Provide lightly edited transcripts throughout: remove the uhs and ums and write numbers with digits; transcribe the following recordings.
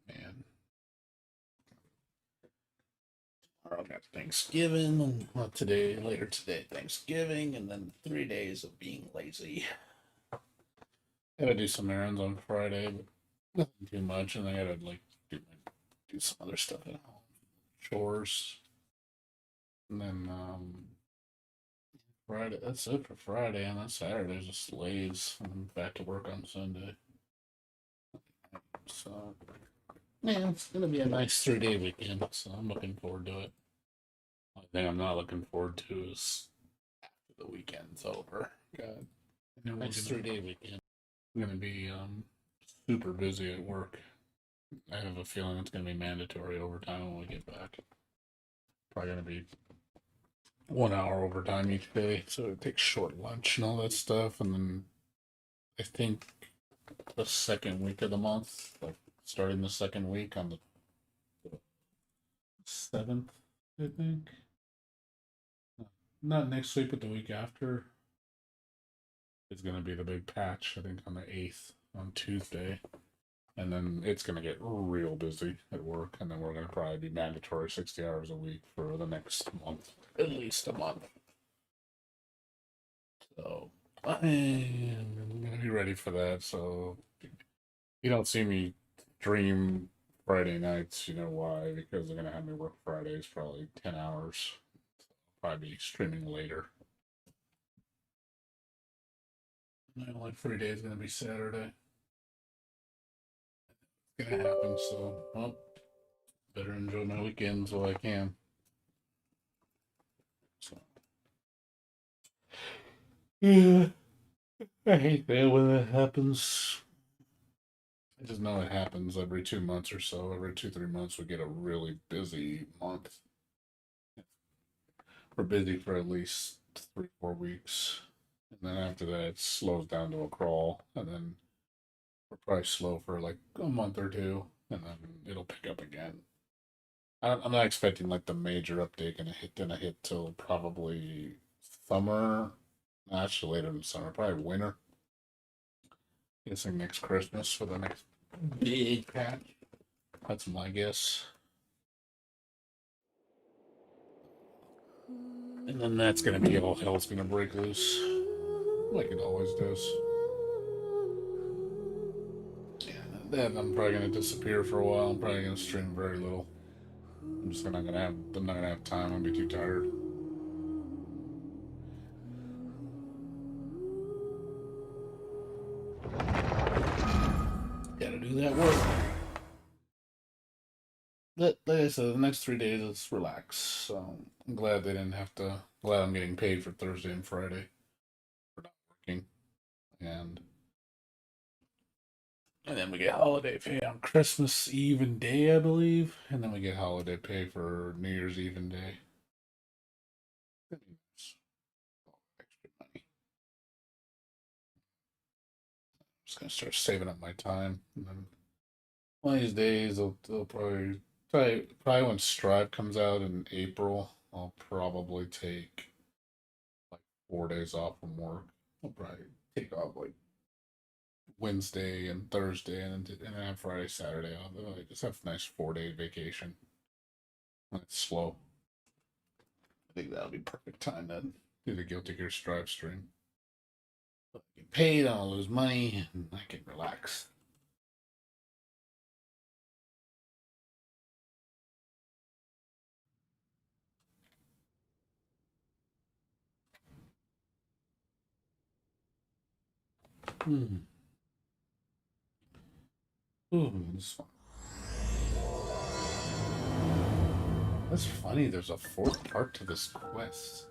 Man. Tomorrow got Thanksgiving, and well, later today, Thanksgiving, and then 3 days of being lazy. Gotta do some errands on Friday, but nothing too much, and I gotta do some other stuff at home, chores, and then Friday. That's it for Friday, and then Saturday's just lays, and then back to work on Sunday. So yeah, it's gonna be a nice 3 day weekend, so I'm looking forward to it. Only thing I'm not looking forward to is the weekend's over. God, nice 3 day weekend. I'm gonna be super busy at work. I have a feeling it's gonna be mandatory overtime when we get back. Probably gonna be 1 hour overtime each day, so it takes short lunch and all that stuff. And then I think the second week of the month, like starting the second week on the 7th, I think. Not next week, but the week after is gonna be the big patch. I think on the 8th on Tuesday. And then it's going to get real busy at work, and then we're going to probably be mandatory 60 hours a week for the next month, at least a month. So I am going to be ready for that. So you don't see me stream Friday nights. You know why? Because they're going to have me work Fridays probably 10 hours. Probably be streaming later. My only free day is going to be Saturday. It's going to happen. So, well, better enjoy my weekends while I can. So. Yeah. I hate that when that happens. I just know it happens every 2 months or so. Every 2, 3 months, we get a really busy month. We're busy for at least 3, 4 weeks. And then after that, it slows down to a crawl. And then we're probably slow for like a month or two. And then it'll pick up again. I'm not expecting like the major update gonna hit till probably summer. Actually, later than summer, probably winter. Guessing next Christmas for the next big patch. That's my guess. And then that's gonna be all hell's gonna break loose. Like it always does. Yeah, then I'm probably gonna disappear for a while. I'm probably gonna stream very little. I'm not gonna have time. I'll be too tired. Gotta do that work. But like I said, the next 3 days is relax. So I'm glad they didn't have to. Glad I'm getting paid for Thursday and Friday for not working. And then we get holiday pay on Christmas Eve and day, I believe. And then we get holiday pay for New Year's Eve and day. Extra money. I'm just gonna start saving up my time, and then one of these days they'll probably when Strive comes out in April, I'll probably take like 4 days off from work. I'll probably take off like Wednesday and Thursday, and then have Friday, Saturday off. I just have a nice 4 day vacation. When it's slow. I think that'll be perfect time to do the Guilty Gear Strive stream. I get paid, I don't lose money, and I can relax. Hmm. Ooh, this is fun. That's funny. There's a fourth part to this quest.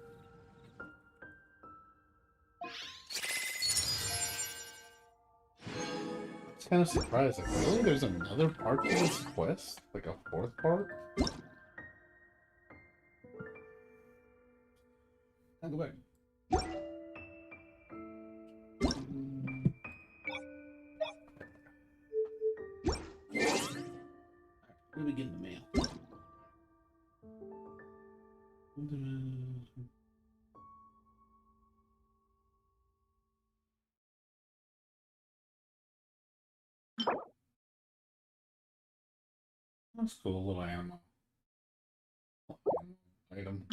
It's kind of surprising. Really? There's another part to this quest? Like a fourth part? I'll go back. What do we get in the mail? That's cool, little ammo. Item.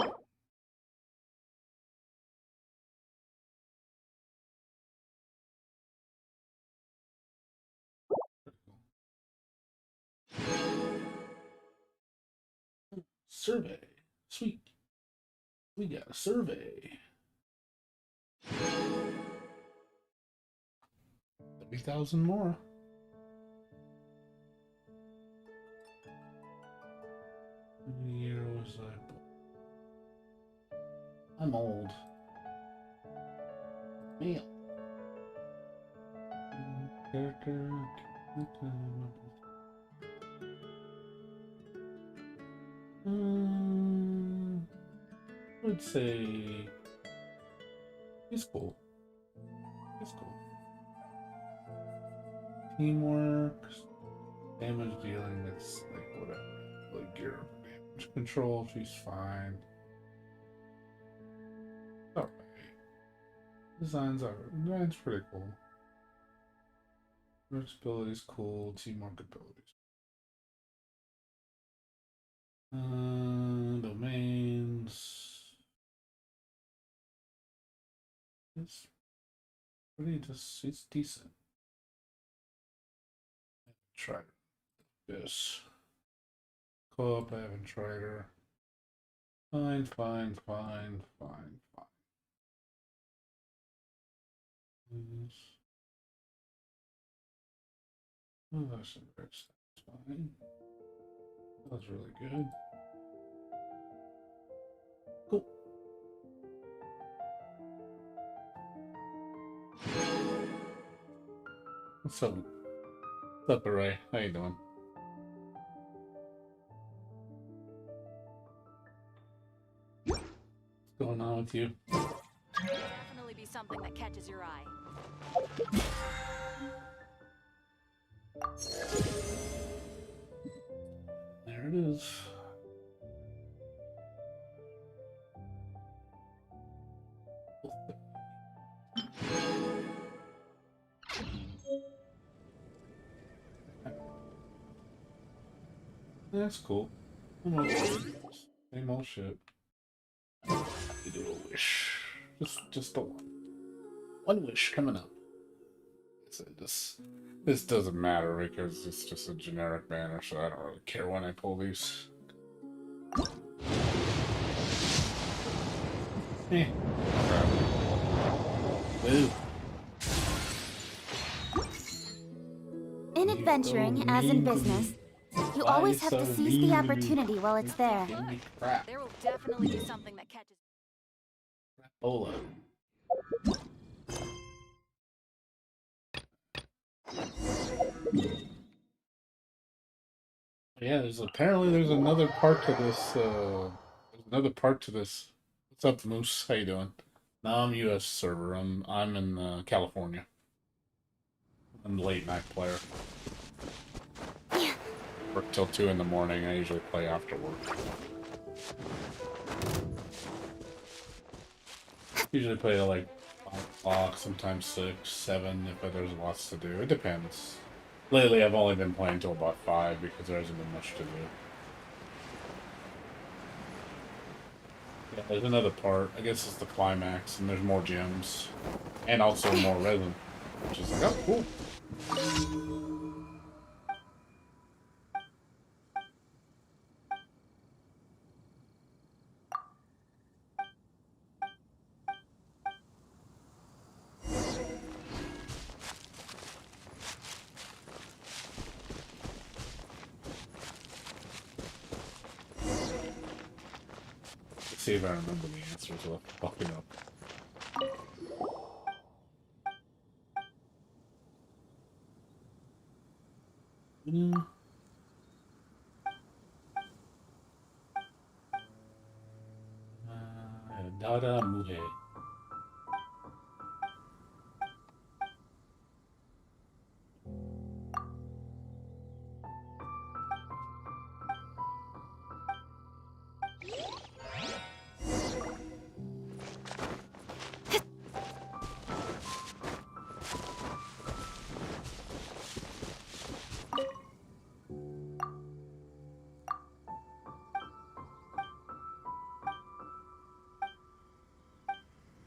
Survey. Sweet. We got a survey. 30,000 more. How many years was I? I'm old. Male. Character. I would say he's cool. He's cool. Teamwork, damage dealing, it's like whatever. Like gear damage control, she's fine. Alright. Design's pretty cool. Ability's cool, teamwork abilities. Domains. It's it's decent. Try this. Co-op, I haven't tried her. Fine. Oh, that's fine. That's really good. Cool. What's up? What's up, Array? How you doing? What's going on with you? Definitely be something that catches your eye. There it is. That's cool. Same old shit. You do a wish. Just a one. One wish coming up. This doesn't matter because it's just a generic banner, so I don't really care when I pull these. Eh. Ooh. In adventuring, as in business, you always have to seize the opportunity while it's there. There will definitely be something that catches. Crapola. Yeah, there's another part to this. There's another part to this. What's up, Moose? How you doing? No, I'm U.S. server. I'm in California. I'm a late night player. Work till 2 in the morning. I usually play after work. Usually play at like 5 o'clock, sometimes 6, 7 if there's lots to do. It depends. Lately, I've only been playing till about 5 because there hasn't been much to do. Yeah, there's another part. I guess it's the climax, and there's more gems. And also more resin. Which is like, oh, cool. Let's see if I remember the answers without fucking up. Dada Muhe.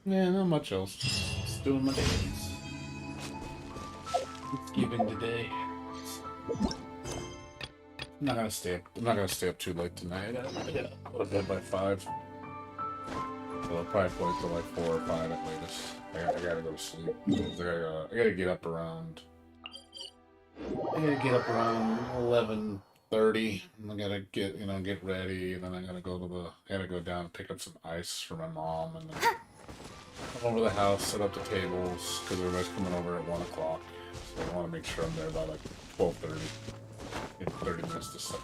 Yeah, not much else. Just doing my days. It's giving today. I'm not gonna stay up. I'm not gonna stay up too late tonight. I gotta go to bed by 5. So I'll probably play till like 4 or 5 at latest. I gotta go to sleep. I gotta get up around. I gotta get up around 11:30. I gotta get ready, and then I gotta go down and pick up some ice for my mom, and then come over to the house, set up the tables because everybody's coming over at 1 o'clock. So I want to make sure I'm there by like 12:30. Get 30 minutes to set up.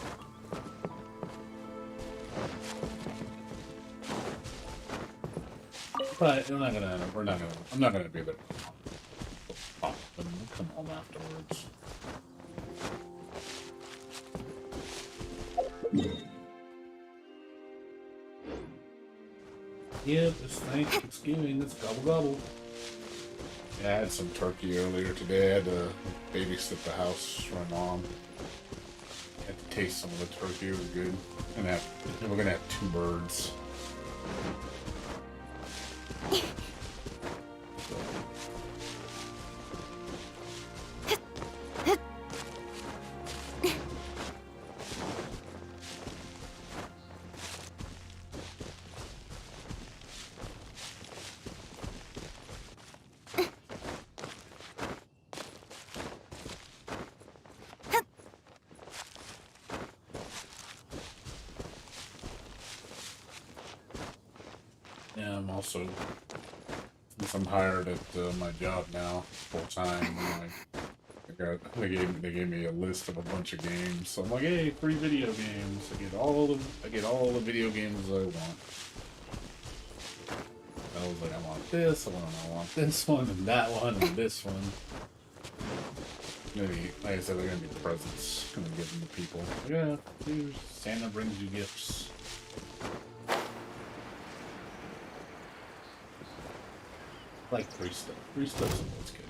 But I'm not gonna be there. We'll come home afterwards. Yep, it's Thanksgiving. It's gobble gobble. Yeah, I had some turkey earlier today. I had to babysit the house for my mom. I had to taste some of the turkey. It was good. And we're gonna have 2 birds. Yeah, I'm also, since I'm hired at my job now, full time, they gave me a list of a bunch of games. So I'm like, hey, free video games. I get all the video games I want. I was like, I want this, I want this one, and that one, and this one. Maybe, like I said, they're gonna be presents. Gonna give them to people. Yeah, here's Santa brings you gifts. Like free stuff. Free stuff's always good.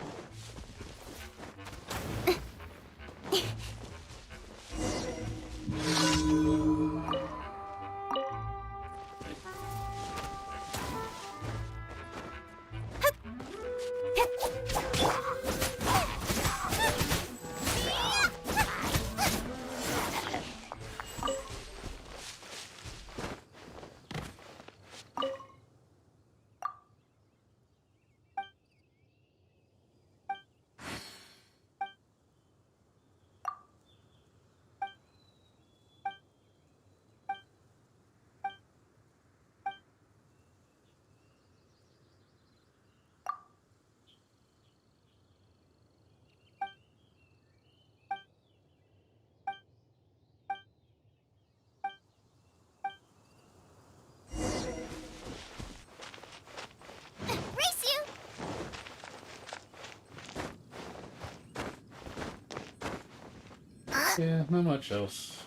Yeah, not much else.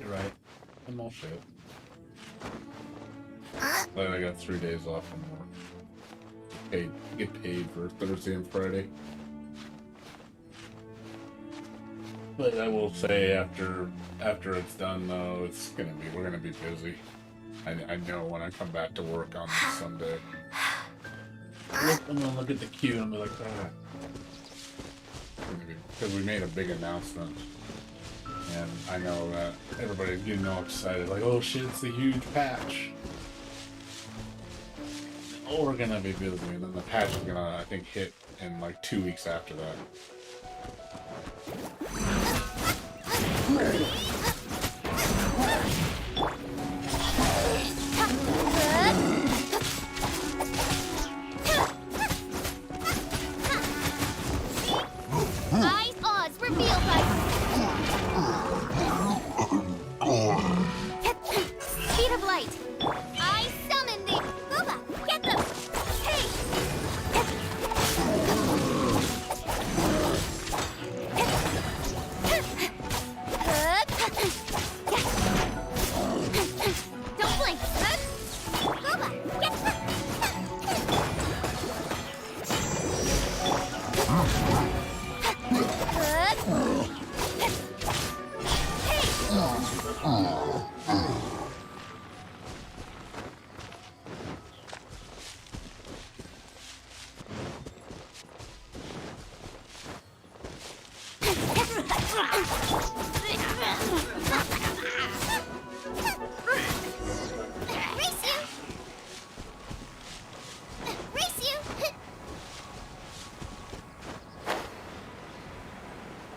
You're right. I'm all shit. But I got 3 days off from work. Get paid for Thursday and Friday. But I will say after it's done though, we're gonna be busy. I know when I come back to work on Sunday. I'm gonna look at the queue and I'm like, ah. Because we made a big announcement, and I know that everybody's getting all excited, like, oh shit, it's a huge patch. Oh, we're gonna be busy, and then the patch is gonna, I think, hit in like 2 weeks after that.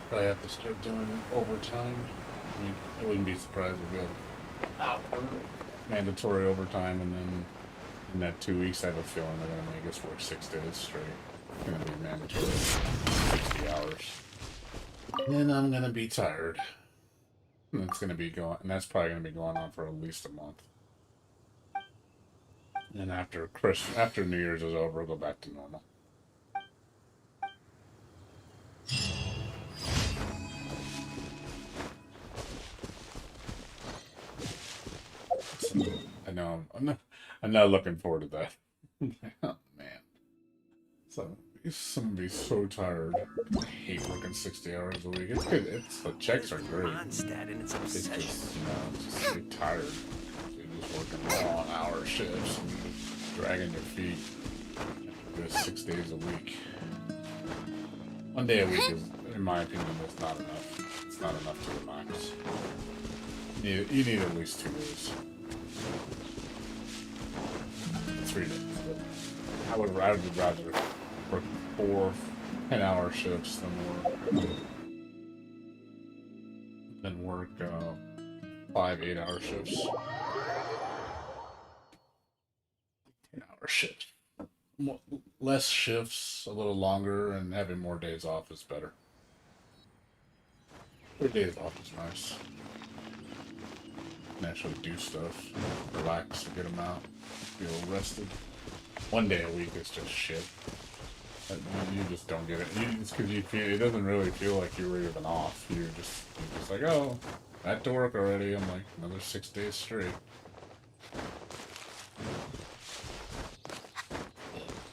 Probably have to start doing overtime. I mean, I wouldn't be surprised if we have mandatory overtime, and then in that 2 weeks, I have a feeling they're gonna make us work 6 days straight. It's gonna be mandatory, 60 hours. Then I'm gonna be tired. And it's gonna be going, and that's probably gonna be going on for at least a month. And after New Year's is over, we'll go back to normal. I know I'm not looking forward to that. Oh man, so I'm gonna be so tired. I hate working 60 hours a week. It's good. The checks are great. It's just, just you're tired. You're just working long hour shifts and dragging your feet. Do 6 days a week. 1 day a week is, in my opinion, is not enough. It's not enough to relax. You need at least 2 days. 3 days. I would rather work 4 10-hour shifts than work 5 8-hour shifts. 10-hour shifts. Less shifts, a little longer, and having more days off is better. 3 days off is nice. And actually do stuff, relax a good amount, feel rested. 1 day a week is just shit. You just don't get it. It's because it doesn't really feel like you're even off. You're just like, oh, I had to work already. I'm like, another 6 days straight.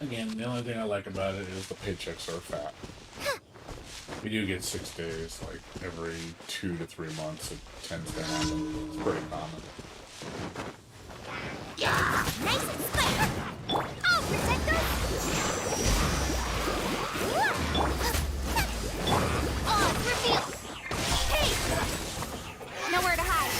Again, the only thing I like about it is the paychecks are fat. We do get 6 days, like every 2 to 3 months. It tends to happen. It's pretty common. Yeah, nice and square. Oh, protector. Oh, it's revealed. Hey, nowhere to hide.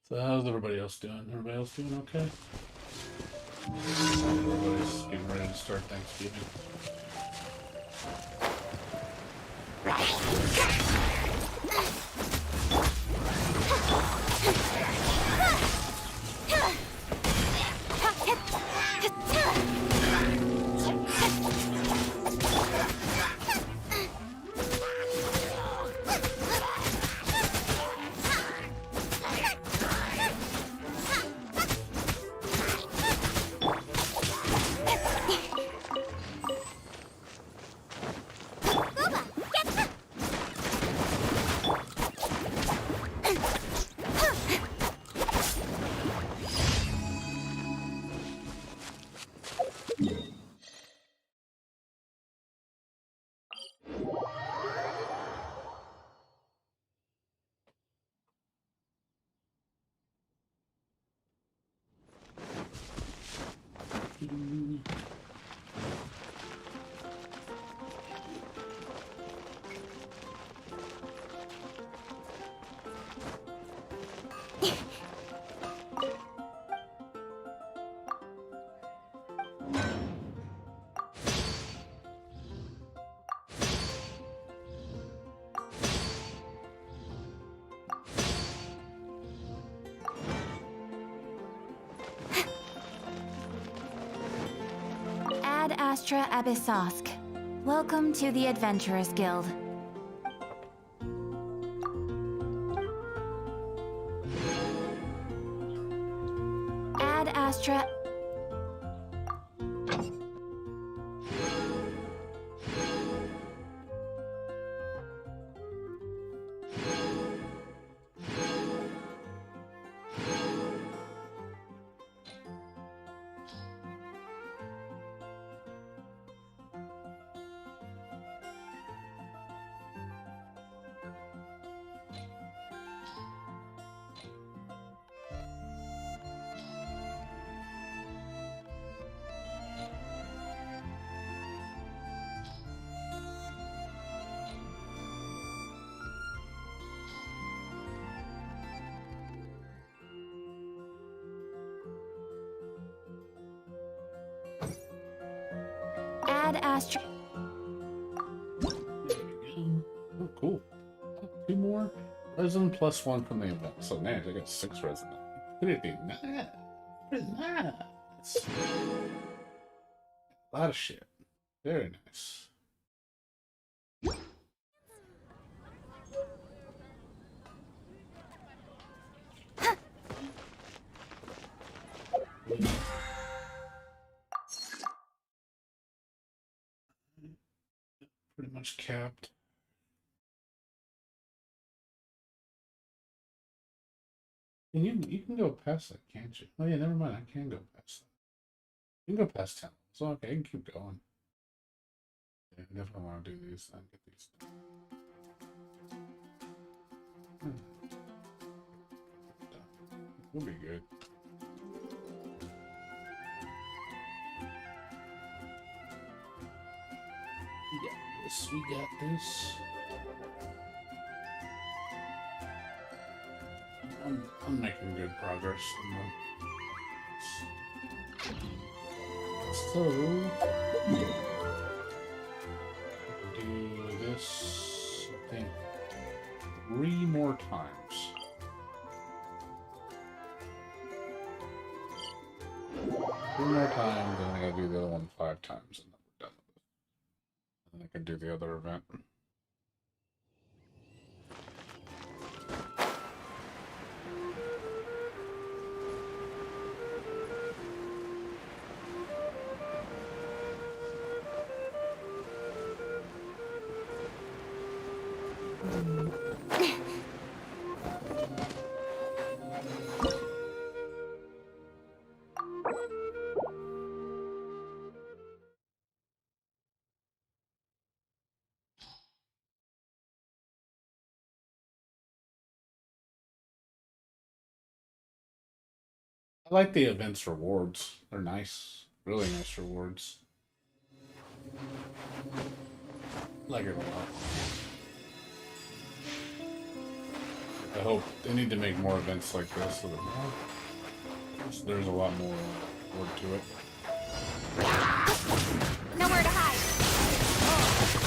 So how's everybody else doing? Everybody else doing okay? Everybody's getting ready to start Thanksgiving. Ad Astra Abyssosk. Welcome to the Adventurers Guild. Ad Astra... Add astro. There we go. Oh, cool. Oh, 2 more resin plus 1 from the event. So nice. I got 6 resin. Pretty nice. Pretty nice. A lot of shit. Very nice. Pretty much capped. And you can go past that, can't you? Oh yeah, never mind. I can go past that. You can go past 10. So okay, I can keep going. Yeah, I definitely want to do these. Then get these. We'll be good. We got this. We got this. I'm making good progress on so do this, I think, 3 more times. 3 more times, and I gotta do the other one 5 times, and then we're done with it. And I can do the other event. I like the events rewards. They're nice. Really nice rewards. Like it a lot. I hope they need to make more events like this so that there's a lot more reward to it. Nowhere to hide.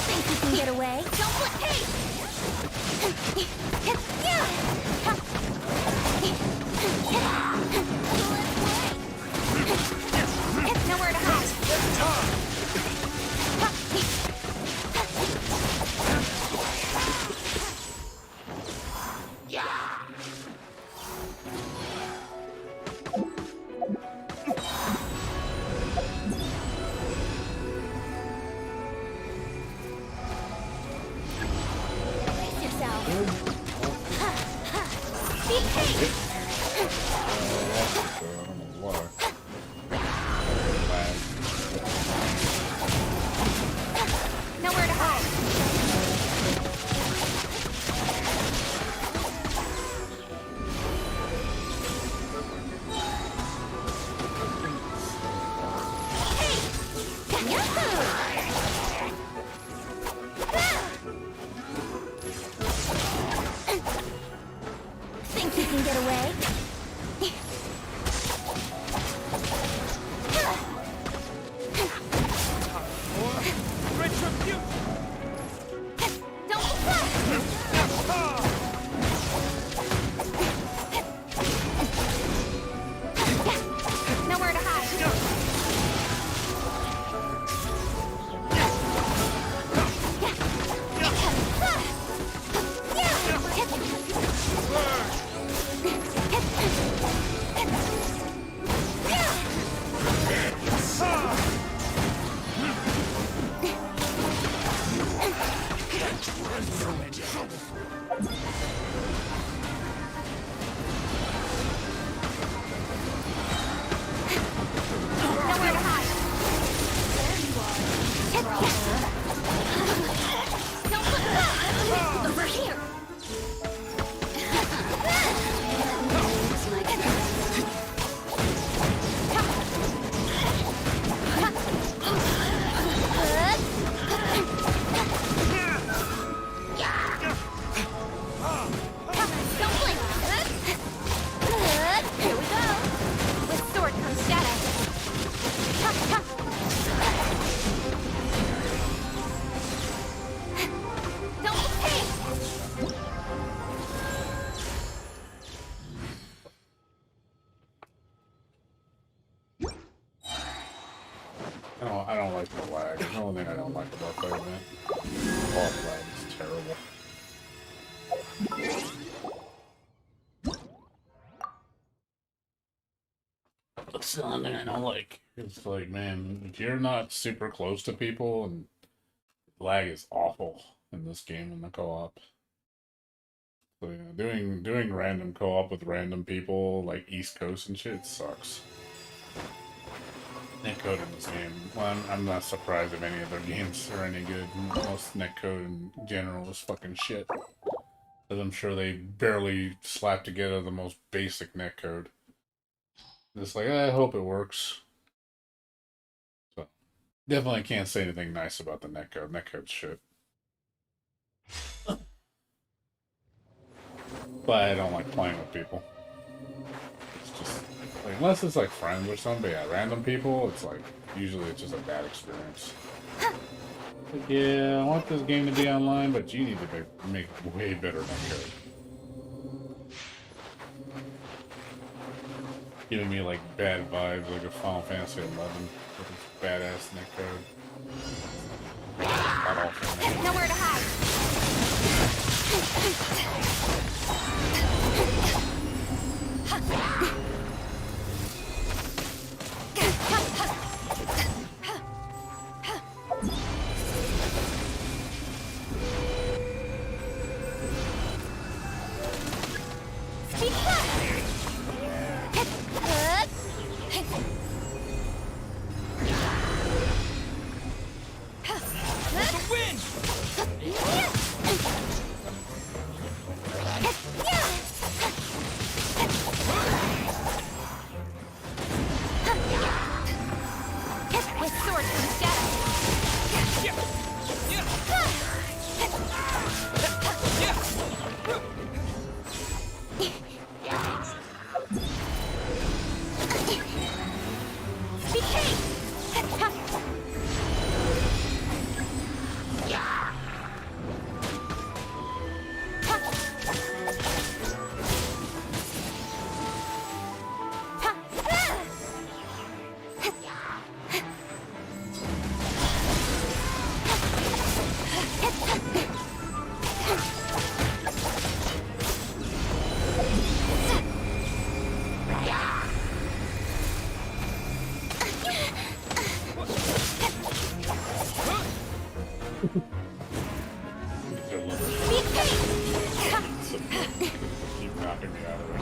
Think you can get away? Don't put hey! Nowhere to hide. I don't like the lag. The only thing I don't like about that event. Co-op lag is terrible. That's the only thing I don't like. It's like, man, if you're not super close to people, and lag is awful in this game in the co-op. So yeah, doing random co-op with random people like East Coast and shit sucks. Netcode in this game. Well, I'm not surprised if any of their games are any good. Most netcode in general is fucking shit. Because I'm sure they barely slap together the most basic netcode. Just like, I hope it works. So, definitely can't say anything nice about the netcode. Netcode's shit. But I don't like playing with people. It's just, like, unless it's like friends or something, yeah, random people, it's like, usually it's just a bad experience. Like, yeah, I want this game to be online, but you need to make way better netcode. Giving me like bad vibes, like a Final Fantasy 11 with its badass netcode. Not all for me. Nowhere to hide. Keep knocking me out of it.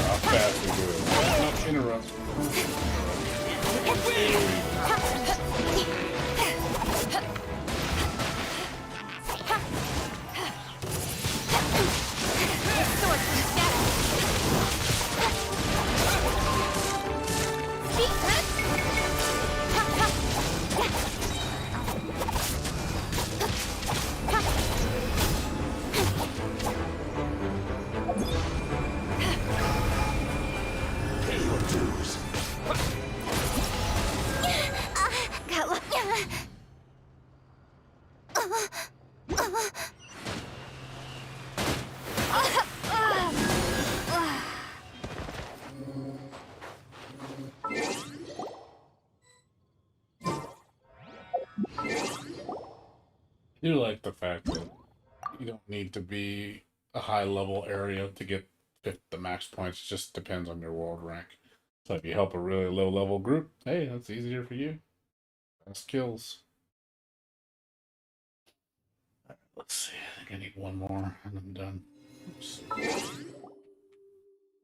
How fast we do it. Not interrupt. I do like the fact that you don't need to be a high level area to get the max points. It just depends on your world rank. So if you help a really low level group, hey, that's easier for you. Fast kills. Alright, let's see. I think I need one more and I'm done. Oops.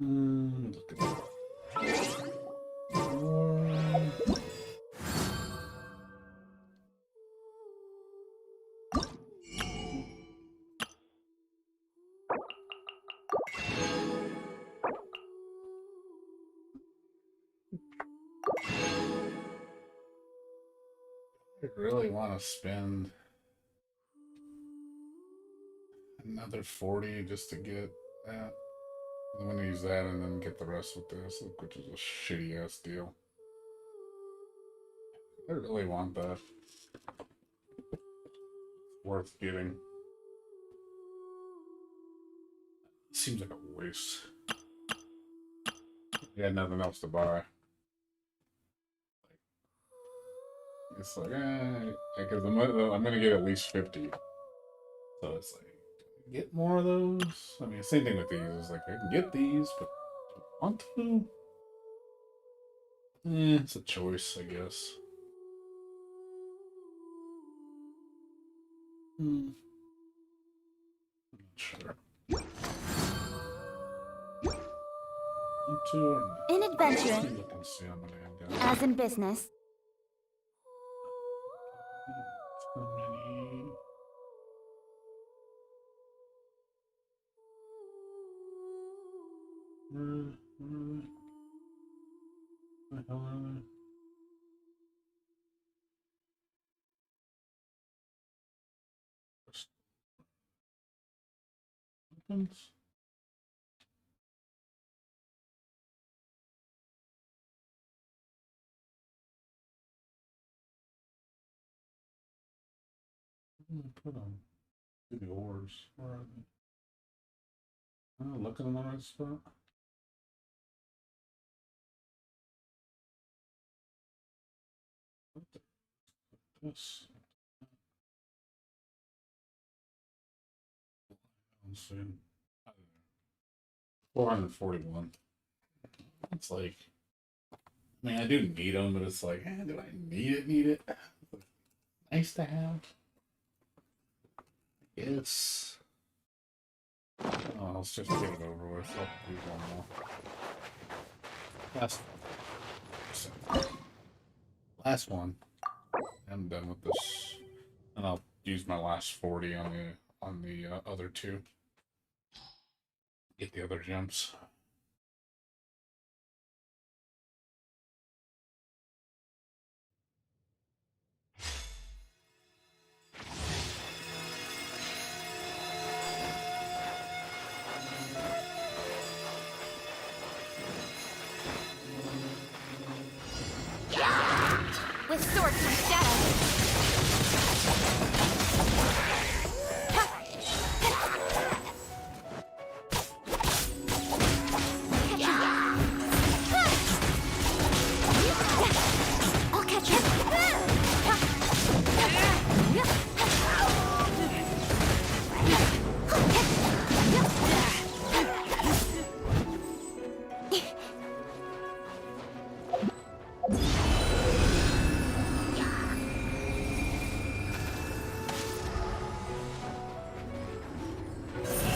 Look at that. I really want to spend another 40 just to get that. I'm gonna use that and then get the rest with this, which is a shitty ass deal. I really want that. Worth getting. Seems like a waste. You had nothing else to buy. It's like, because I'm gonna get at least 50. So it's like, get more of those. I mean, same thing with these. It's like, I can get these, but do I want to? It's a choice, I guess. I'm not sure. In adventuring, Look and see how many I've got. as in business, So many. Where the hell are they? Weapons? Where did I put them? The oars. Where are they? Am I looking in the right spot? What the? This. Let's see. 441. It's like, I mean, I do need them, but it's like, do I need it? Need it? Nice to have. Yes. Oh, let's just get it over with. I'll do one more. Last one. I'm done with this, and I'll use my last 40 on the other two. Get the other gems. with sword comes shadow. I'll catch him.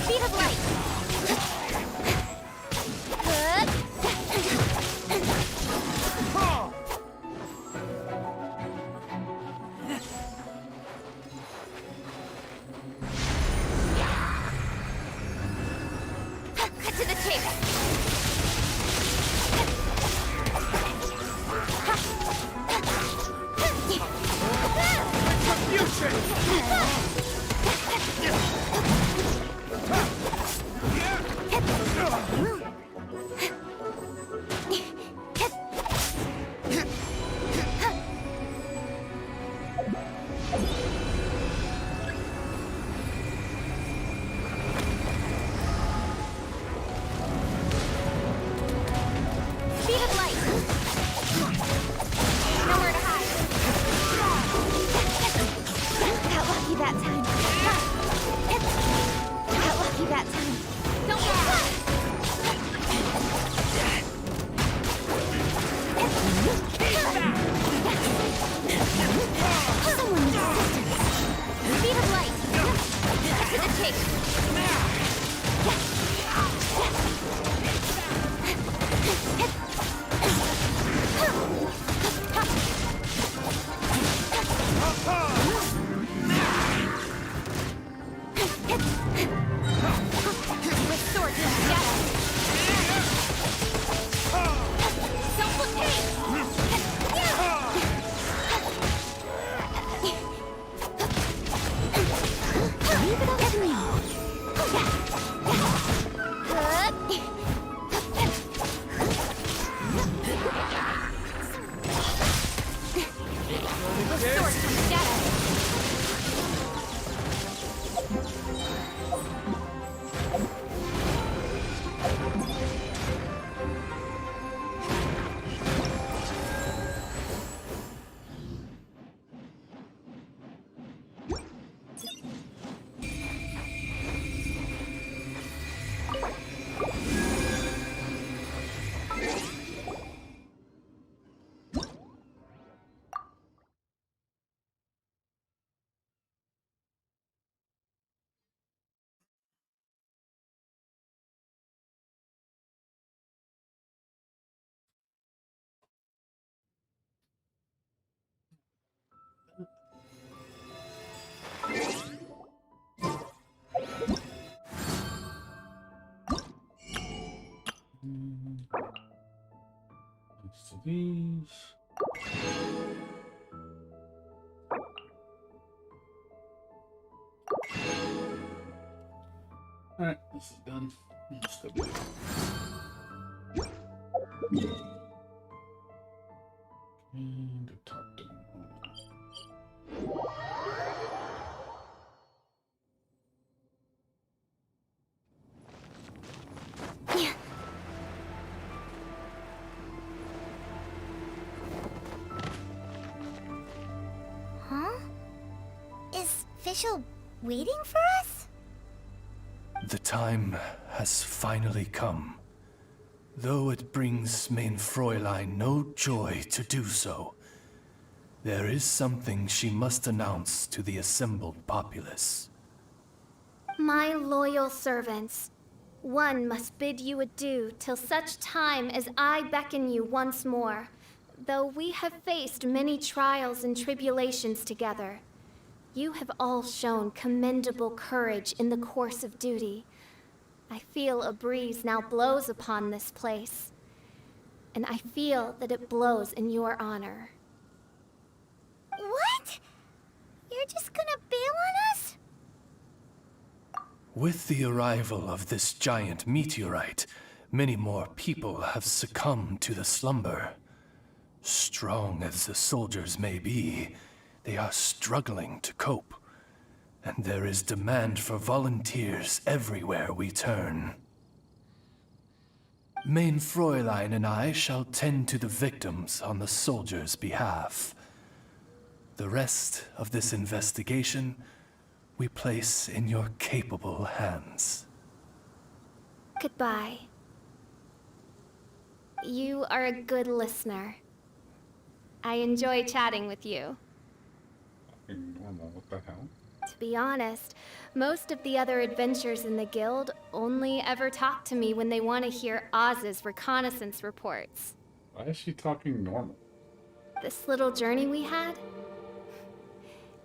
Speed of light. Cut to the chase. Speed of light. Nowhere to hide. Got lucky that time. Got lucky that time. Don't get caught. Someone needs assistance. these. Alright, this is done. Let's go do it. And talk to them. Huh? Is Fischl waiting for us? The time has finally come. Though it brings main Fräulein no joy to do so, there is something she must announce to the assembled populace. My loyal servants, one must bid you adieu till such time as I beckon you once more. Though we have faced many trials and tribulations together, you have all shown commendable courage in the course of duty. I feel a breeze now blows upon this place, and I feel that it blows in your honor. What? You're just gonna bail on us? With the arrival of this giant meteorite, many more people have succumbed to the slumber. Strong as the soldiers may be, they are struggling to cope. And there is demand for volunteers everywhere we turn. Main Fräulein and I shall tend to the victims on the soldiers' behalf. The rest of this investigation we place in your capable hands. Goodbye. You are a good listener. I enjoy chatting with you. Normal, what the hell? To be honest, most of the other adventurers in the guild only ever talk to me when they want to hear Oz's reconnaissance reports. Why is she talking normal? This little journey we had,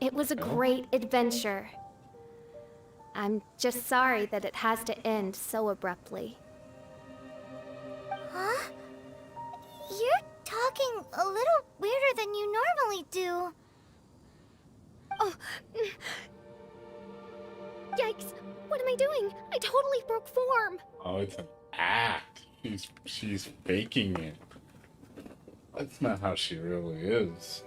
it was a great adventure. I'm just sorry that it has to end so abruptly. Huh? You're talking a little weirder than you normally do. Oh. Yikes. What am I doing? I totally broke form. Oh, it's an act. She's faking it. That's not how she really is.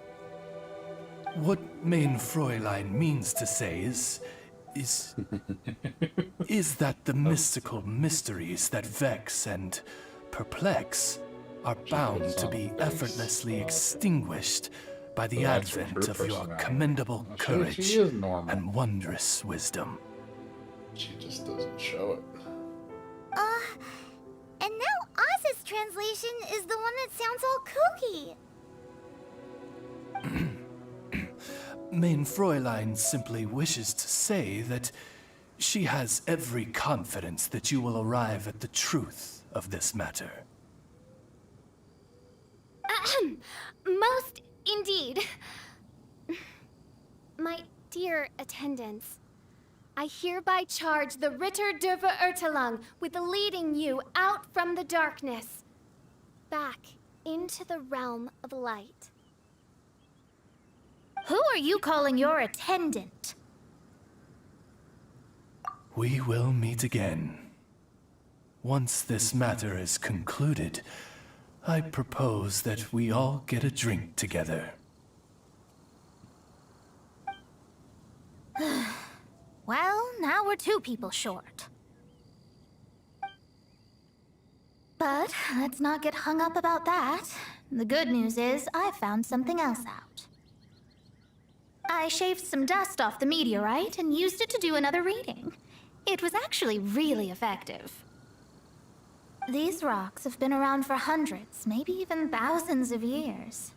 What main Fräulein means to say is that the mystical mysteries that vex and perplex are bound to be effortlessly extinguished by the advent of your commendable courage and wondrous wisdom. She just doesn't show it. And now Oz's translation is the one that sounds all kooky. Main Fräulein simply wishes to say that she has every confidence that you will arrive at the truth of this matter. Most indeed. My dear attendants, I hereby charge the Ritter der Verurteilung with leading you out from the darkness, back into the realm of light. Who are you calling your attendant? We will meet again. Once this matter is concluded, I propose that we all get a drink together. Well, now we're 2 people short. But let's not get hung up about that. The good news is I found something else out. I shaved some dust off the meteorite and used it to do another reading. It was actually really effective. These rocks have been around for hundreds, maybe even thousands of years.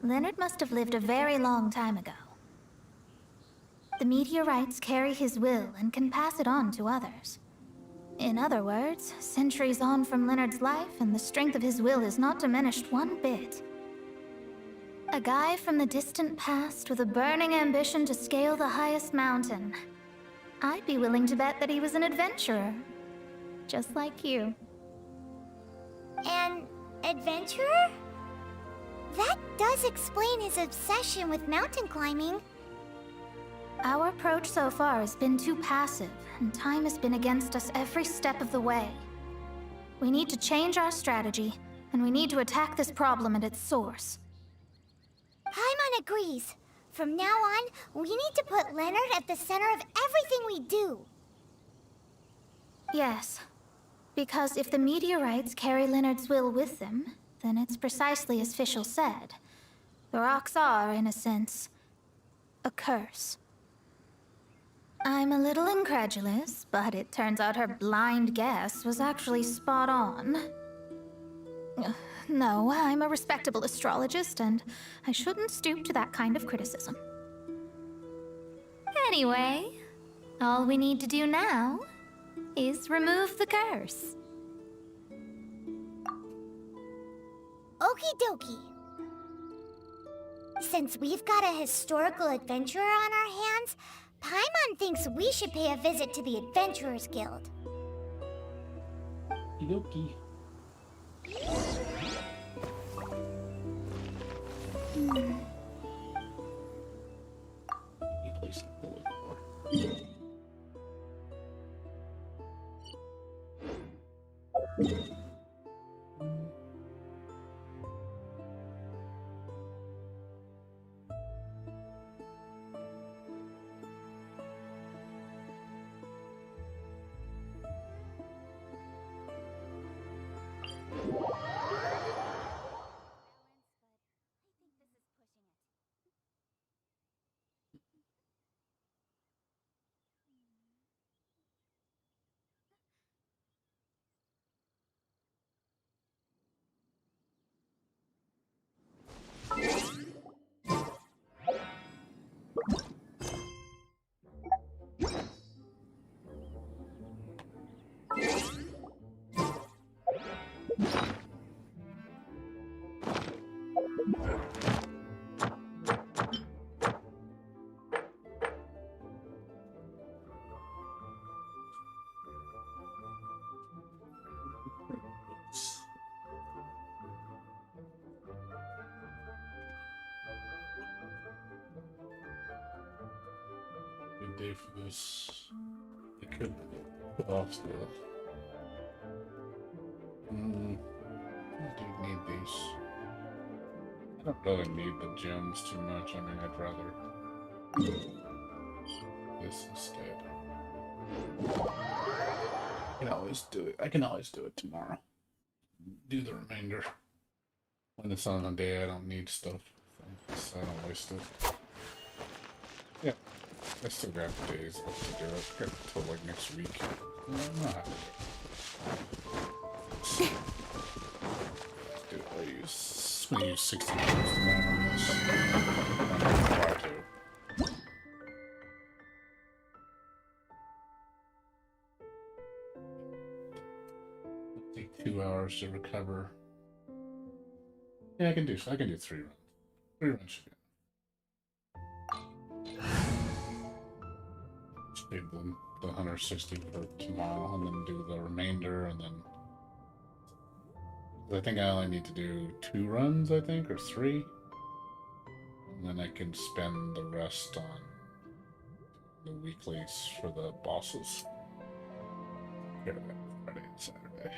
Leonard must have lived a very long time ago. The meteorites carry his will and can pass it on to others. In other words, centuries on from Leonard's life, and the strength of his will is not diminished one bit. A guy from the distant past with a burning ambition to scale the highest mountain. I'd be willing to bet that he was an adventurer, just like you. An adventurer? That does explain his obsession with mountain climbing. Our approach so far has been too passive, and time has been against us every step of the way. We need to change our strategy, and we need to attack this problem at its source. Paimon agrees. From now on, we need to put Leonard at the center of everything we do. Yes, because if the meteorites carry Leonard's will with them, then it's precisely as Fischl said. The rocks are, in a sense, a curse. I'm a little incredulous, but it turns out her blind guess was actually spot on. No, I'm a respectable astrologist, and I shouldn't stoop to that kind of criticism. Anyway, all we need to do now is remove the curse. Okie dokie. Since we've got a historical adventurer on our hands, Paimon thinks we should pay a visit to the Adventurers Guild. Okie. Any place to look for. Good day for this. It could put off still. I do need these. I don't really need the gems too much. I mean, I'd rather this instead. I can always do it. I can always do it tomorrow. Do the remainder when it's on a day I don't need stuff, so I don't waste it. Yeah, I still got days left to do it. Got until like next week. I'm not happy. Do it. I'm gonna use 60 minutes tomorrow on this. I'm gonna try to. It'll take 2 hours to recover. Yeah, I can do 3 runs. 3 runs should be. Just do the 160 for tomorrow, and then do the remainder, and then I think I only need to do 2 runs, I think, or 3, and then I can spend the rest on the weeklies for the bosses. Friday and Saturday.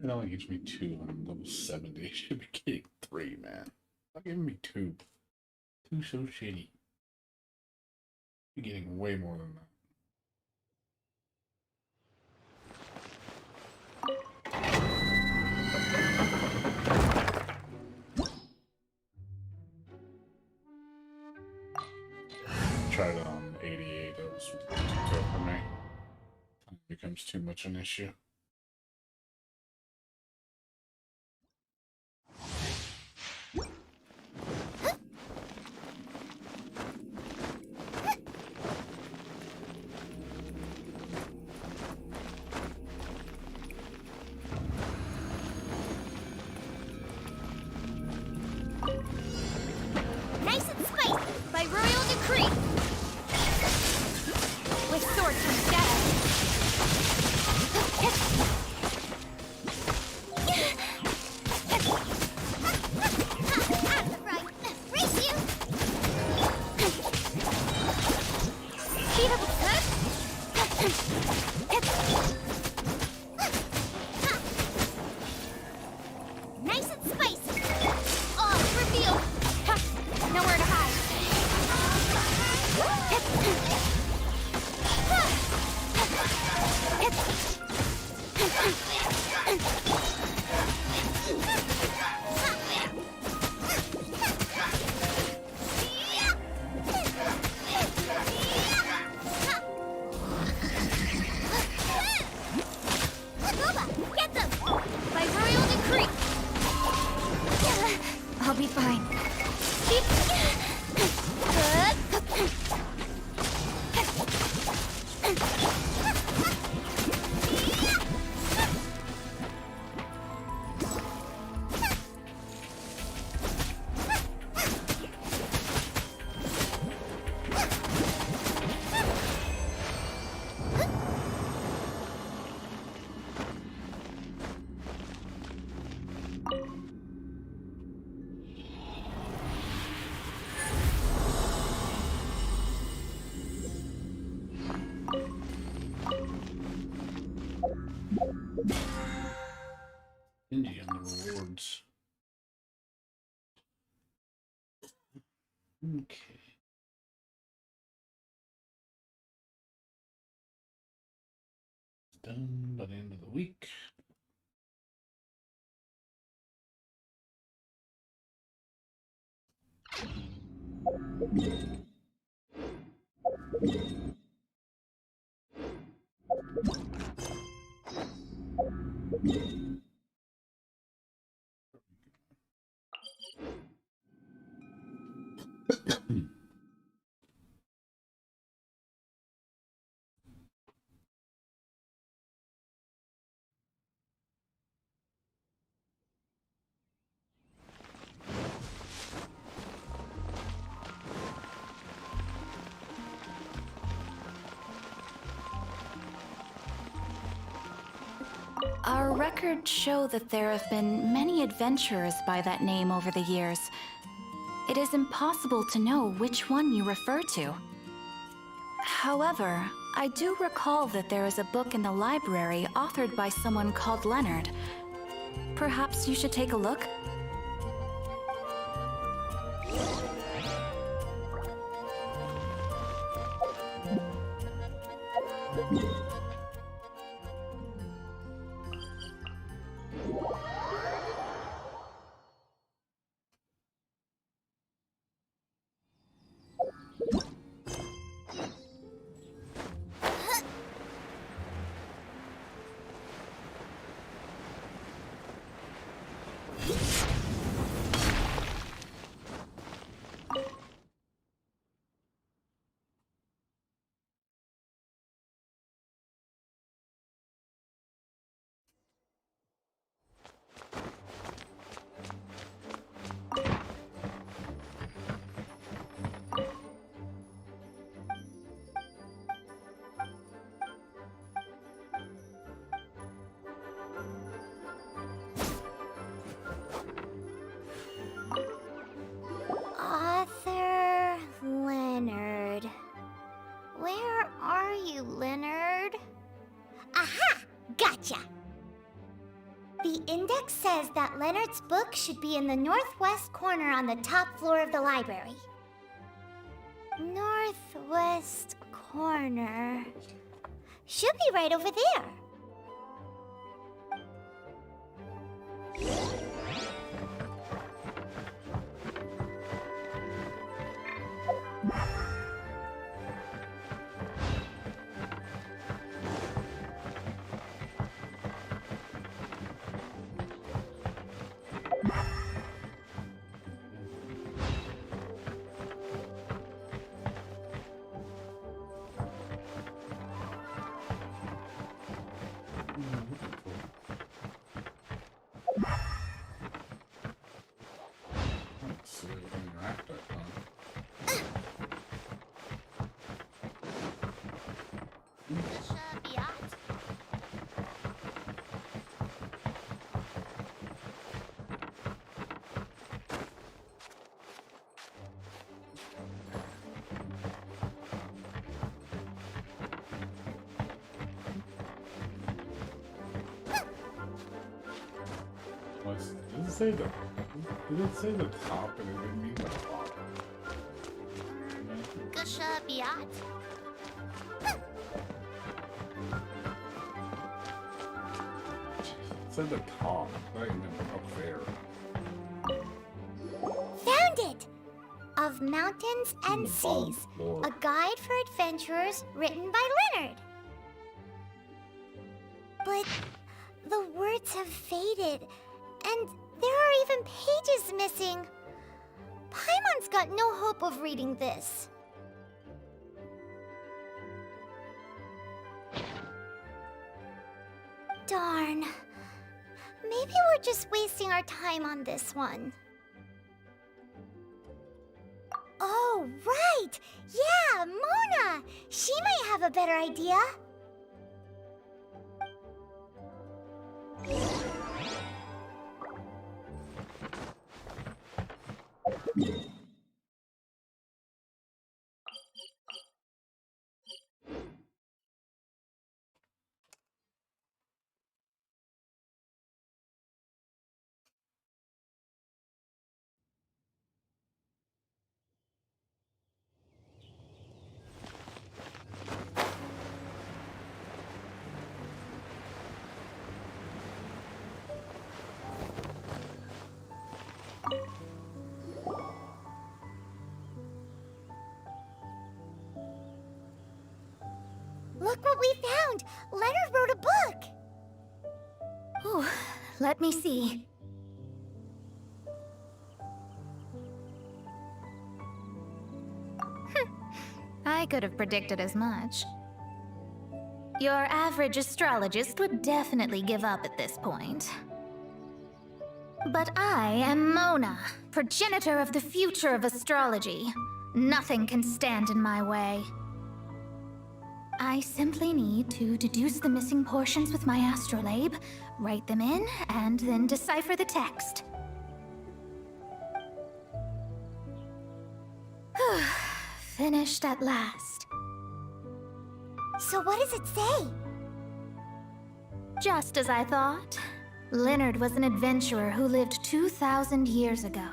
It only gives me 2 on level 70. It should be getting 3, man. Not giving me 2. 2 so shitty. Be getting way more than that. Tried it on 88. That was too tough for me. It becomes too much an issue. Nice and spicy by royal decree. With swords from shadow. Out of the front. Race you. Speed up. Nice and spicy. All revealed. Nowhere to hide. Get them! By royal decree! I'll be fine. Stingy on the rewards. Okay. It's done by the end of the week. Our records show that there have been many adventurers by that name over the years. It is impossible to know which one you refer to. However, I do recall that there is a book in the library authored by someone called Leonard. Perhaps you should take a look? The index says that Leonard's book should be in the northwest corner on the top floor of the library. Northwest corner. Should be right over there. Let's see if we can interact with that, Did it say the top and it didn't mean the bottom? It said the top, not even up there. Found it! Of Mountains and The bottom Seas, floor. a guide for adventurers written by Leonard. But the words have faded, and there are even pages missing. Paimon's got no hope of reading this. Darn. Maybe we're just wasting our time on this one. Oh, right! Yeah, Mona! She might have a better idea. Look what we found! Leonard wrote a book! Ooh, let me see. I could have predicted as much. Your average astrologist would definitely give up at this point. But I am Mona, progenitor of the future of astrology. Nothing can stand in my way. I simply need to deduce the missing portions with my astrolabe, write them in, and then decipher the text. Finished at last. So what does it say? Just as I thought. Leonard was an adventurer who lived 2,000 years ago.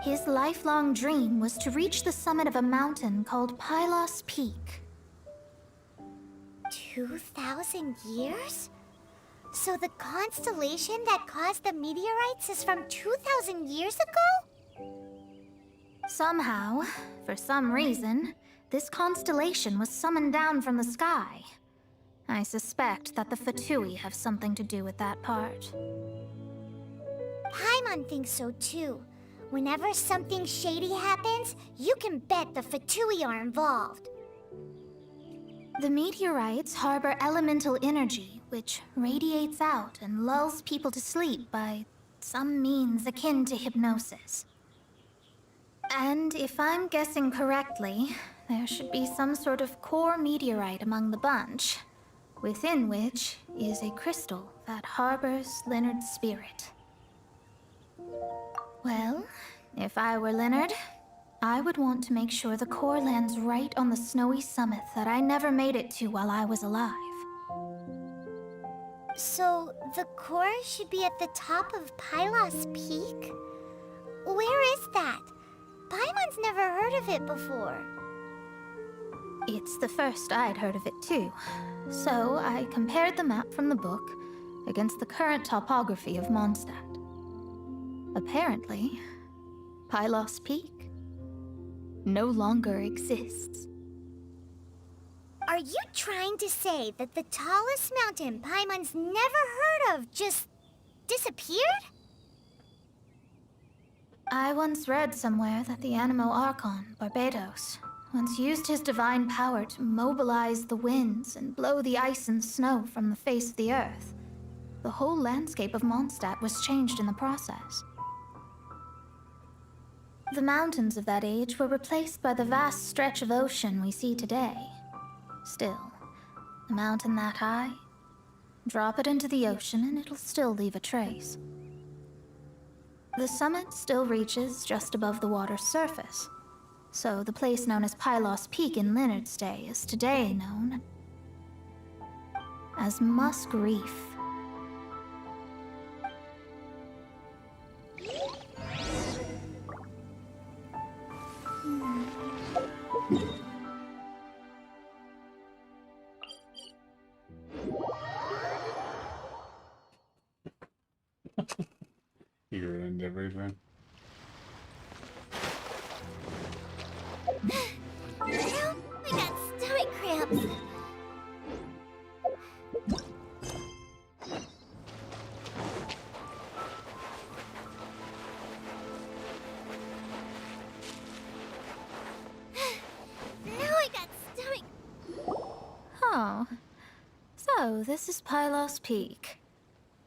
His lifelong dream was to reach the summit of a mountain called Pylos Peak. 2,000 years? So the constellation that caused the meteorites is from 2,000 years ago? Somehow, for some reason, this constellation was summoned down from the sky. I suspect that the Fatui have something to do with that part. Paimon thinks so too. Whenever something shady happens, you can bet the Fatui are involved. The meteorites harbor elemental energy, which radiates out and lulls people to sleep by some means akin to hypnosis. And if I'm guessing correctly, there should be some sort of core meteorite among the bunch, within which is a crystal that harbors Leonard's spirit. Well, if I were Leonard, I would want to make sure the core lands right on the snowy summit that I never made it to while I was alive. So, the core should be at the top of Pylos Peak? Where is that? Paimon's never heard of it before. It's the first I'd heard of it too. So I compared the map from the book against the current topography of Mondstadt. Apparently, Pylos Peak no longer exists. Are you trying to say that the tallest mountain Paimon's never heard of just disappeared? I once read somewhere that the Animo Archon, Barbados, once used his divine power to mobilize the winds and blow the ice and snow from the face of the earth. The whole landscape of Mondstadt was changed in the process. The mountains of that age were replaced by the vast stretch of ocean we see today. Still, a mountain that high, drop it into the ocean and it'll still leave a trace. The summit still reaches just above the water's surface, so the place known as Pylos Peak in Leonard's day is today known as Musk Reef. You ruined everything. Now I got stomach cramps. Now I got stomach. Oh, so this is Pylos Peak.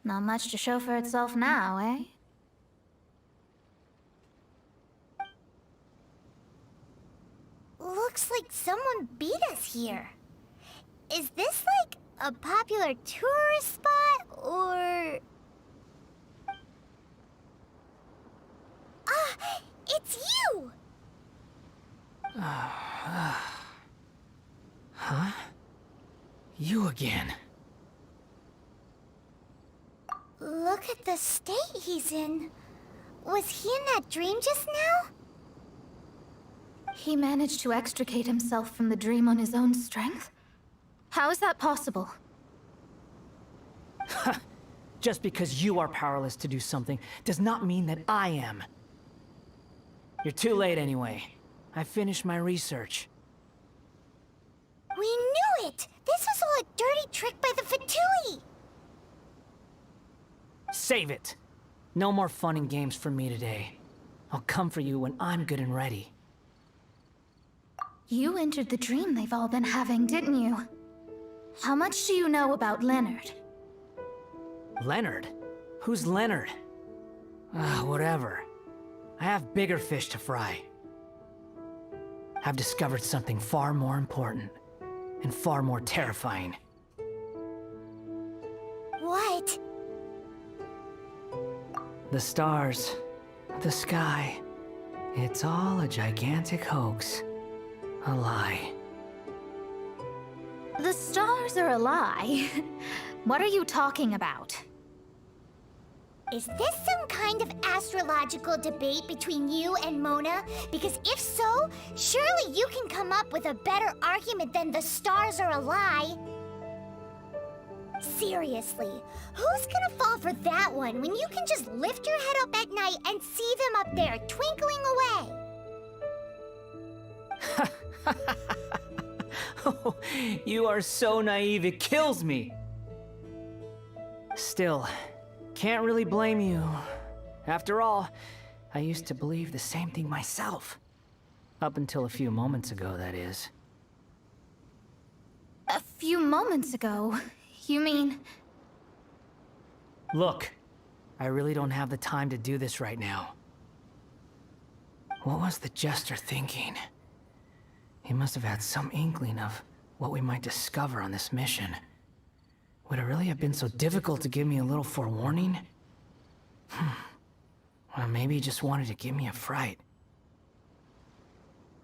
Not much to show for itself now, eh? Looks like someone beat us here. Is this like a popular tourist spot, or... Ah, it's you! Huh? You again. Look at the state he's in. Was he in that dream just now? He managed to extricate himself from the dream on his own strength? How is that possible? Just because you are powerless to do something does not mean that I am. You're too late anyway. I finished my research. We knew it! This was all a dirty trick by the Fatui! Save it! No more fun and games for me today. I'll come for you when I'm good and ready. You entered the dream they've all been having, didn't you? How much do you know about Leonard? Leonard? Who's Leonard? Whatever. I have bigger fish to fry. I've discovered something far more important and far more terrifying. What? The stars, the sky, it's all a gigantic hoax. A lie. The stars are a lie. What are you talking about? Is this some kind of astrological debate between you and Mona? Because if so, surely you can come up with a better argument than the stars are a lie. Seriously, who's gonna fall for that one when you can just lift your head up at night and see them up there twinkling away? Oh, you are so naive, it kills me. Still, can't really blame you. After all, I used to believe the same thing myself. Up until a few moments ago, that is. A few moments ago? You mean... Look, I really don't have the time to do this right now. What was the Jester thinking? He must have had some inkling of what we might discover on this mission. Would it really have been so difficult to give me a little forewarning? Or maybe he just wanted to give me a fright.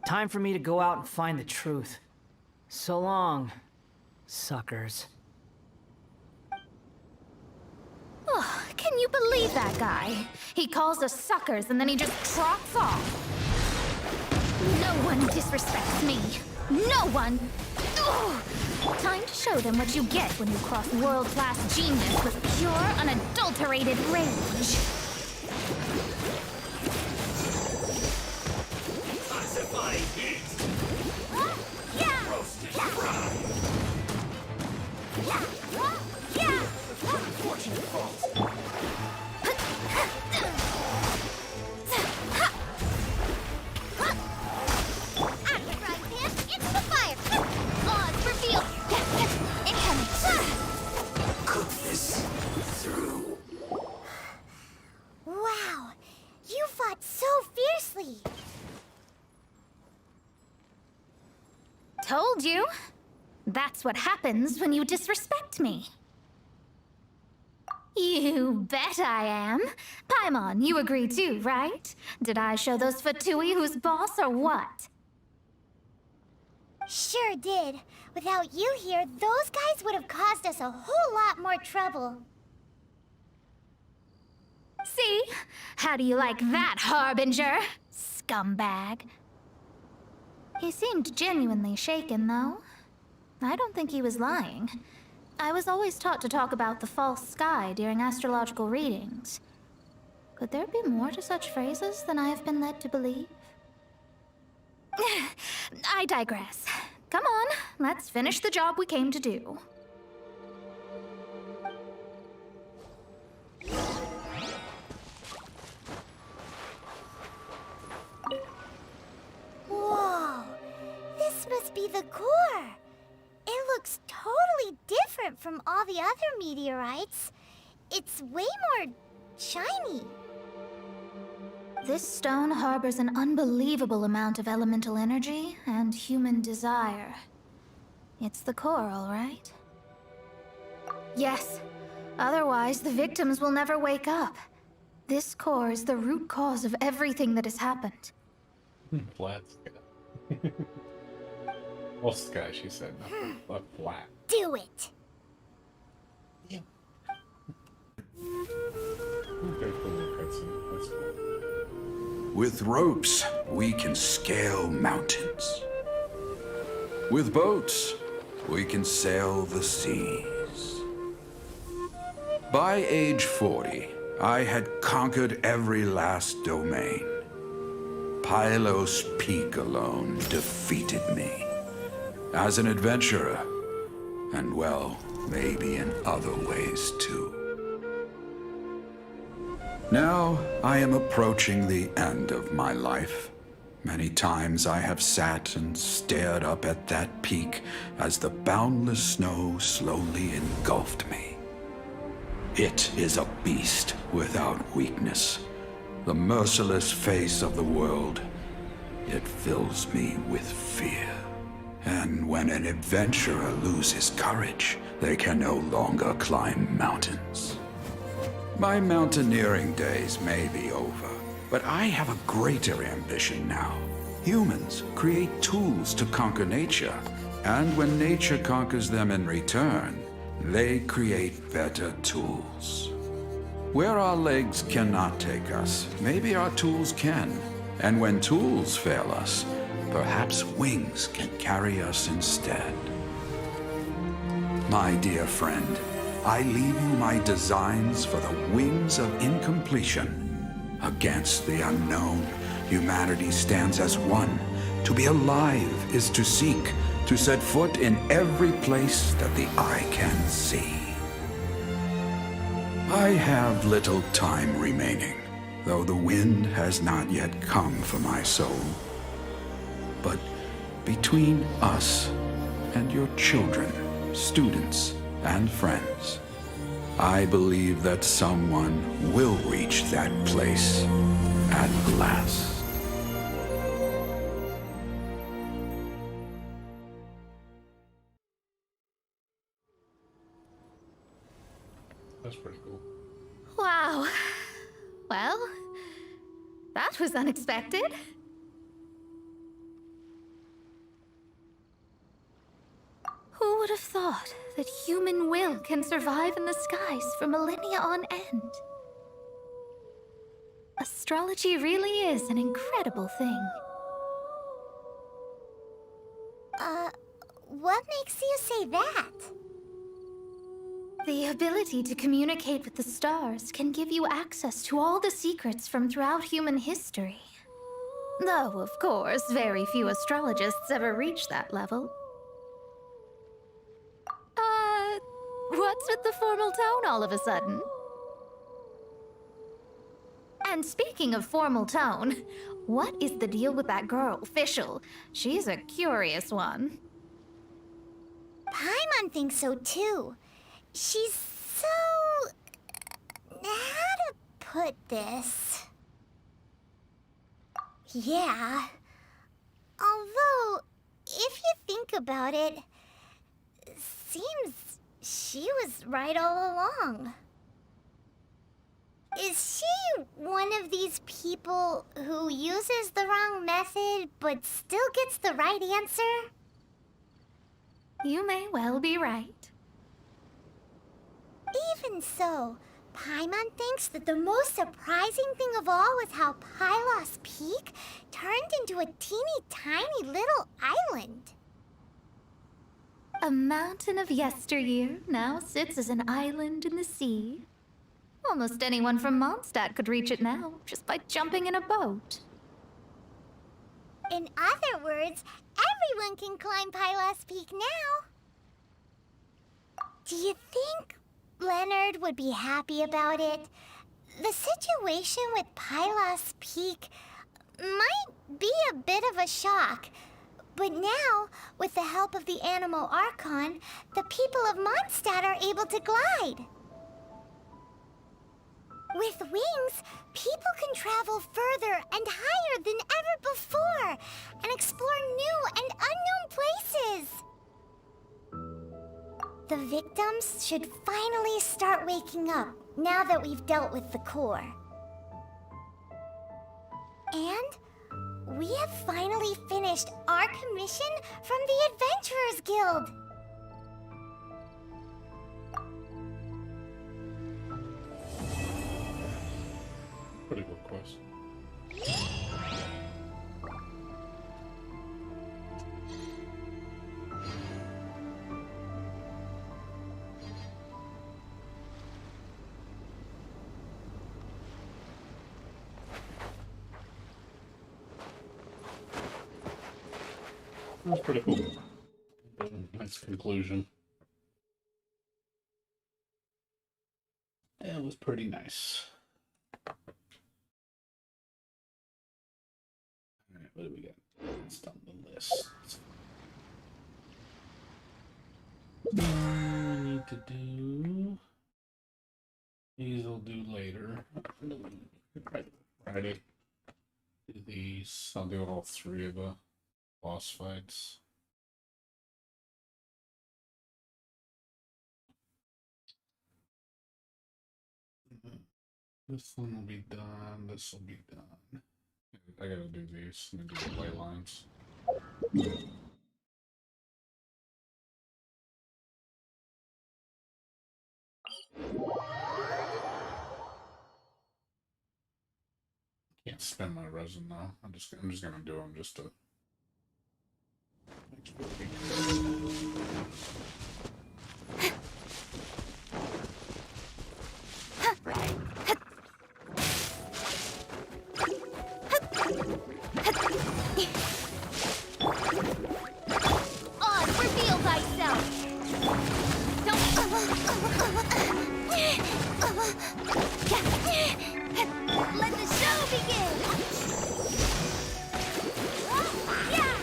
Time for me to go out and find the truth. So long, suckers. Can you believe that guy? He calls us suckers and then he just trots off. No one disrespects me. No one! Ugh. Time to show them what you get when you cross world-class genius with pure, unadulterated rage. Wow, you fought so fiercely. Told you. That's what happens when you disrespect me. You bet I am. Paimon, you agree too, right? Did I show those Fatui who's boss or what? Sure did. Without you here, those guys would have caused us a whole lot more trouble. See? How do you like that, Harbinger? Scumbag. He seemed genuinely shaken, though. I don't think he was lying. I was always taught to talk about the false sky during astrological readings. Could there be more to such phrases than I have been led to believe? I digress. Come on, let's finish the job we came to do. Whoa, this must be the core. It looks totally different from all the other meteorites. It's way more shiny. This stone harbors an unbelievable amount of elemental energy and human desire. It's the core, all right? Yes. Otherwise, the victims will never wake up. This core is the root cause of everything that has happened. Flat sky. Well, sky, she said, not flat. Do it. Yeah. Okay, cool. That's cool. With ropes, we can scale mountains. With boats, we can sail the seas. By age 40, I had conquered every last domain. Pylos Peak alone defeated me. As an adventurer, and well, maybe in other ways too. Now, I am approaching the end of my life. Many times I have sat and stared up at that peak as the boundless snow slowly engulfed me. It is a beast without weakness, the merciless face of the world. It fills me with fear. And when an adventurer loses courage, they can no longer climb mountains. My mountaineering days may be over, but I have a greater ambition now. Humans create tools to conquer nature, and when nature conquers them in return, they create better tools. Where our legs cannot take us, maybe our tools can. And when tools fail us, perhaps wings can carry us instead. My dear friend, I leave you my designs for the wings of incompletion. Against the unknown, humanity stands as one. To be alive is to seek, to set foot in every place that the eye can see. I have little time remaining, though the wind has not yet come for my soul. But between us and your children, students, and friends, I believe that someone will reach that place at last. That's pretty cool. Wow. Well, that was unexpected. Who would have thought that human will can survive in the skies for millennia on end? Astrology really is an incredible thing. What makes you say that? The ability to communicate with the stars can give you access to all the secrets from throughout human history. Though, of course, very few astrologists ever reach that level. What's with the formal tone all of a sudden? And speaking of formal tone, what is the deal with that girl, Fischl? She's a curious one. Paimon thinks so too. She's so... How to put this? Yeah. Although, if you think about it, seems she was right all along. Is she one of these people who uses the wrong method but still gets the right answer? You may well be right. Even so, Paimon thinks that the most surprising thing of all was how Pylos Peak turned into a teeny tiny little island. A mountain of yesteryear now sits as an island in the sea. Almost anyone from Mondstadt could reach it now, just by jumping in a boat. In other words, everyone can climb Pylos Peak now. Do you think Leonard would be happy about it? The situation with Pylos Peak might be a bit of a shock. But now, with the help of the Animal Archon, the people of Mondstadt are able to glide. With wings, people can travel further and higher than ever before and explore new and unknown places. The victims should finally start waking up now that we've dealt with the core. And we have finally finished our commission from the Adventurers Guild. Pretty good quest. That's pretty cool. Nice conclusion. It was pretty nice. Alright, what do we got? Let's down the list. We need to do... These I'll do later. Friday. Do these. I'll do all three of the boss fights. This one will be done. This will be done. I gotta do these. I'm gonna do the play lines. Can't spend my resin though. I'm just gonna do them just to. On, reveal thyself! Let the show begin! Yeah!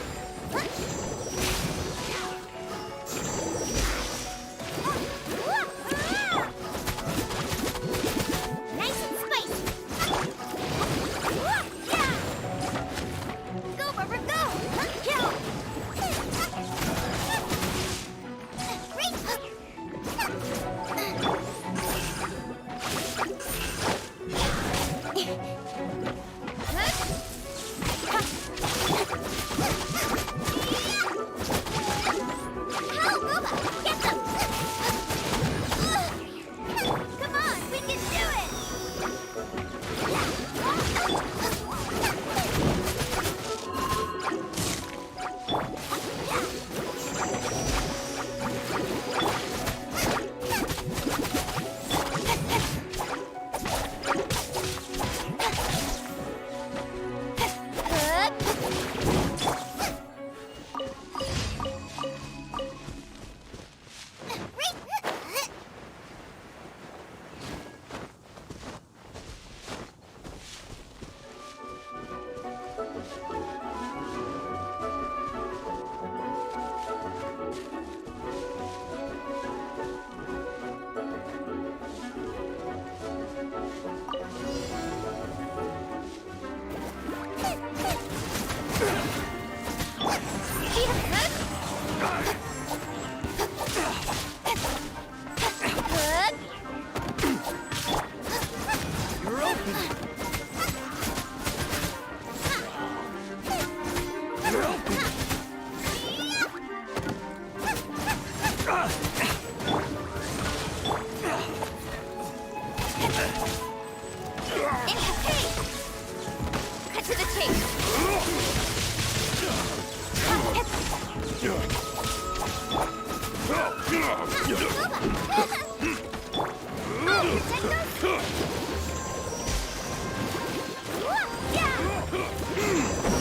Cut to the chase.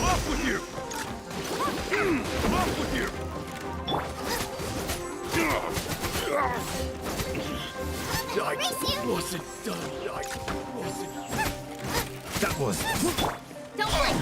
Off with you! Off with you! I wasn't done. I wasn't. That was. Don't blink.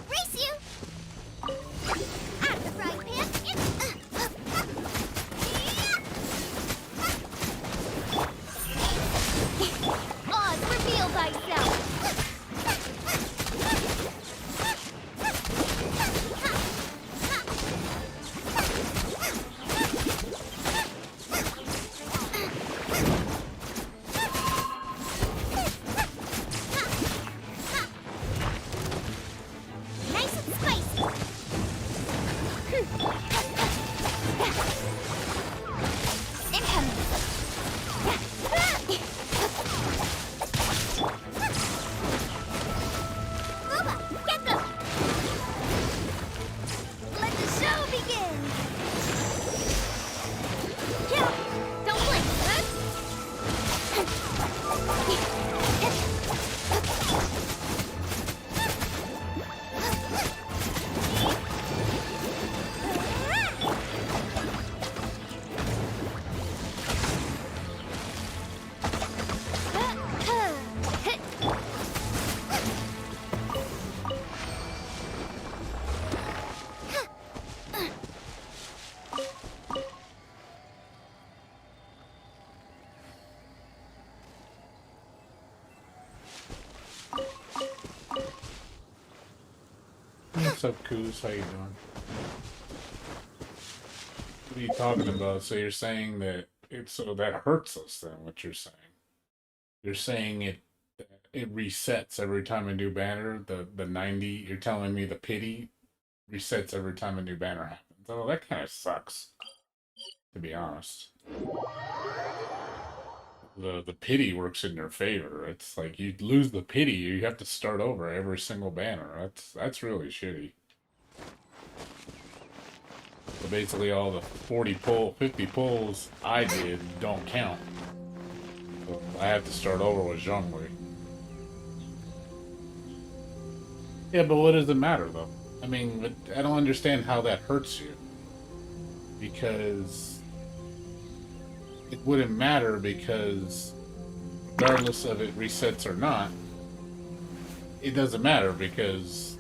Race you! Out of the frying pan! Oz, reveal thyself! Nice and spicy! Incoming! Booba, get them! Let the show begin! Kill! Don't blink! What's up, Coos? How you doing? What are you talking about? So you're saying that so that hurts us then, what you're saying? You're saying it resets every time a new banner, the 90, you're telling me the pity resets every time a new banner happens. Oh, that kind of sucks, to be honest. The pity works in your favor. It's like you lose the pity, you have to start over every single banner. That's really shitty. So basically all the 50 pulls I did don't count. So I have to start over with Zhongli. Yeah, but what does it matter though? I mean, I don't understand how that hurts you. Because it wouldn't matter, because regardless of it resets or not, it doesn't matter, because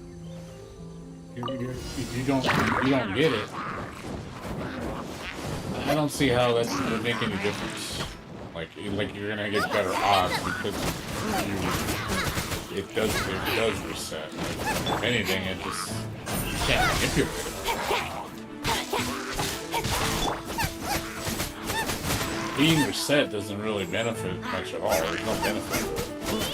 if you don't get it, I don't see how that's going to make any difference. Like you're gonna get better odds because it does reset. If anything, it just you can't manipulate it. Being reset doesn't really benefit much at all. There's no benefit to it.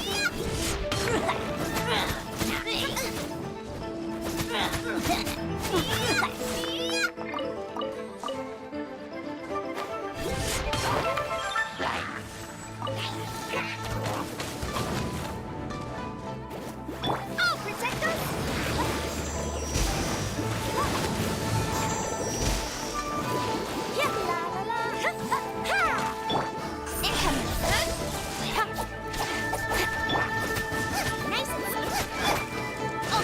I'll protect us! Yeah, la la la! Ha, ha, ha! Incoming! Ha. Nice and sweet! Oh,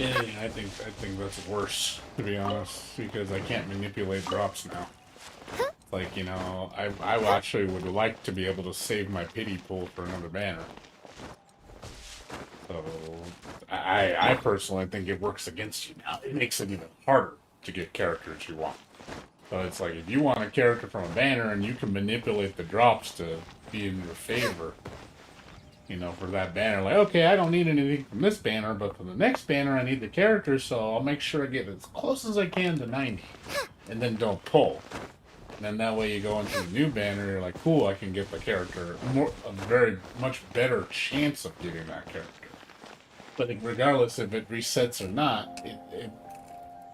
Yeah, I think that's worse, to be honest, because I can't manipulate drops now. Like, you know, I actually would like to be able to save my pity pool for another banner. So I personally think it works against you now. It makes it even harder to get characters you want. So it's like if you want a character from a banner and you can manipulate the drops to be in your favor, you know, for that banner. Like, okay, I don't need anything from this banner, but for the next banner, I need the character, so I'll make sure I get as close as I can to 90. And then don't pull. And then that way you go into the new banner, you're like, cool, I can get the character. A very much better chance of getting that character. But regardless if it resets or not, it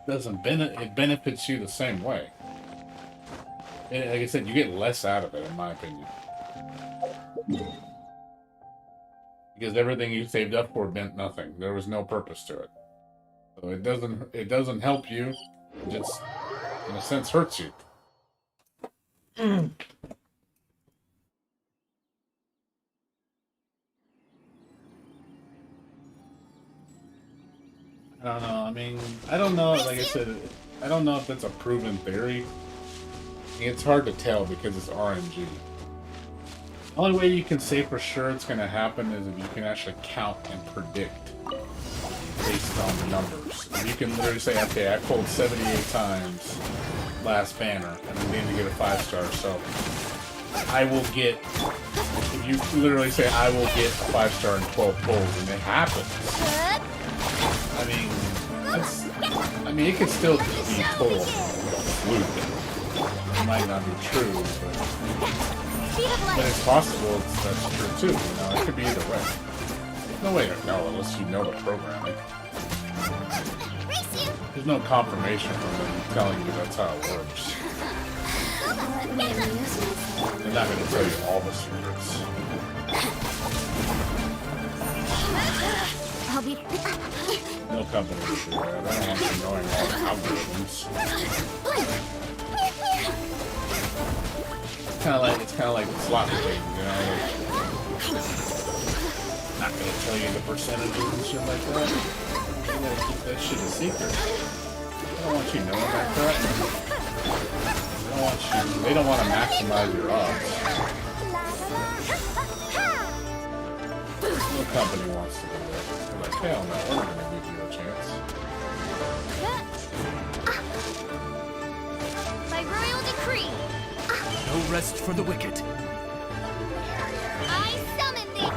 doesn't it benefits you the same way. And like I said, you get less out of it, in my opinion. Because everything you saved up for meant nothing. There was no purpose to it. So it doesn't help you. It just, in a sense, hurts you. I don't know. I mean, I don't know. Like I said, I don't know if that's a proven theory. It's hard to tell because it's RNG. The only way you can say for sure it's going to happen is if you can actually count and predict based on the numbers. If you can literally say, okay, I pulled 78 times last banner and I'm going to get a 5-star, so I will get, if you literally say I will get a 5-star in 12 pulls and it happens, I mean, it could still be total fluke. It might not be true, but it's possible that's true too. You know, it could be either way. There's no way to know unless you know the programming. There's no confirmation from them telling you that's how it works. They're not going to tell you all the secrets. I'll be... No company will do that. I don't want you knowing all the algorithms. It's kind of like the slot machine, you know. Not gonna tell you the percentages and shit like that. You gotta keep that shit a secret. I don't want you knowing that crap. They don't want to maximize your odds. No company wants to do that. They're like, hell no, we're not gonna give you a chance. By royal decree, No rest for the wicked. I summon thee.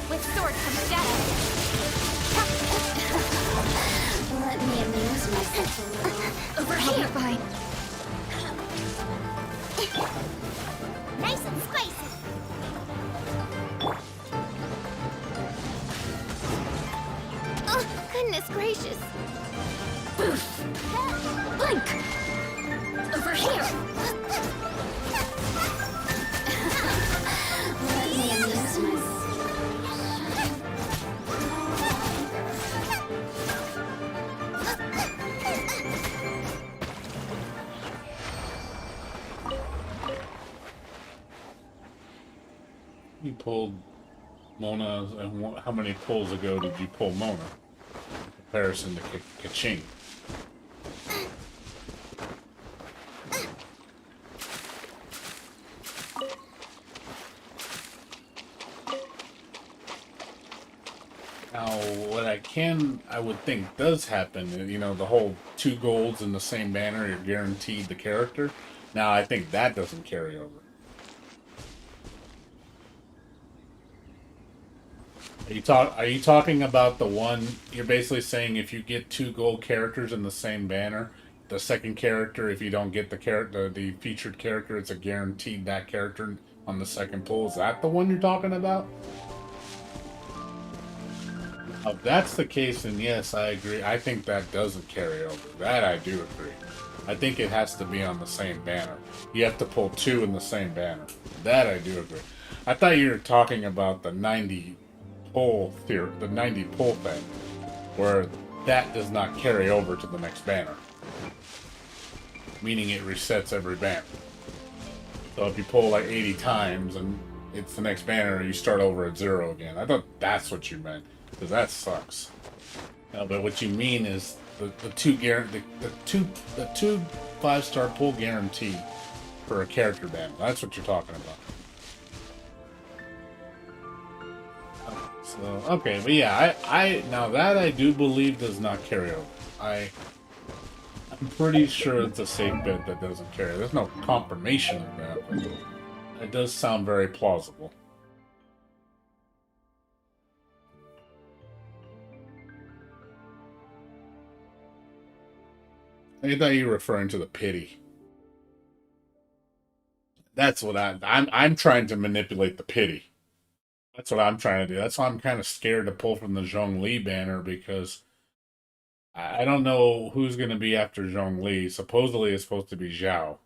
With sword comes shadow. Let me amuse myself a little. Over here. Fine. Nice and spicy. Oh, goodness gracious. Blink. Over here. Let me amuse myself. You pulled Mona, and how many pulls ago did you pull Mona? In comparison to Kaching. Now, what I would think does happen, you know, the whole 2 golds in the same banner, you're guaranteed the character. Now, I think that doesn't carry over. Are you talking about the one, you're basically saying if you get 2 gold characters in the same banner, the second character, if you don't get the featured character, it's a guaranteed that character on the second pull. Is that the one you're talking about? If that's the case, then yes, I agree. I think that doesn't carry over. That I do agree. I think it has to be on the same banner. You have to pull 2 in the same banner. That I do agree. I thought you were talking about the 90 pull theory, the 90 pull thing, where that does not carry over to the next banner. Meaning it resets every banner. So if you pull like 80 times and it's the next banner, you start over at 0 again. I thought that's what you meant. because that sucks. No, but what you mean is the two 5-star pull guarantee for a character banner. That's what you're talking about. So okay, but yeah, I now that I do believe does not carry over. I'm pretty sure it's a safe bet that doesn't carry. There's no confirmation of that, but it does sound very plausible. I thought you were referring to the pity. That's what I'm trying to manipulate the pity. That's what I'm trying to do. That's why I'm kind of scared to pull from the Zhongli banner because I don't know who's going to be after Zhongli. Supposedly it's supposed to be Zhao,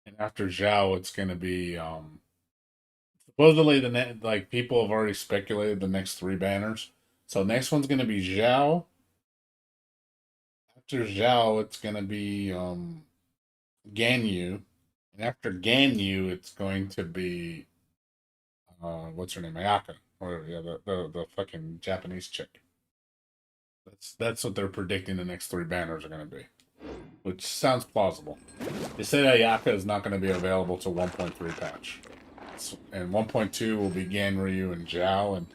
and after Zhao it's going to be supposedly like people have already speculated the next 3 banners. So next one's going to be Zhao. After Zhao it's going to be Ganyu, and after Ganyu it's going to be what's her name, Ayaka, or yeah, the fucking Japanese chick. That's what they're predicting the next 3 banners are going to be, which sounds plausible. They say Ayaka is not going to be available till 1.3 patch, and 1.2 will be Ganryu and Zhao and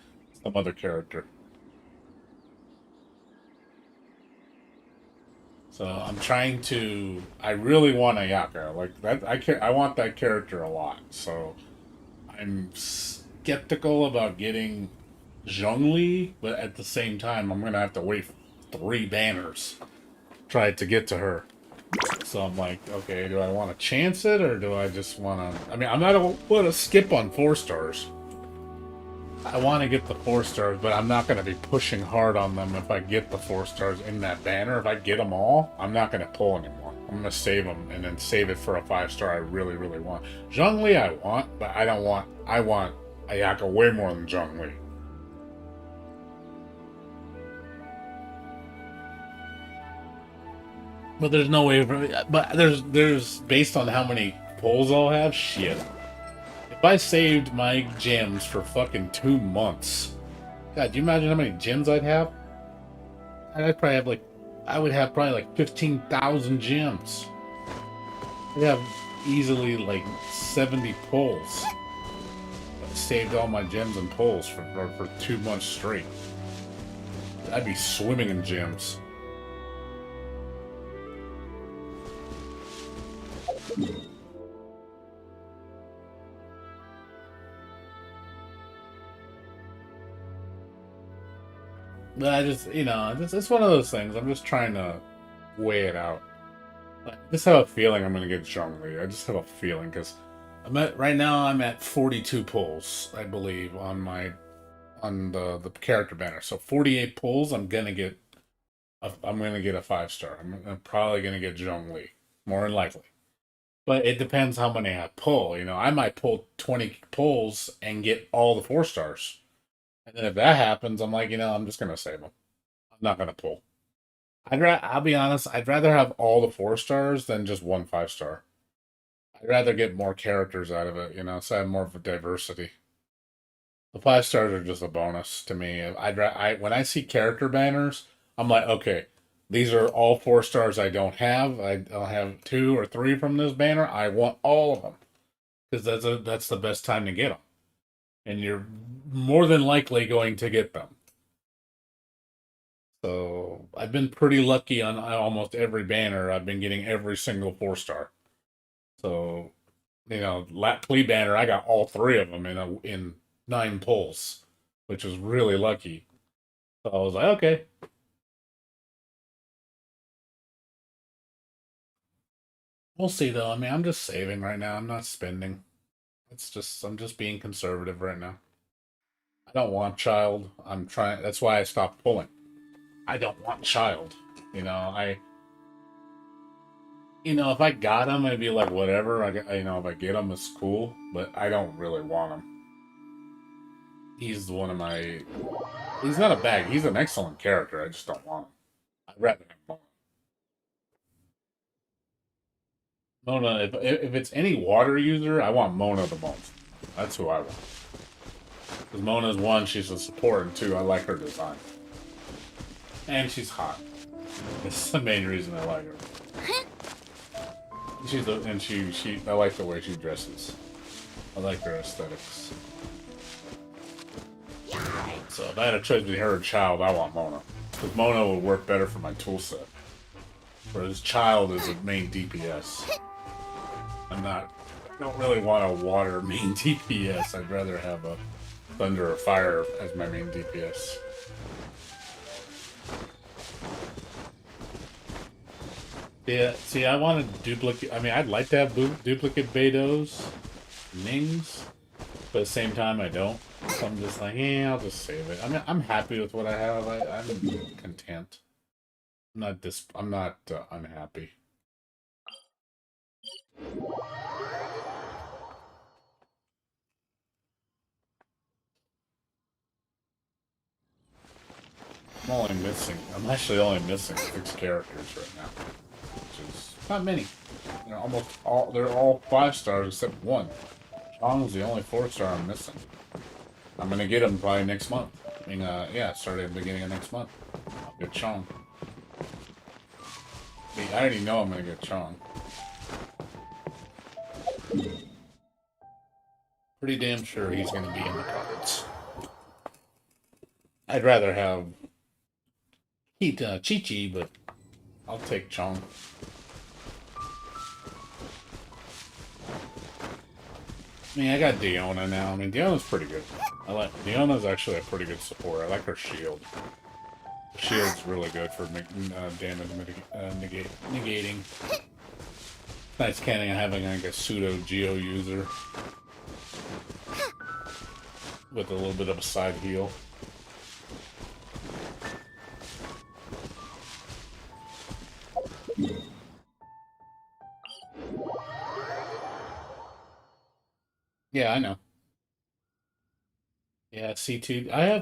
some other character. So I'm trying to. I really want Ayaka, like that. I want that character a lot. So I'm skeptical about getting Zhongli, but at the same time, I'm gonna have to wait 3 banners, try to get to her. So I'm like, okay, do I want to chance it or do I just want to? I mean, I'm not going to skip on 4 stars. I want to get the 4 stars, but I'm not going to be pushing hard on them if I get the 4 stars in that banner. If I get them all, I'm not going to pull anymore. I'm going to save them and then save it for a 5-star I really, really want. Zhongli I want, but I don't want. I want Ayaka way more than Zhongli. But there's no way. But there's based on how many pulls I'll have. Shit. If I saved my gems for fucking 2 months, God, do you imagine how many gems I'd have? I'd probably have I would have probably like 15,000 gems. I'd have easily like 70 pulls. I saved all my gems and pulls for 2 months straight. I'd be swimming in gems. But I just, it's one of those things. I'm just trying to weigh it out. I just have a feeling I'm going to get Zhongli. I just have a feeling because right now I'm at 42 pulls, I believe, on the character banner. So 48 pulls, I'm going to get a 5-star. I'm probably going to get Zhongli, more than likely. But it depends how many I pull. I might pull 20 pulls and get all the 4 stars. And then if that happens, I'm like, I'm just gonna save them. I'm not gonna pull. I'll be honest. I'd rather have all the 4 stars than just 1 5-star. I'd rather get more characters out of it, so I have more of a diversity. The 5 stars are just a bonus to me. When I see character banners, I'm like, okay, these are all 4 stars I don't have. I'll have 2 or 3 from this banner. I want all of them because that's the best time to get them. And you're more than likely going to get them. So I've been pretty lucky on almost every banner. I've been getting every single 4-star. So, Lat Plea banner, I got all 3 of them in 9 pulls, which was really lucky. So I was like, okay. We'll see though. I mean, I'm just saving right now. I'm not spending. I'm just being conservative right now. I don't want child. That's why I stopped pulling. I don't want child. If I got him, I'd be like, whatever. If I get him, it's cool. But I don't really want him. He's one of my. He's not a bag. He's an excellent character. I just don't want him. I'd rather have Mona. Mona, if it's any water user, I want Mona the most. That's who I want. Because Mona's one, she's a support, and two, I like her design. And she's hot. That's the main reason I like her. I like the way she dresses. I like her aesthetics. So if I had a choice between her and Child, I want Mona. Because Mona would work better for my toolset. Whereas Child is a main DPS. I don't really want a water main DPS. I'd rather have a thunder or fire as my main DPS. Yeah, see, I want to duplicate. I mean, I'd like to have duplicate Beidous, Nings, but at the same time, I don't. So I'm just like, yeah, I'll just save it. I mean, I'm happy with what I have. I'm content. I'm not unhappy. I'm actually only missing 6 characters right now. Which is not many. They're all 5 stars except one. Chong's the only 4-star I'm missing. I'm gonna get him probably next month. I mean, yeah, starting at the beginning of next month. I'll get Chong. I already know I'm gonna get Chong. Pretty damn sure he's gonna be in the cards. I'd rather have Chi-Chi, but I'll take Chong. I mean, I got Diona now. I mean, Diona's pretty good. Diona's actually a pretty good support. I like her shield. The shield's really good for damage negating. Nice canning having like a pseudo Geo user with a little bit of a side heal. Yeah, I know. Yeah, C2. I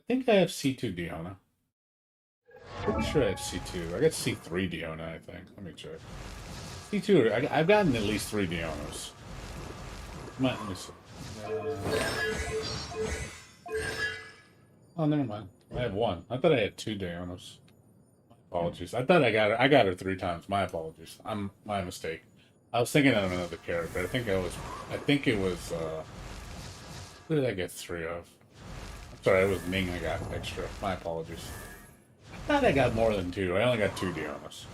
think I have C2 Diona. Pretty sure I have C2. I got C3 Diona, I think. Let me check. C2, I've gotten at least 3 Dionas. Let me see. Oh, never mind. I have 1. I thought I had 2 Dionas. My apologies. I thought I got her 3 times. My apologies. My mistake. I was thinking of another character. I think it was, who did I get 3 of? I'm sorry, it was Ming I got extra. My apologies. I thought I got more than 2. I only got 2 Dionas.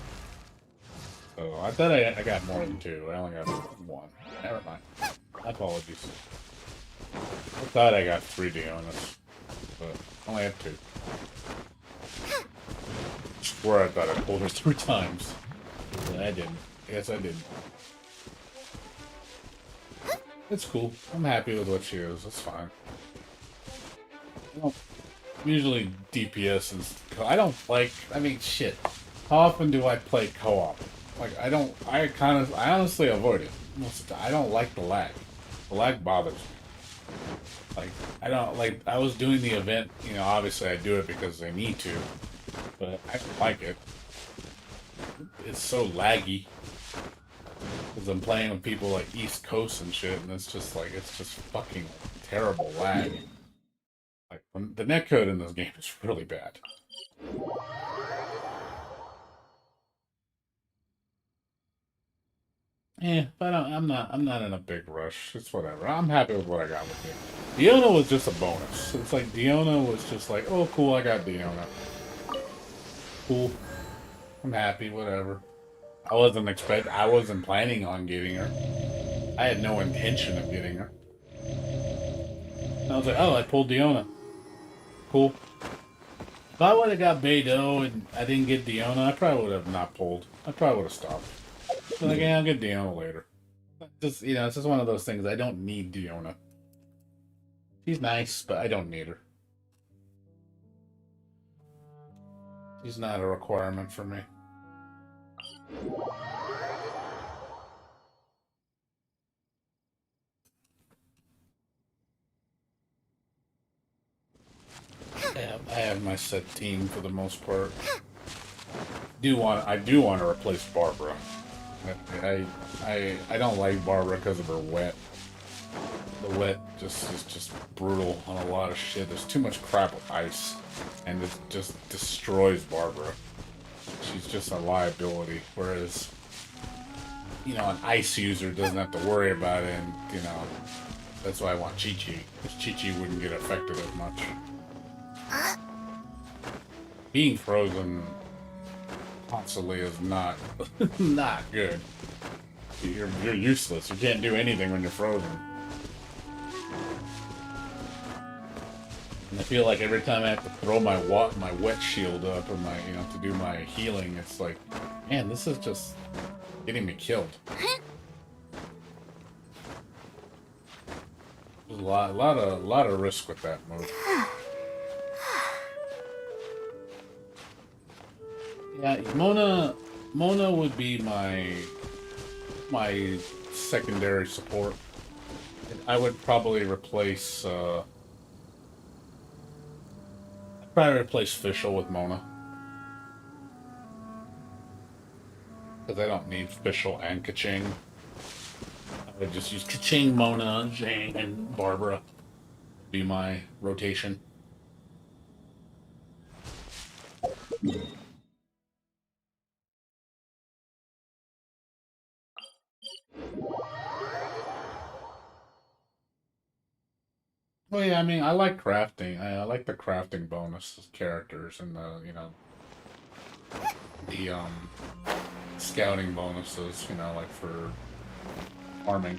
So, I thought I got more than 2. I only got 1. Never mind. My apologies. I thought I got 3 Dionas. But I only have 2. I swear I thought I pulled her 3 times. But I didn't. Yes, I did. It's cool. I'm happy with what she is. That's fine. Usually DPS is... I don't like... I mean, shit. How often do I play co-op? Like, I honestly avoid it. I don't like the lag. The lag bothers me. Like, I was doing the event, obviously I do it because I need to. But I don't like it. It's so laggy. Because I'm playing with people like East Coast and shit, and it's just fucking terrible lag. Like, the netcode in this game is really bad. Yeah, but I'm not in a big rush. It's whatever. I'm happy with what I got with it. Diona was just a bonus. It's like Diona was just like, oh cool, I got Diona. Cool. I'm happy, whatever. I wasn't planning on getting her. I had no intention of getting her. And I was like, oh, I pulled Diona. Cool. If I would have got Beidou and I didn't get Diona, I probably would have not pulled. I probably would have stopped. But like, yeah, I'll get Diona later. Just, it's just one of those things. I don't need Diona. She's nice, but I don't need her. She's not a requirement for me. I have my set team for the most part. I do want to replace Barbara. I don't like Barbara because of her wet. the wet is just brutal on a lot of shit. There's too much crap with ice, and it just destroys Barbara. She's just a liability, whereas, you know, an ice user doesn't have to worry about it, and, you know, that's why I want Chi-Chi, because Chi-Chi wouldn't get affected as much. Being frozen constantly is not not good. You're useless. You can't do anything when you're frozen. And I feel like every time I have to throw my wet shield up or my, you know, to do my healing, it's like, man, this is just getting me killed. There's a lot of risk with that move. Yeah, Mona would be my secondary support. I would probably replace Fischl with Mona. Because I don't need Fischl and Kaching. I would just use Kaching, Mona, Zhang, and Barbara. Be my rotation. Well, yeah, I mean, I like crafting. I like the crafting bonus characters and the, you know, the scouting bonuses, you know, like for farming.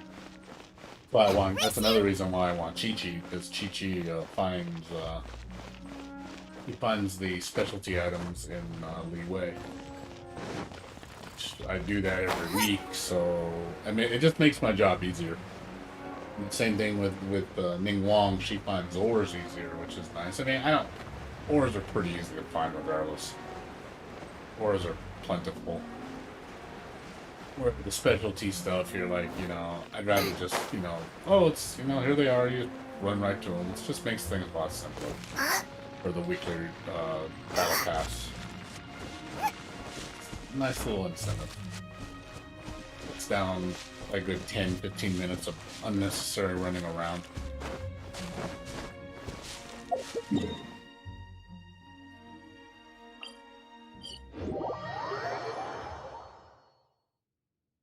Why I want, that's another reason why I want Chi-Chi, because Chi-Chi finds the specialty items in Li Wei. I do that every week, so I mean, it just makes my job easier. And same thing with Ning Wong. She finds ores easier, which is nice. I mean, ores are pretty easy to find regardless. Ores are plentiful. Where the specialty stuff, you're like, you know, I'd rather just, you know, oh, it's, you know, here they are, you run right to them. It just makes things a lot simpler for the weekly battle pass. Nice little incentive. It's down a good 10-15 minutes of unnecessary running around.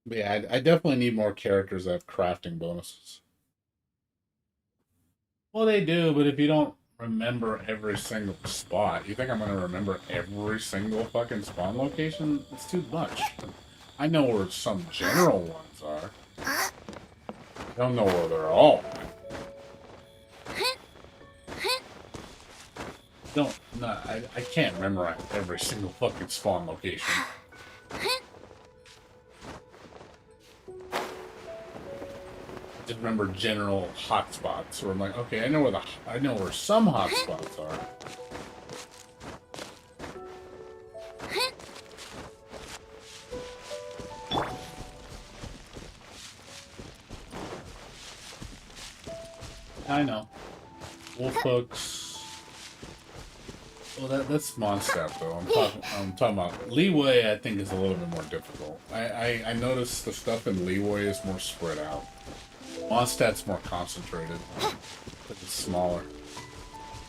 But yeah, I definitely need more characters that have crafting bonuses. Well, they do, but if you don't remember every single spot, you think I'm gonna remember every single fucking spawn location? It's too much. I know where some general ones are. I don't know where they're all at. I can't memorize every single fucking spawn location. Just remember general hotspots, where I'm like, okay, I know where some hotspots are. I know. Wolf hooks. Well, that's Mondstadt though. I'm talking about Li Wei. I think is a little bit more difficult. I noticed the stuff in Li Wei is more spread out. Mondstadt's more concentrated, but it's smaller.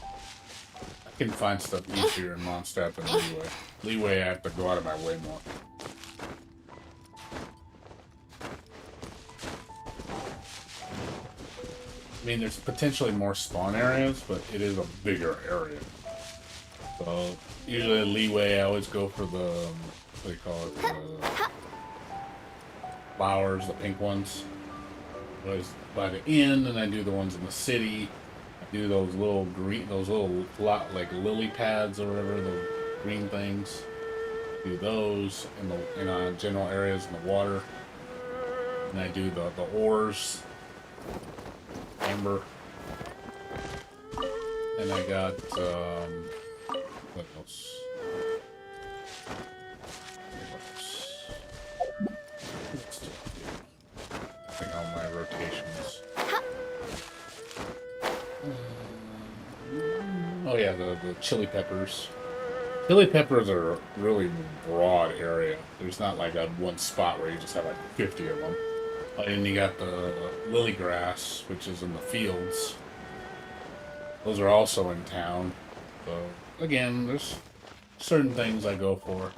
I can find stuff easier in Mondstadt than Li Wei. Li Wei, I have to go out of my way more. I mean, there's potentially more spawn areas, but it is a bigger area. So, usually at Li Wei, I always go for the, what do you call it, the flowers, the pink ones. I always by the inn, and I do the ones in the city. I do those little green, like lily pads or whatever, the green things. Do those in general areas in the water. And I do the ores. Amber. And I got, what else? I think all my rotations. Oh yeah, the chili peppers. Chili peppers are a really broad area. There's not like that one spot where you just have like 50 of them. Oh, and you got the lily grass, which is in the fields. Those are also in town. So, again, there's certain things I go for.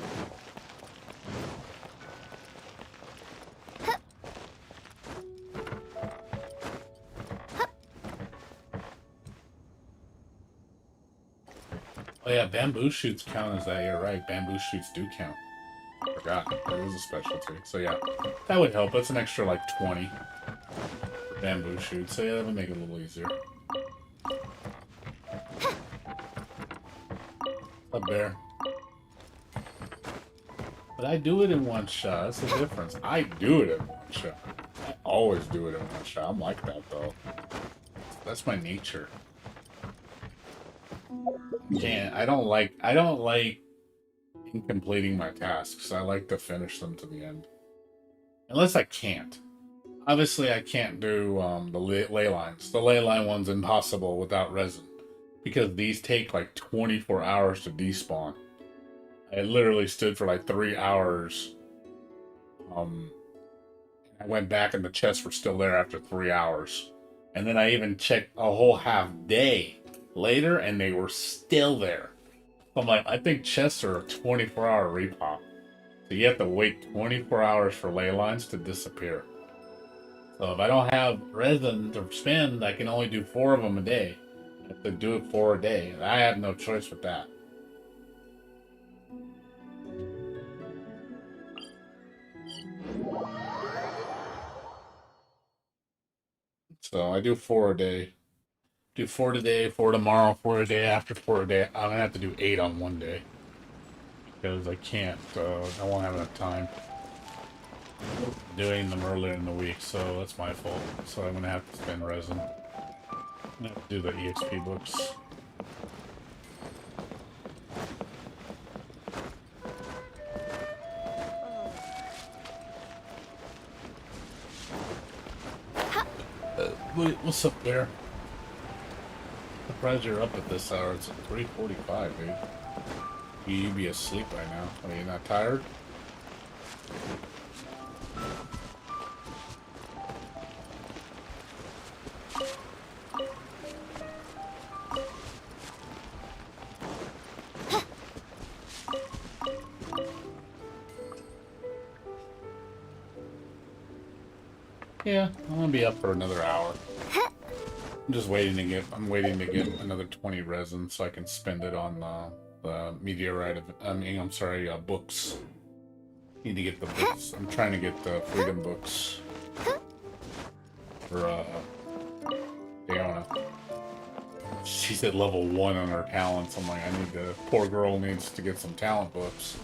Oh yeah, bamboo shoots count as that. You're right. Bamboo shoots do count. Forgot. It was a specialty. So yeah, that would help. That's an extra like 20 for bamboo shoots. So yeah, that would make it a little easier. Up there. But I do it in one shot. That's the difference. I do it in one shot. I always do it in one shot. I'm like that though. That's my nature. Can't. I don't like completing my tasks. I like to finish them to the end. Unless I can't. Obviously, I can't do the ley lines. The ley line one's impossible without resin. Because these take like 24 hours to despawn. I literally stood for like 3 hours. I went back and the chests were still there after 3 hours. And then I even checked a whole half day later and they were still there. I'm like, I think chests are a 24-hour repop. So you have to wait 24 hours for ley lines to disappear. So if I don't have resin to spend, I can only do 4 of them a day. I have to do it 4 a day. And I have no choice with that. So I do 4 a day. Do 4 today, 4 tomorrow, 4 a day after, 4 a day. I'm gonna have to do 8 on one day. Because I can't, I won't have enough time doing them earlier in the week, so that's my fault. So I'm gonna have to spend resin. I'm gonna have to do the EXP books. Wait, what's up there? Surprised you're up at this hour. It's 3:45, dude. You'd be asleep by now. Are you not tired? Yeah, I'm gonna be up for another hour. I'm just waiting to get. I'm waiting to get another 20 resin so I can spend it on the meteorite. I'm sorry, books. Need to get the books. I'm trying to get the freedom books for Diona. She's at level 1 on her talents. I'm like, I need to. Poor girl needs to get some talent books.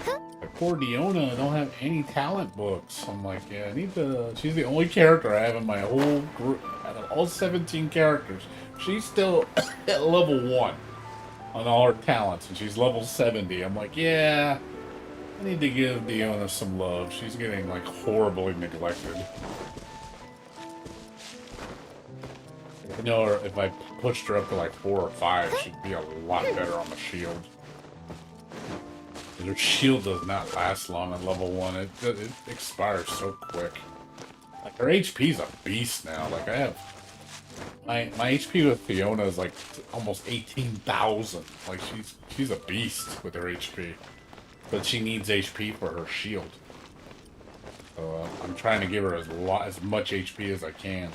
Like, poor Diona, I don't have any talent books. I'm like, yeah, I need to. She's the only character I have in my whole group. Out of all 17 characters, she's still at level 1 on all her talents, and she's level 70. I'm like, yeah, I need to give Diona some love. She's getting, like, horribly neglected. I know her, if I pushed her up to, like, 4 or 5, she'd be a lot better on the shield. Her shield does not last long at level 1. It expires so quick. Like, her HP's a beast now. Like, I have... My HP with Fiona is, like, almost 18,000. Like, she's a beast with her HP. But she needs HP for her shield. So, I'm trying to give her as much HP as I can.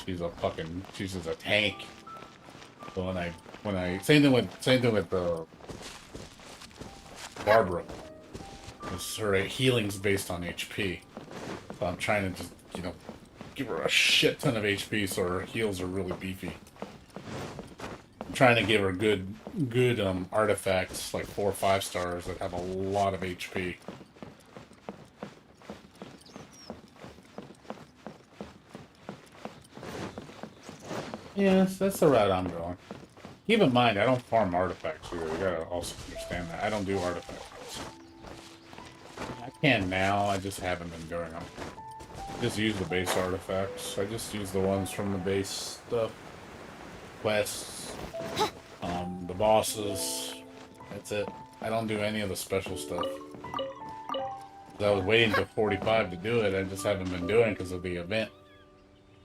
She's just a tank. So when I... Same thing with Barbara. Her healing's based on HP. So I'm trying to just, give her a shit ton of HP so her heals are really beefy. I'm trying to give her good artifacts, like 4 or 5 stars that have a lot of HP. Yeah, that's the route I'm going. Keep in mind, I don't farm artifacts either. You gotta also understand that. I don't do artifacts. I can now, I just haven't been doing them. Just use the base artifacts. I just use the ones from the base stuff. Quests. The bosses. That's it. I don't do any of the special stuff. 'Cause I was waiting to 45 to do it. I just haven't been doing it because of the event.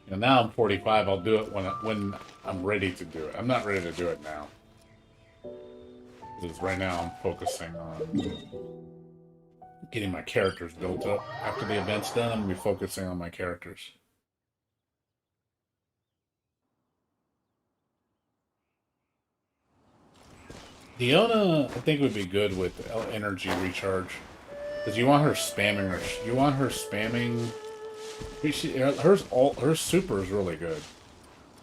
You know, now I'm 45. I'll do it when I'm ready to do it. I'm not ready to do it now. Because right now I'm focusing on getting my characters built up. After the event's done, I'm gonna be focusing on my characters. Diona, I think, would be good with energy recharge. Because you want her spamming her. You want her spamming. Her super is really good.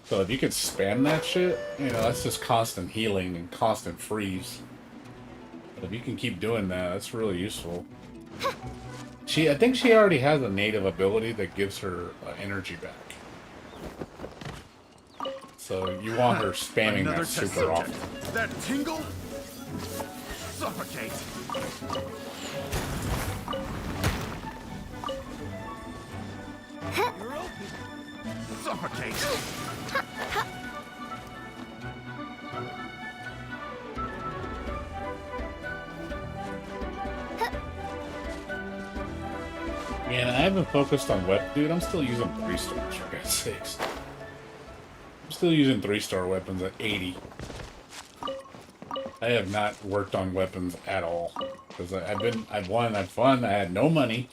So if you could spam that shit, you know, that's just constant healing and constant freeze. But if you can keep doing that, that's really useful. I think she already has a native ability that gives her energy back. So you want her spamming Another that test super subject. often. That tingle? Suffocate. Suffocate. Yeah, and I haven't focused on weapon. Dude, I'm still using 3 stars, for God's sakes. I'm still using 3-star weapons at 80. I have not worked on weapons at all. Because I've won, I've fun, I had no money.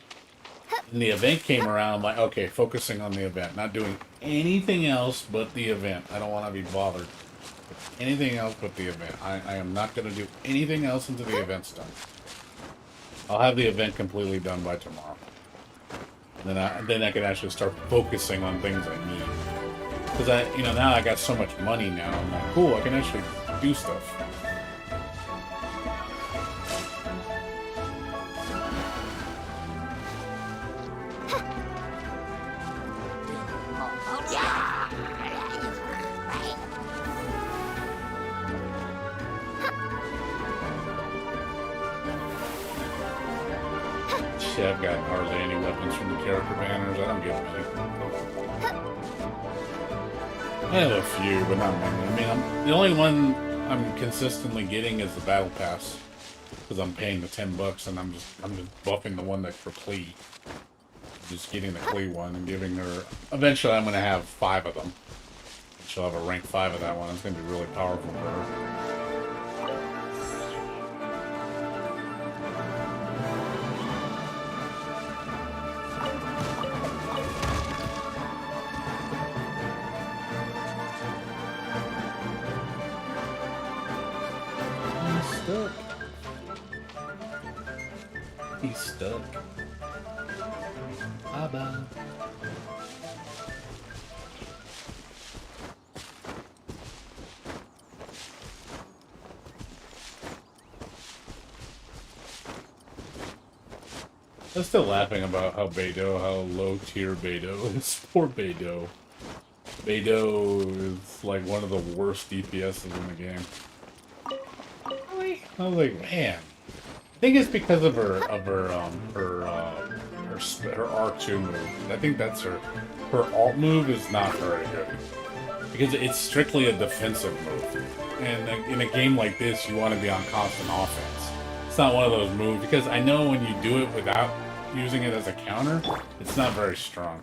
And the event came around, I'm like, okay, focusing on the event. Not doing anything else but the event. I don't want to be bothered with anything else but the event. I am not going to do anything else until the event's done. I'll have the event completely done by tomorrow. Then I can actually start focusing on things I need. Because now I got so much money now. I'm like, cool, I can actually do stuff. Shit, I've got hardly any weapons from the character banners. I don't get many. I have a few, but not many. I mean, the only one I'm consistently getting is the battle pass, because I'm paying the $10 and I'm just buffing the one that's for Klee. Just getting the Klee one and giving her. Eventually, I'm gonna have 5 of them. She'll have a rank 5 of that one. It's gonna be really powerful for her. He's stuck. Bye-bye. I'm still laughing about how low tier Beidou is. Poor Beidou. Beidou is like one of the worst DPSs in the game. Really? I was like, man. I think it's because of her R2 move. I think that's her alt move is not very good. Because it's strictly a defensive move. And in a game like this, you want to be on constant offense. It's not one of those moves, because I know when you do it without using it as a counter, it's not very strong.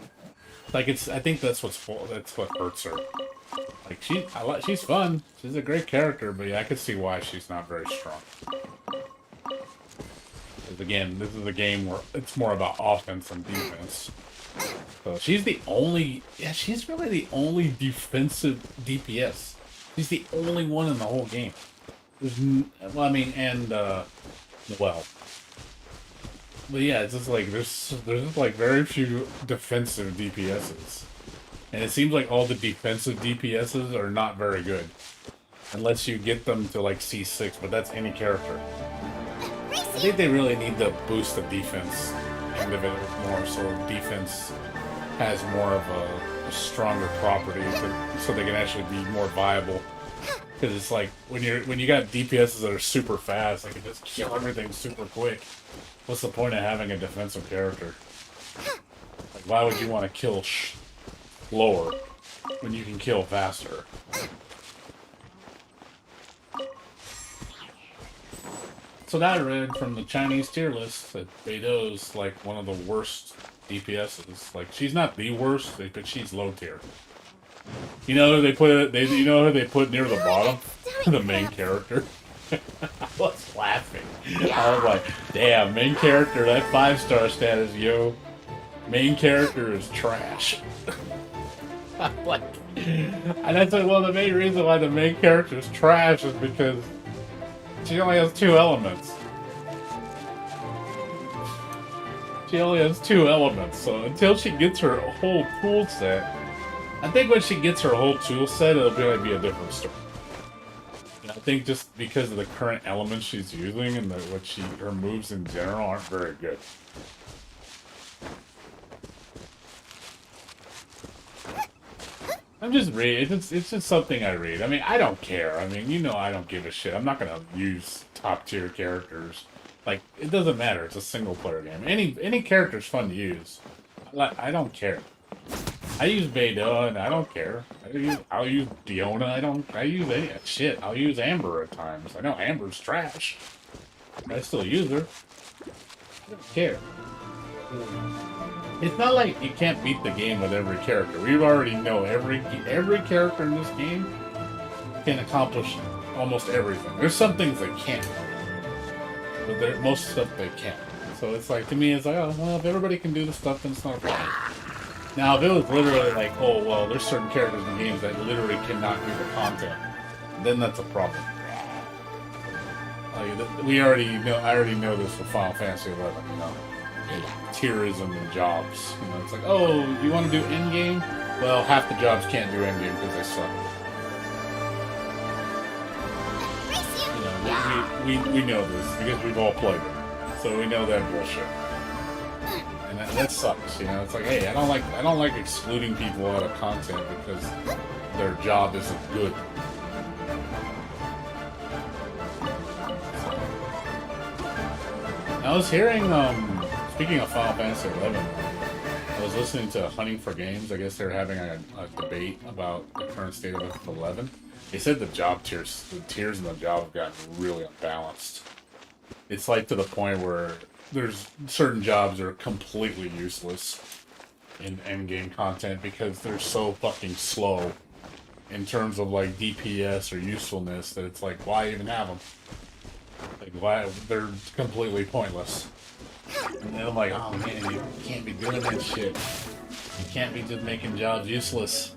Like I think that's what hurts her. Like she's fun. She's a great character, but yeah, I could see why she's not very strong. Because again, this is a game where it's more about offense than defense. So she's really the only defensive DPS. She's the only one in the whole game. But yeah, it's just like there's like very few defensive DPSs, and it seems like all the defensive DPSs are not very good, unless you get them to like C6. But that's any character. I think they really need to boost the defense end of it more, so defense has more of a stronger property, so they can actually be more viable. Because it's like when you got DPSs that are super fast, they can just kill everything super quick. What's the point of having a defensive character? Like, why would you want to kill slower when you can kill faster? That's what I read from the Chinese tier list, that Beidou's like one of the worst DPSs. Like, she's not the worst, but she's low tier. You know who they put? You know who they put near the bottom? The main character. I was laughing. I was like, "Damn, main character, that 5-star status, yo. Main character is trash." I'm like, and that's like, well, the main reason why the main character is trash is because she only has 2 elements. She only has 2 elements, so until she gets her whole tool set, I think when she gets her whole tool set, it'll be a different story. And I think just because of the current elements she's using and her moves in general aren't very good. I'm just reading. It's just something I read. I mean, I don't care. I mean, you know, I don't give a shit. I'm not gonna use top tier characters. Like, it doesn't matter. It's a single player game. Any character's fun to use. I don't care. I use Beidou and I don't care. I'll use Diona. I use any shit. I'll use Amber at times. I know Amber's trash. But I still use her. I don't care. It's not like you can't beat the game with every character. We already know every character in this game can accomplish almost everything. There's some things they can't, but most stuff they can't. So it's like, to me, it's like, oh, well, if everybody can do the stuff, then it's not a problem. Now, if it was literally like, oh, well, there's certain characters in games that literally cannot do the content, then that's a problem. Like, I already know this for Final Fantasy 11, you know. Tierism and jobs. You know, it's like, oh, you want to do in-game? Well, half the jobs can't do in-game because they suck. You know, we know this because we've all played it, so we know that bullshit. And that sucks. You know, it's like, hey, I don't like excluding people out of content because their job isn't good. I was hearing, speaking of Final Fantasy 11, I was listening to Hunting for Games. I guess they're having a debate about the current state of 11. They said the tiers in the job have gotten really unbalanced. It's like to the point where there's certain jobs that are completely useless in endgame content because they're so fucking slow in terms of like DPS or usefulness that it's like, why even have them? Like, why? They're completely pointless. And then I'm like, oh man, you can't be doing that shit. You can't be just making jobs useless.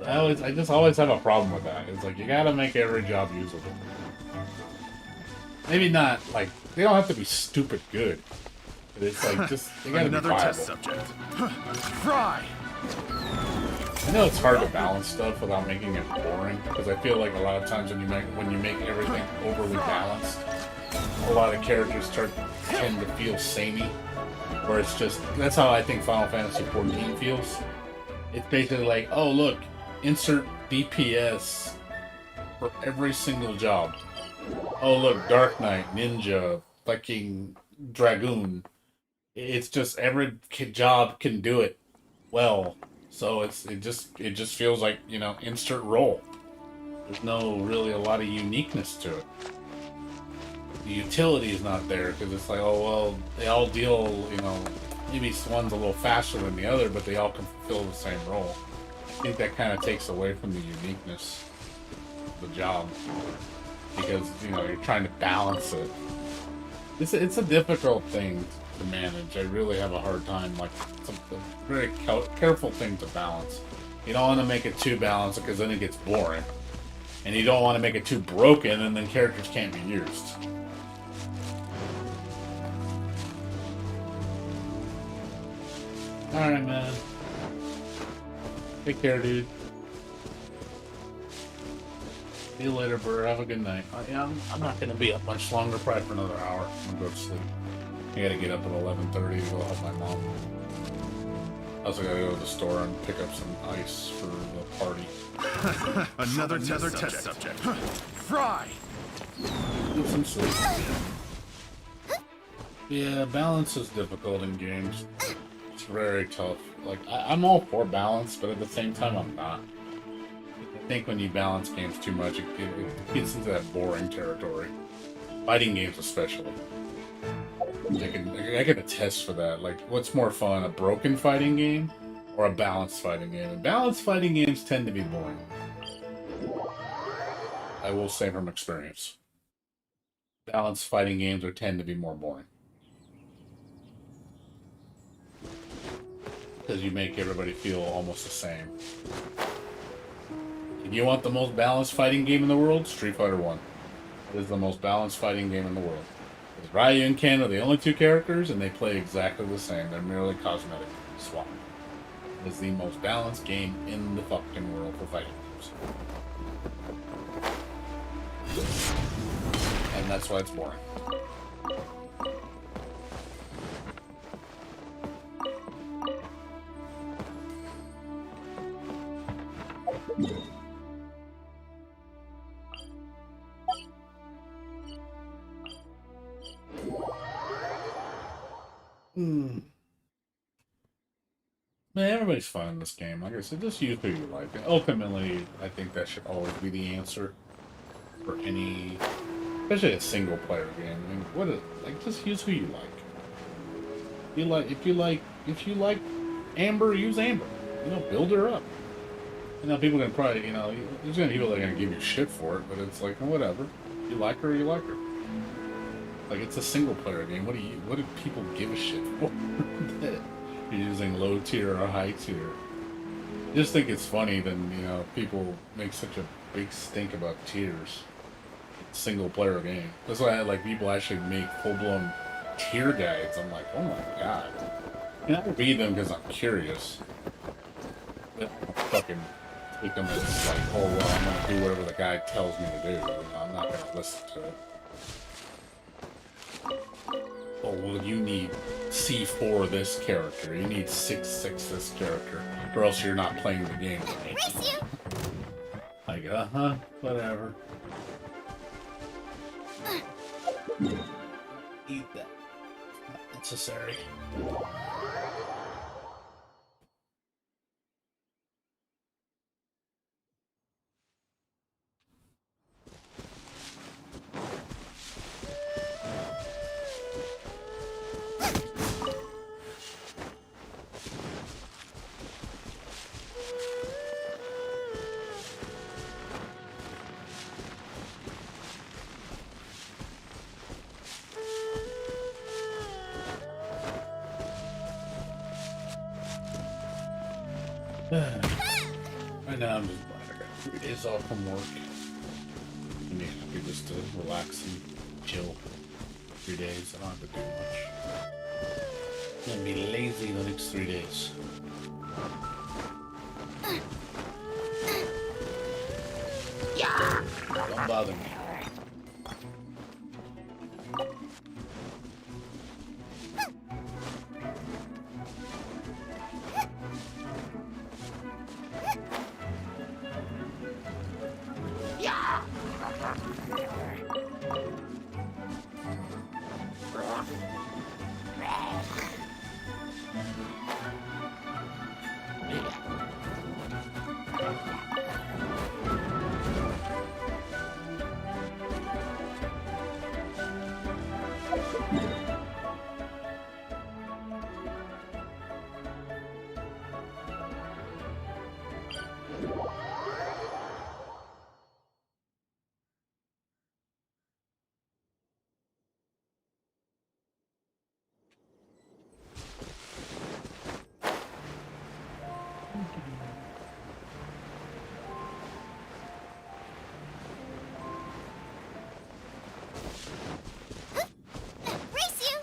I just always have a problem with that. It's like, you gotta make every job usable. Maybe not, like, they don't have to be stupid good. But it's like, just, they gotta be viable. Test subject. Fry! I know it's hard to balance stuff without making it boring, because I feel like a lot of times when you make everything overly balanced, a lot of characters tend to feel samey, where it's just, that's how I think Final Fantasy XIV feels. It's basically like, oh look, insert DPS for every single job. Oh look, Dark Knight, Ninja, fucking Dragoon. It's just every job can do it well. So it just feels like, you know, insert role. There's no really a lot of uniqueness to it. The utility is not there because it's like, oh well, they all deal, you know, maybe one's a little faster than the other, but they all can fulfill the same role. I think that kind of takes away from the uniqueness of the job because, you know, you're trying to balance it. It's a difficult thing to manage. I really have a hard time. Like, it's a very careful thing to balance. You don't want to make it too balanced because then it gets boring, and you don't want to make it too broken, and then characters can't be used. All right, man. Take care, dude. See you later, Burr. Have a good night. Yeah, I'm not gonna be up much longer. Probably for another hour. I'm gonna go to sleep. I gotta get up at 11:30 to go help my mom. I also gotta go to the store and pick up some ice for the party. Another test subject. Fry! Get some sleep. Yeah, balance is difficult in games. It's very tough. Like, I'm all for balance, but at the same time, I'm not. think when you balance games too much, it gets into that boring territory. Fighting games, especially. I can attest for that. Like, what's more fun, a broken fighting game or a balanced fighting game? And balanced fighting games tend to be boring. I will say from experience. Balanced fighting games tend to be more boring. Because you make everybody feel almost the same. If you want the most balanced fighting game in the world, Street Fighter 1. It is the most balanced fighting game in the world. Because Ryu and Ken are the only two characters, and they play exactly the same. They're merely cosmetic swap. It is the most balanced game in the fucking world for fighting games. And that's why it's boring. Man, everybody's fun in this game. Like I said, just use who you like. Ultimately, I think that should always be the answer for any, especially a single player game. I mean, what is, like, just use who you like. If you like Amber, use Amber. You know, build her up. You know, people can probably, you know, there's gonna be people that are gonna give you shit for it, but it's like, whatever. You like her, you like her. Like, it's a single player game. What do people give a shit for? You're using low tier or high tier. I just think it's funny that, you know, people make such a big stink about tiers. Single player game. That's why like people actually make full blown tier guides. I'm like, oh my god. And I read them because I'm curious. But I don't fucking take them as like, oh well, I'm gonna do whatever the guy tells me to do. I'm not gonna listen to it. Oh, well, you need C4 this character. You need 6/6 this character. Or else you're not playing the game right. Race you! Like, whatever. Eat that. Not necessary. Right now I'm just glad I got 3 days off from work. I mean, happy just to relax and chill. 3 days, I don't have to do much. I'm gonna be lazy the next 3 days. Don't bother me. Race you!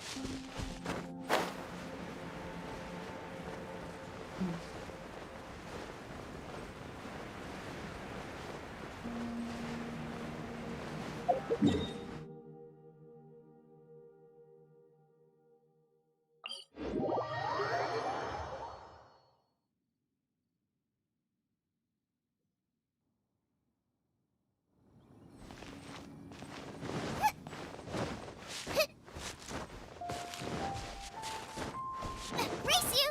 Race you!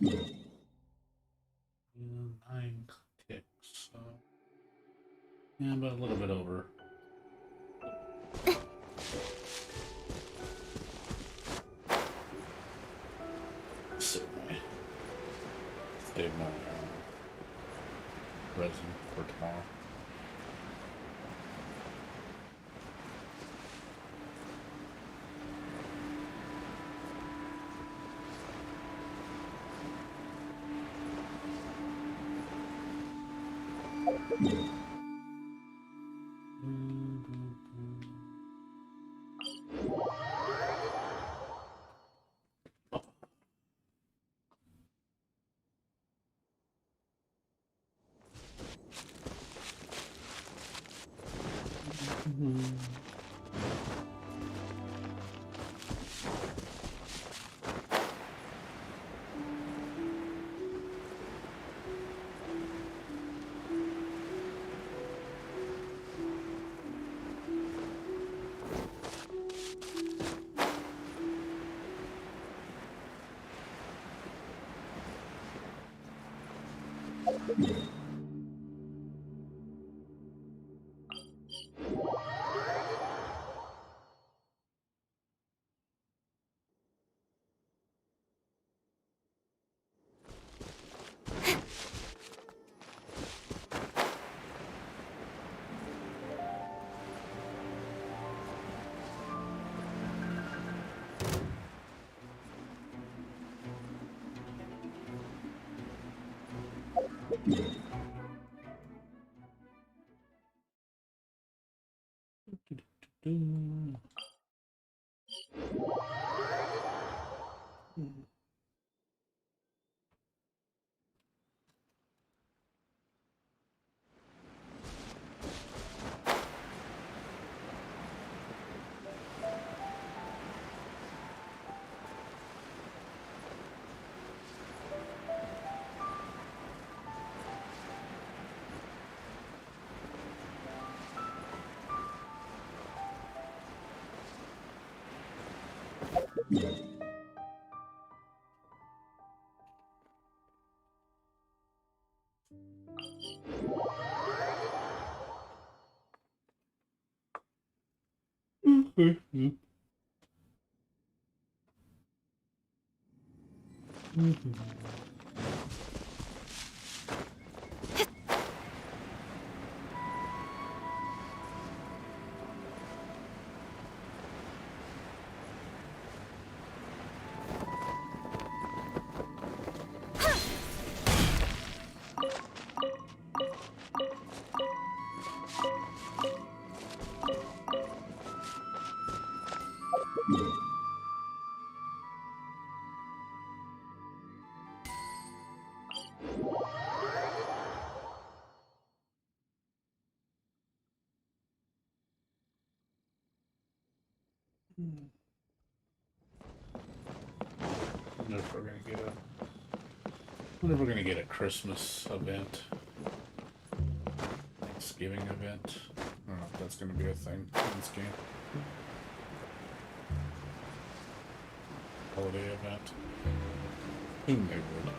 9 ticks. So yeah, but a little bit over. Certainly. Save my resin for tomorrow. Wonder if we're gonna get a. Wonder if we're gonna get a Christmas event, Thanksgiving event. I don't know if that's gonna be a thing in this game. Holiday event. Who they would.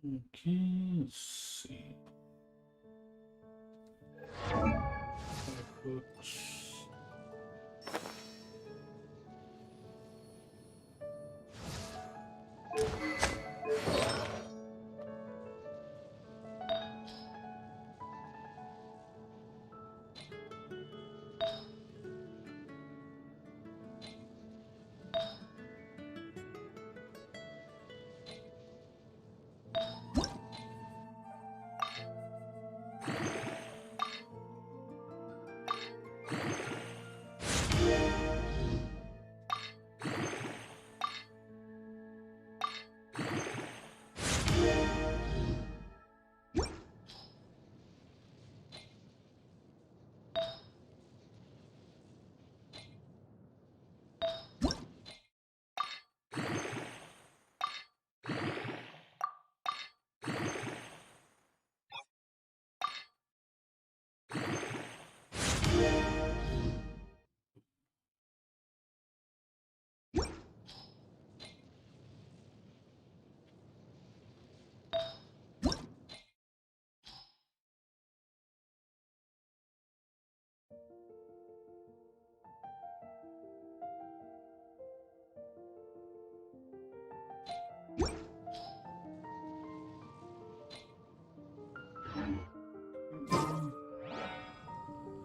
Okay, let's see. Books.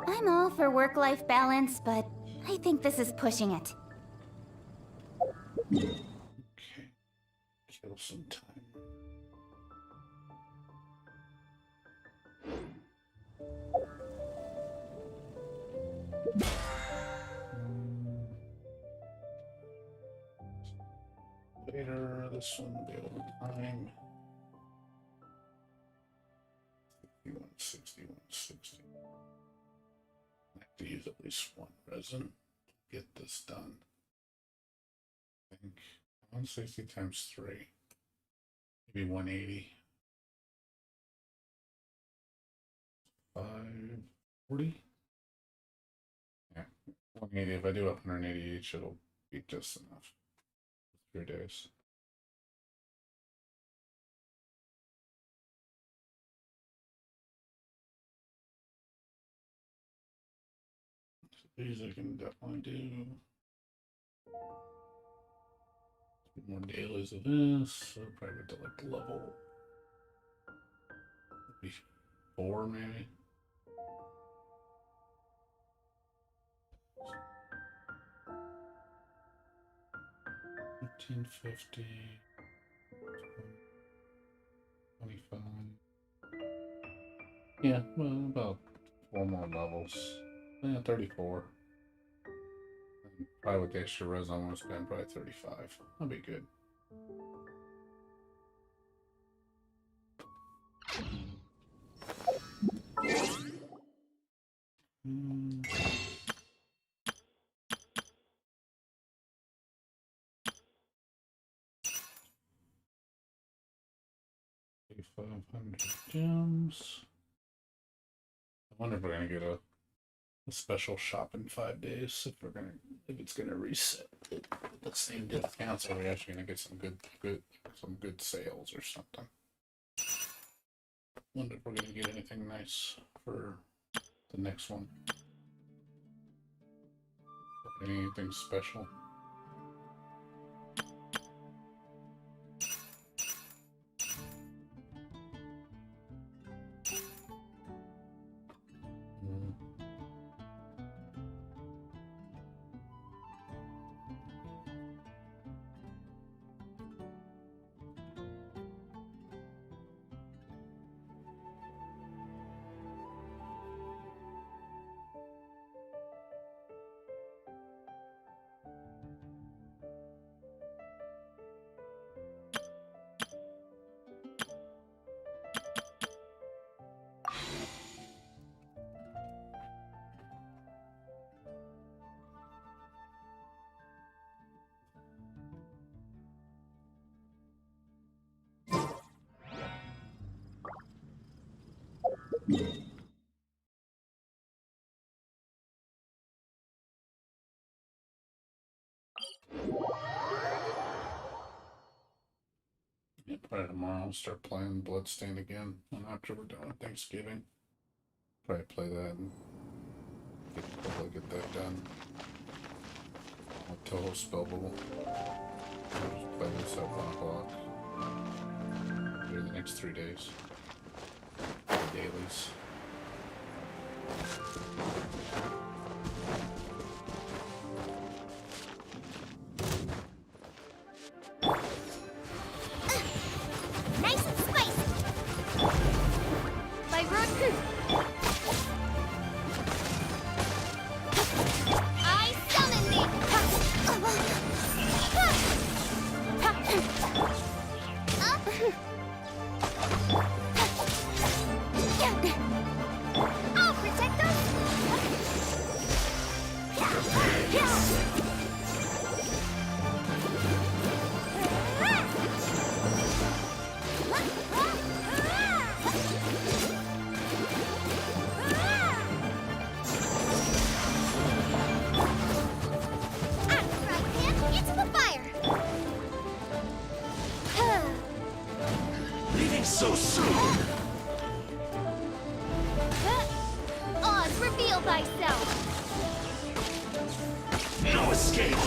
I'm all for work-life balance, but I think this is pushing it. Okay. Kill some time. Later, this one will be over time. 6160, 160. I have to use at least one resin to get this done. I think 160 times 3, maybe 180. 540? Yeah, 180. If I do 180 each, it'll be just enough. 3 days. So these I can definitely do. More dailies of this, so probably to like level maybe 4 maybe. $15.50, 25. Yeah, well, about 4 more levels. Yeah, 34. And probably with the extra res, I'm gonna spend probably 35. That'll be good. Mm. 500 gems. I wonder if we're gonna get a special shop in 5 days. If it's gonna reset the same discounts, or we actually gonna get some good sales or something. Wonder if we're gonna get anything nice for the next one. Anything special? Mm. Yeah, Probably tomorrow I'll start playing Bloodstain again, and after we're done with Thanksgiving. Probably play that and hopefully get that done. With Toho Spellbowl. I'll just play this at 1 o'clock. Do the next 3 days. The dailies. Nice and spicy. By Roku. I summon thee. I'll protect us. Into the fire! Leaving so soon! Oz, reveal thyself! No escape!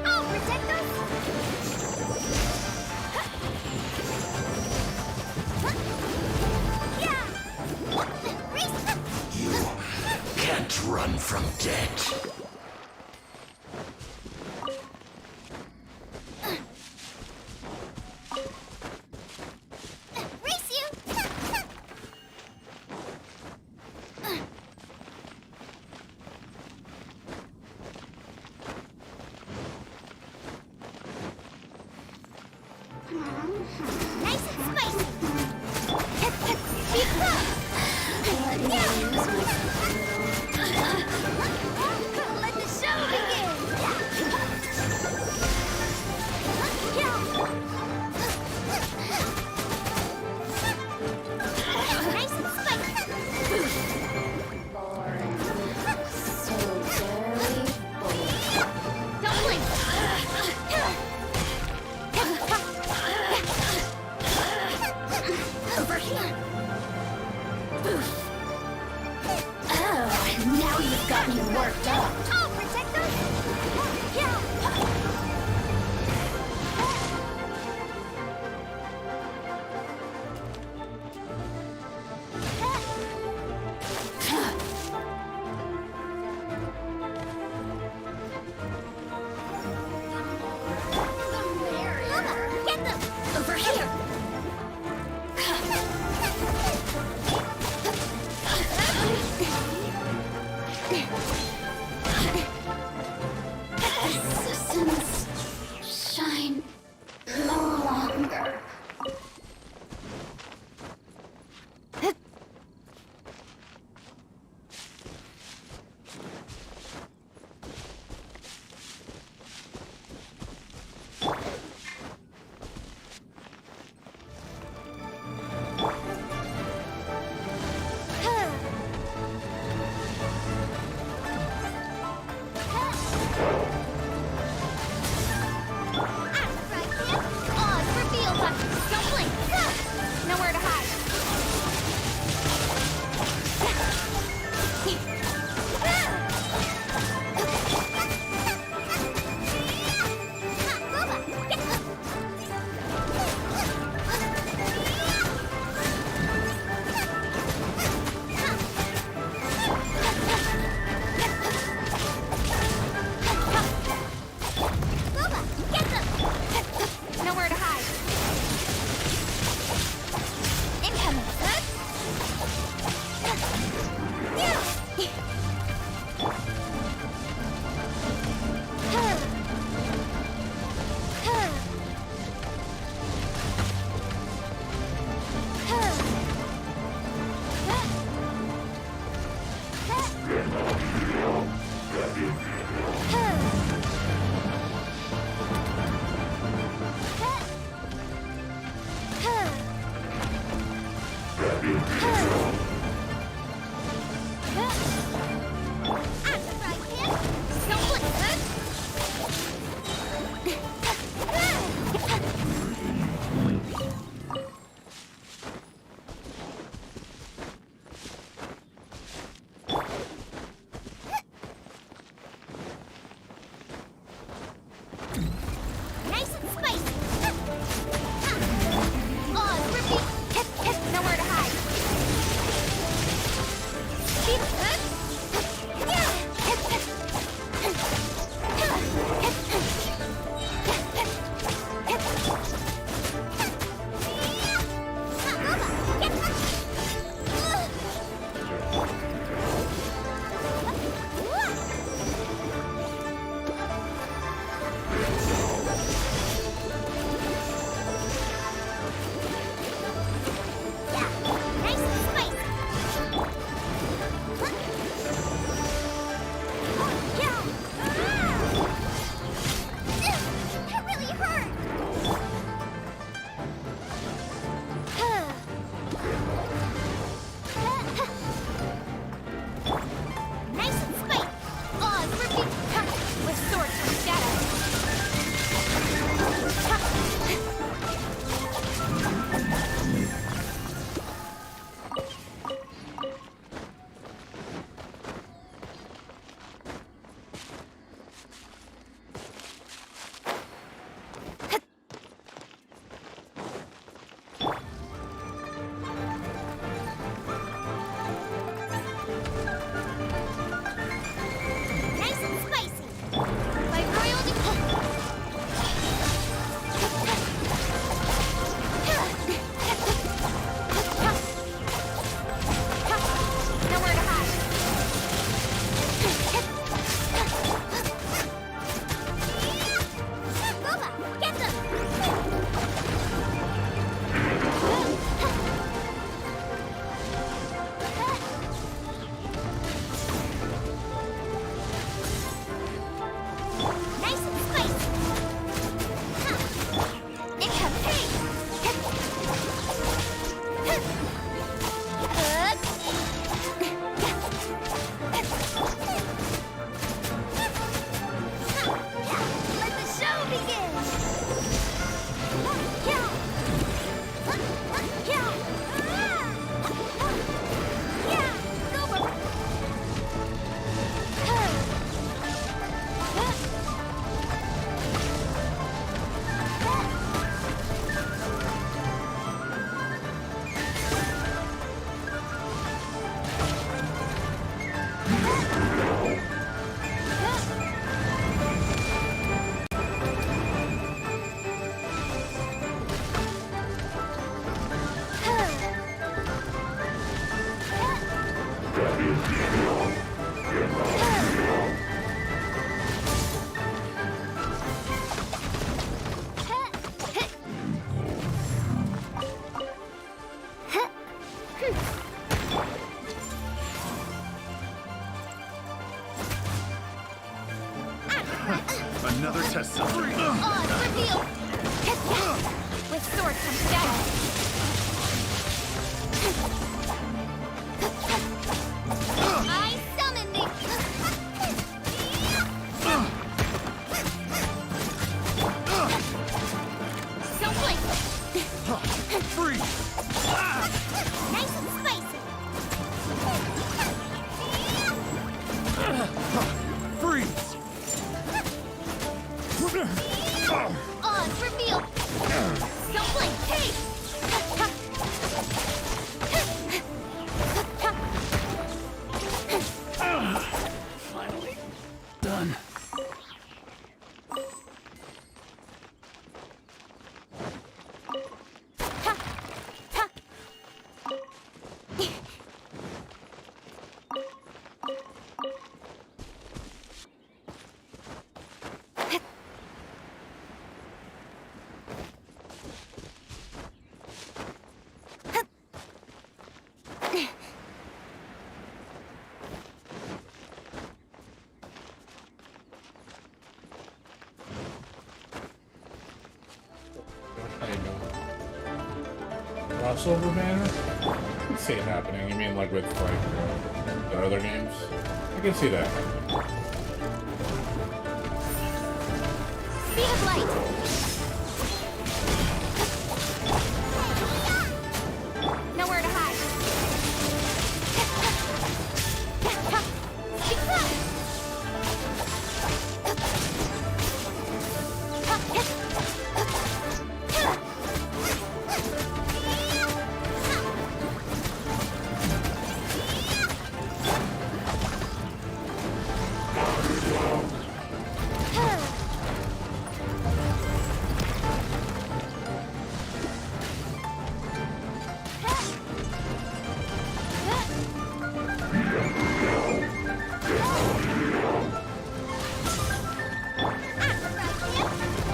I'll protect us! You can't run from death. Race you! Nice and spicy! Let the show begin! Nice and spicy! Don't blink! Another test subject. Odds revealed! With sword comes shadow. I summon thee! Don't blink! Freeze! Nice and spicy. Freeze! Odds revealed! Don't blink! Hey! Finally done. How you doing? Crossover banner? I can see it happening. You mean like with like the other games? I can see that. Speed of light! Nowhere to hide.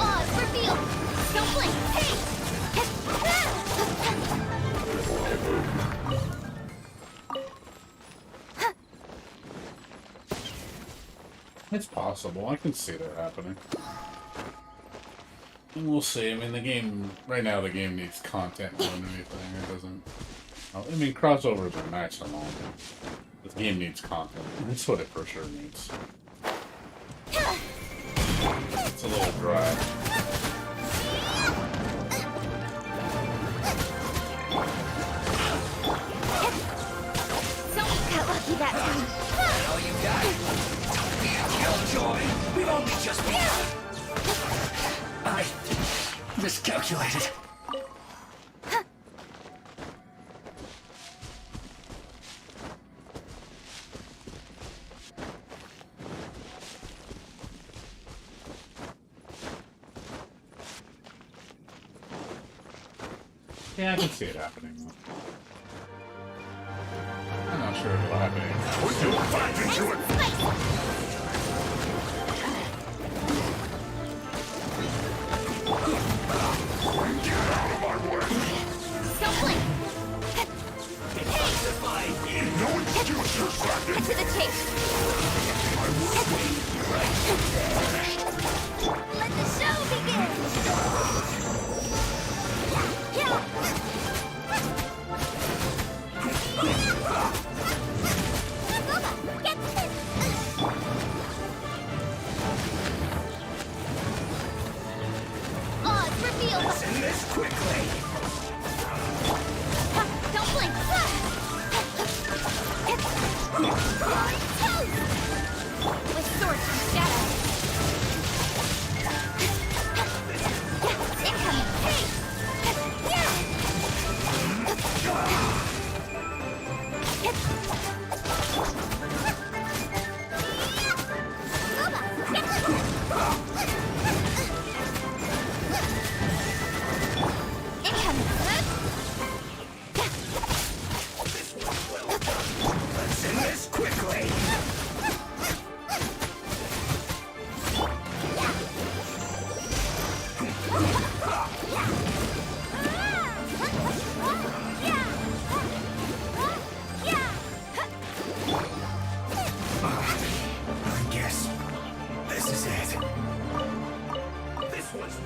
Odds revealed! Don't blink! Hey! It's possible. I can see that happening. And we'll see. I mean, the game right now, the game needs content more than anything. It doesn't. I mean, crossovers are nice and all. But the game needs content. That's what it for sure needs. It's a little dry. Don't get lucky that time. Now you guys, don't be a killjoy. We've only just begun. I miscalculated. Yeah, I can see it happening. I'm not sure it'll happen. Put your fight into it. Get out of my way. Don't blink! No excuses, Dragon. Get to the chase! Let the show begin! Get this! Odds revealed! Send this quickly. Don't blink! With sword and shadow! Incoming! Hey! Incoming!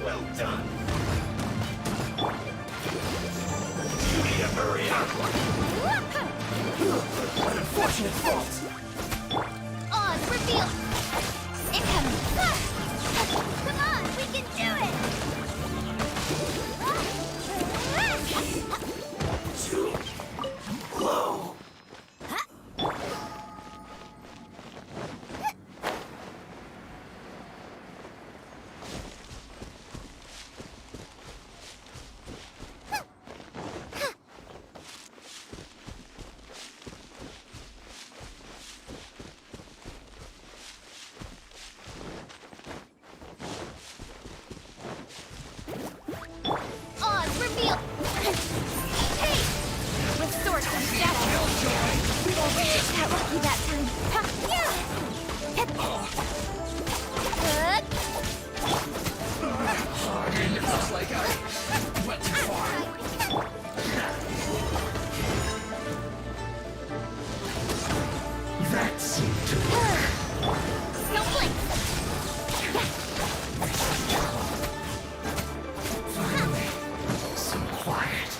well done. You need to hurry up. What an unfortunate fault. Oz, reveal. Incoming. Come on, we can do it. Too low. Oz, reveal. Hey! With sword comes shadow. Killjoy! We won't be just Got lucky that time. Ha! It looks like I went too far. That seemed to Snowflake! finally some quiet.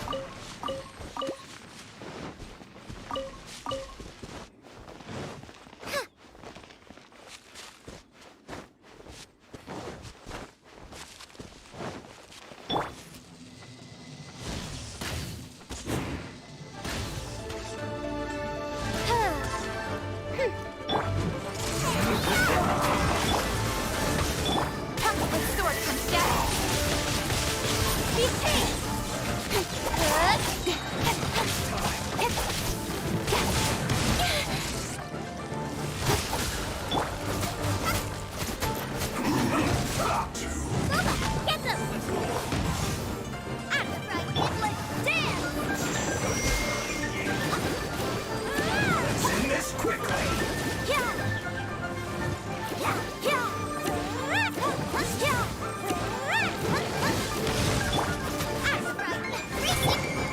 With sword comes shadow. Be safe! Get them! Act right, let's dance! Send this quickly. Yeah! Yeah! Yeah! Act right,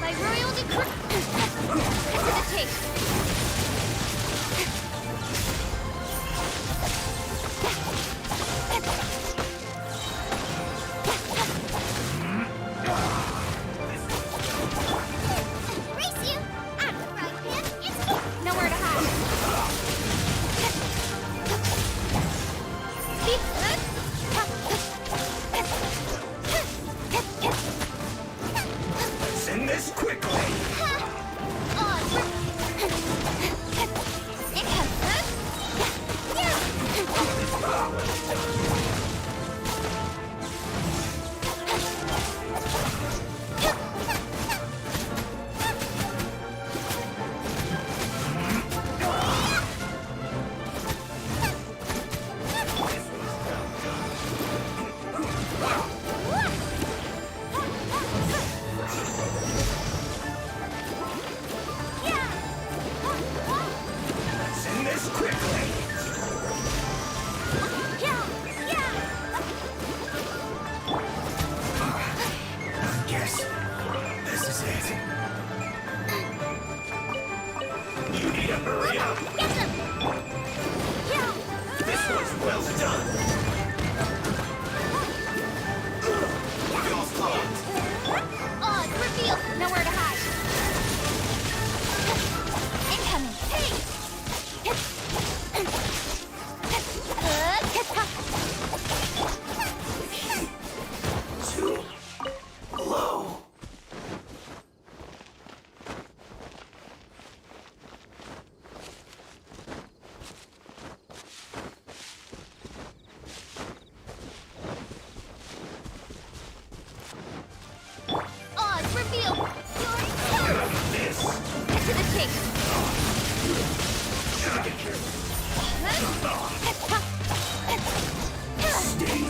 by royal decree! To the tape! Race you! Act right, man! It's me! Nowhere to hide! Speed Send this quickly. Send this quickly. I guess this is it. You need to hurry up. This one's well done. Feel caught. Oz, reveal! Nowhere to hide! Incoming! Hey! Too low. Oz, reveal! This. Get to the chase! Stay.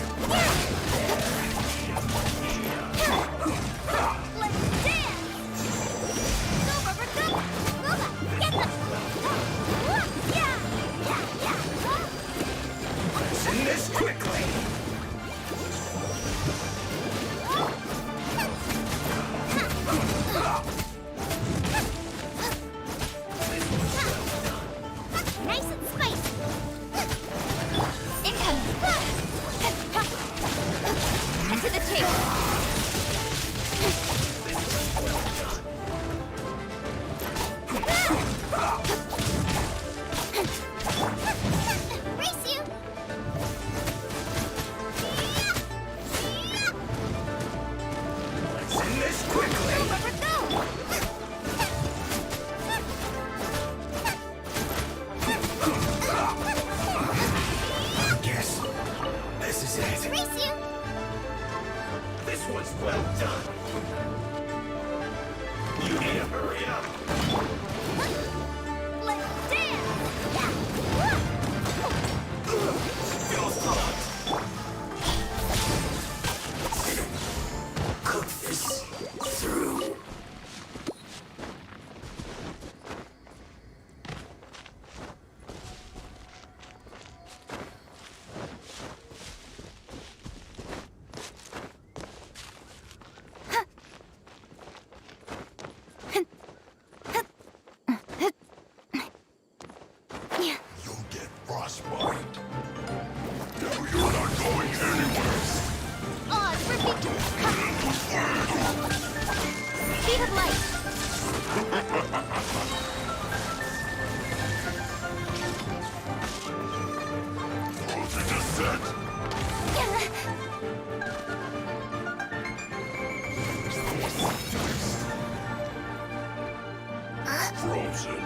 Let's dance! Go, rubber, go! Roba, get them! Yeah! Send this quickly. Nice and spicy! was well done. You need to hurry up. Let's dance! Your thought. Cook this through. You'll get frostbite. No, you're not going anywhere. Oz, repeat. Speed of light. Close to set. Frozen.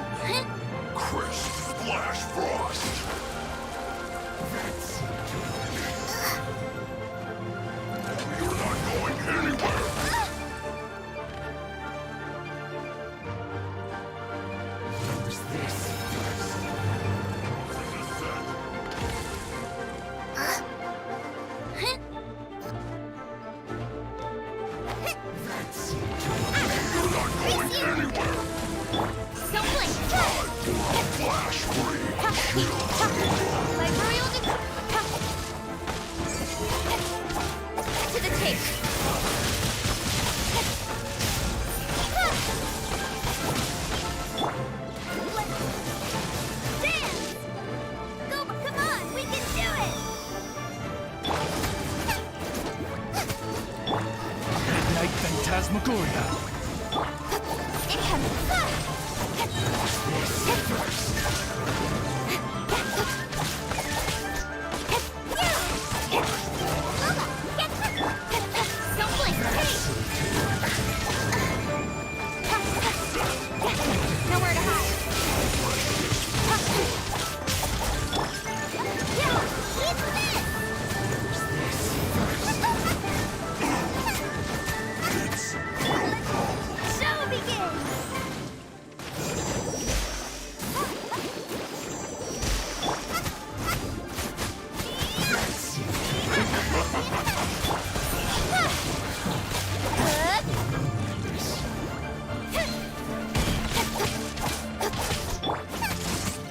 Crisp flash frost. You're not going anywhere. What's this? Close to set. You're not going anywhere. Stumbling. Flash free. Librarial to the tape. Let's dance! Go, come on, we can do it! Night Phantasmagoria. It can. Stumbling. Nowhere to hide. Keep this! Show begins!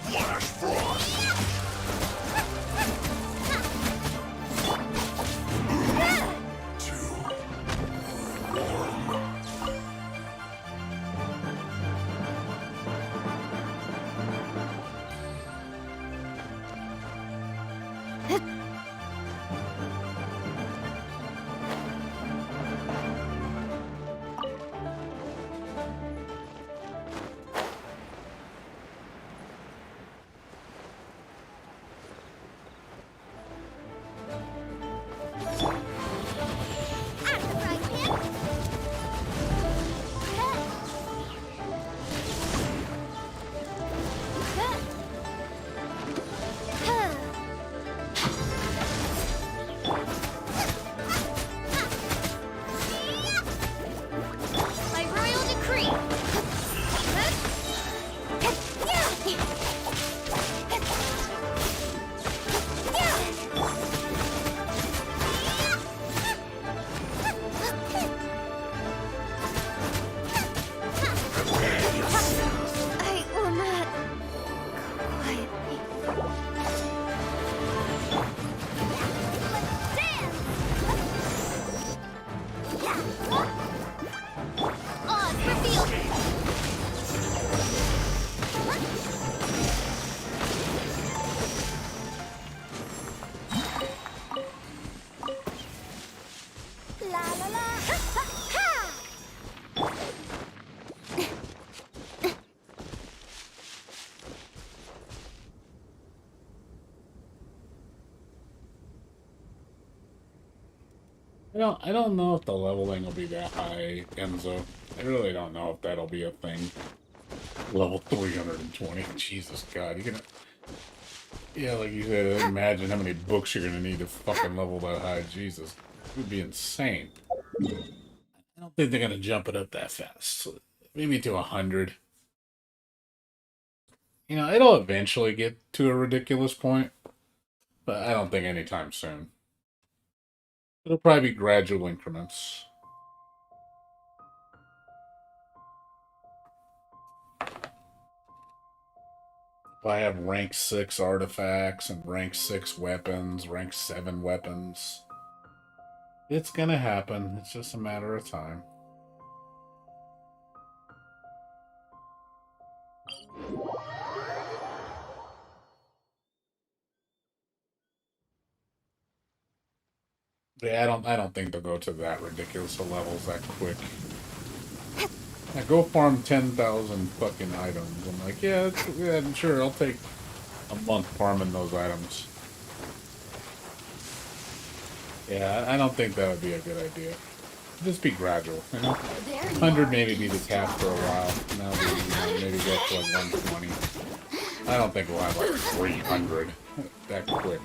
Flash frost. Too warm. Out of the frying pan. By royal decree. I will not go quietly. Let's dance! Oz, reveal! La la la! Ha ha! I don't know if the leveling will be that high, Enzo. I really don't know if that'll be a thing. Level 320. Jesus God, you're gonna. Yeah, like you said, imagine how many books you're gonna need to fucking level that high. Jesus, it would be insane. I don't think they're gonna jump it up that fast. So maybe to 100. You know, it'll eventually get to a ridiculous point, but I don't think anytime soon. It'll probably be gradual increments. If I have rank 6 artifacts and rank 6 weapons, rank 7 weapons, it's gonna happen. It's just a matter of time. Yeah, I don't think they'll go to that ridiculous levels that quick. Yeah, go farm 10,000 fucking items. I'm like, yeah, sure, I'll take a month farming those items. Yeah, I don't think that would be a good idea. Just be gradual, you know? 100 maybe be the cap for a while. Now maybe go up to like 120. I don't think we'll have like 300 that quick.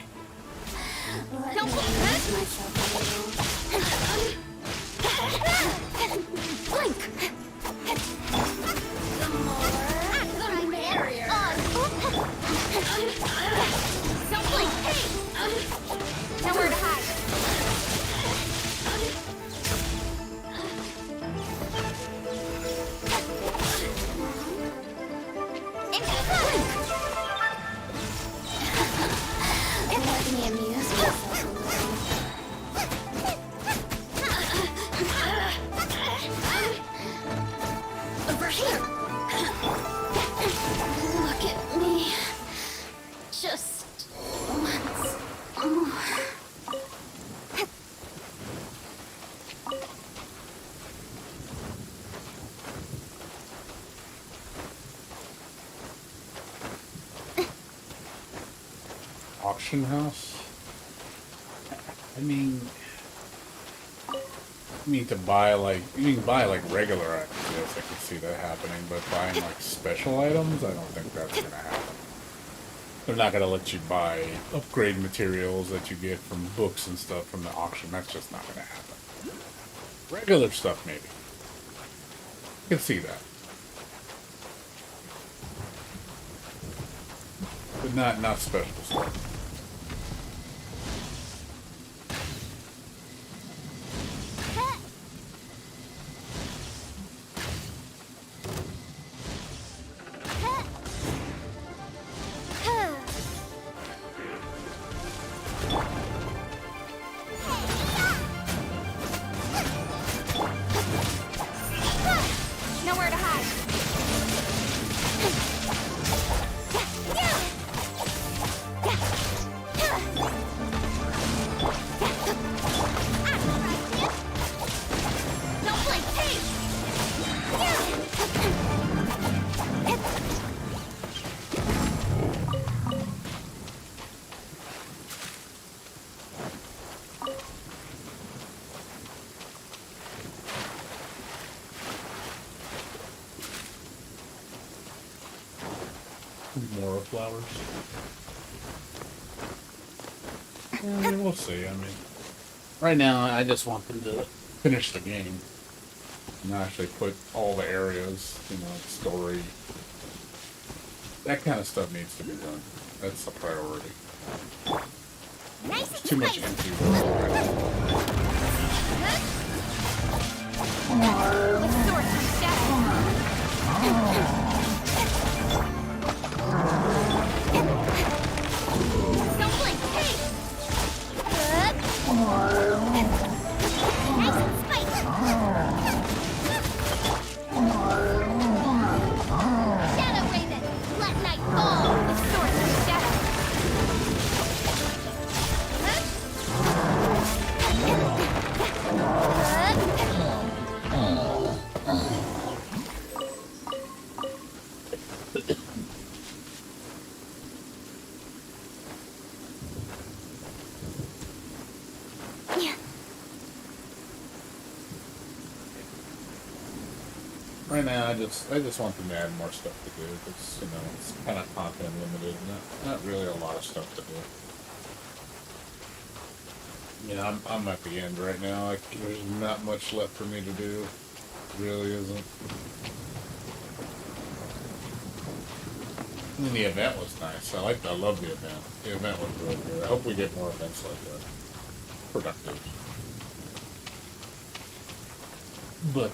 Nowhere to hide. Let me amuse myself a little. Over here. Look at me. Just once more. Auction house? I mean to buy like, you can buy like regular items, yes, I can see that happening, but buying like special items, I don't think that's gonna happen. They're not gonna let you buy upgrade materials that you get from books and stuff from the auction. That's just not gonna happen. Regular stuff, maybe. I can see that. But not special stuff. Nowhere to hide. Don't play safe. More flowers. I mean, we'll see. I mean, right now, I just want them to finish the game and actually put all the areas, you know, story. That kind of stuff needs to be done. That's the priority. Nice There's too much empty world already. With swords and shadows. Don't play safe. Nice and spicy. Shadow Raven, let night fall with swords and shadows. Yeah. Right now, I just want them to add more stuff to do because, you know, it's kind of content limited. Not really a lot of stuff to do. Yeah, I'm at the end right now. Like, there's not much left for me to do. Really isn't. I mean, the event was nice. I love the event. The event was really good. I hope we get more events like that. Productive. But,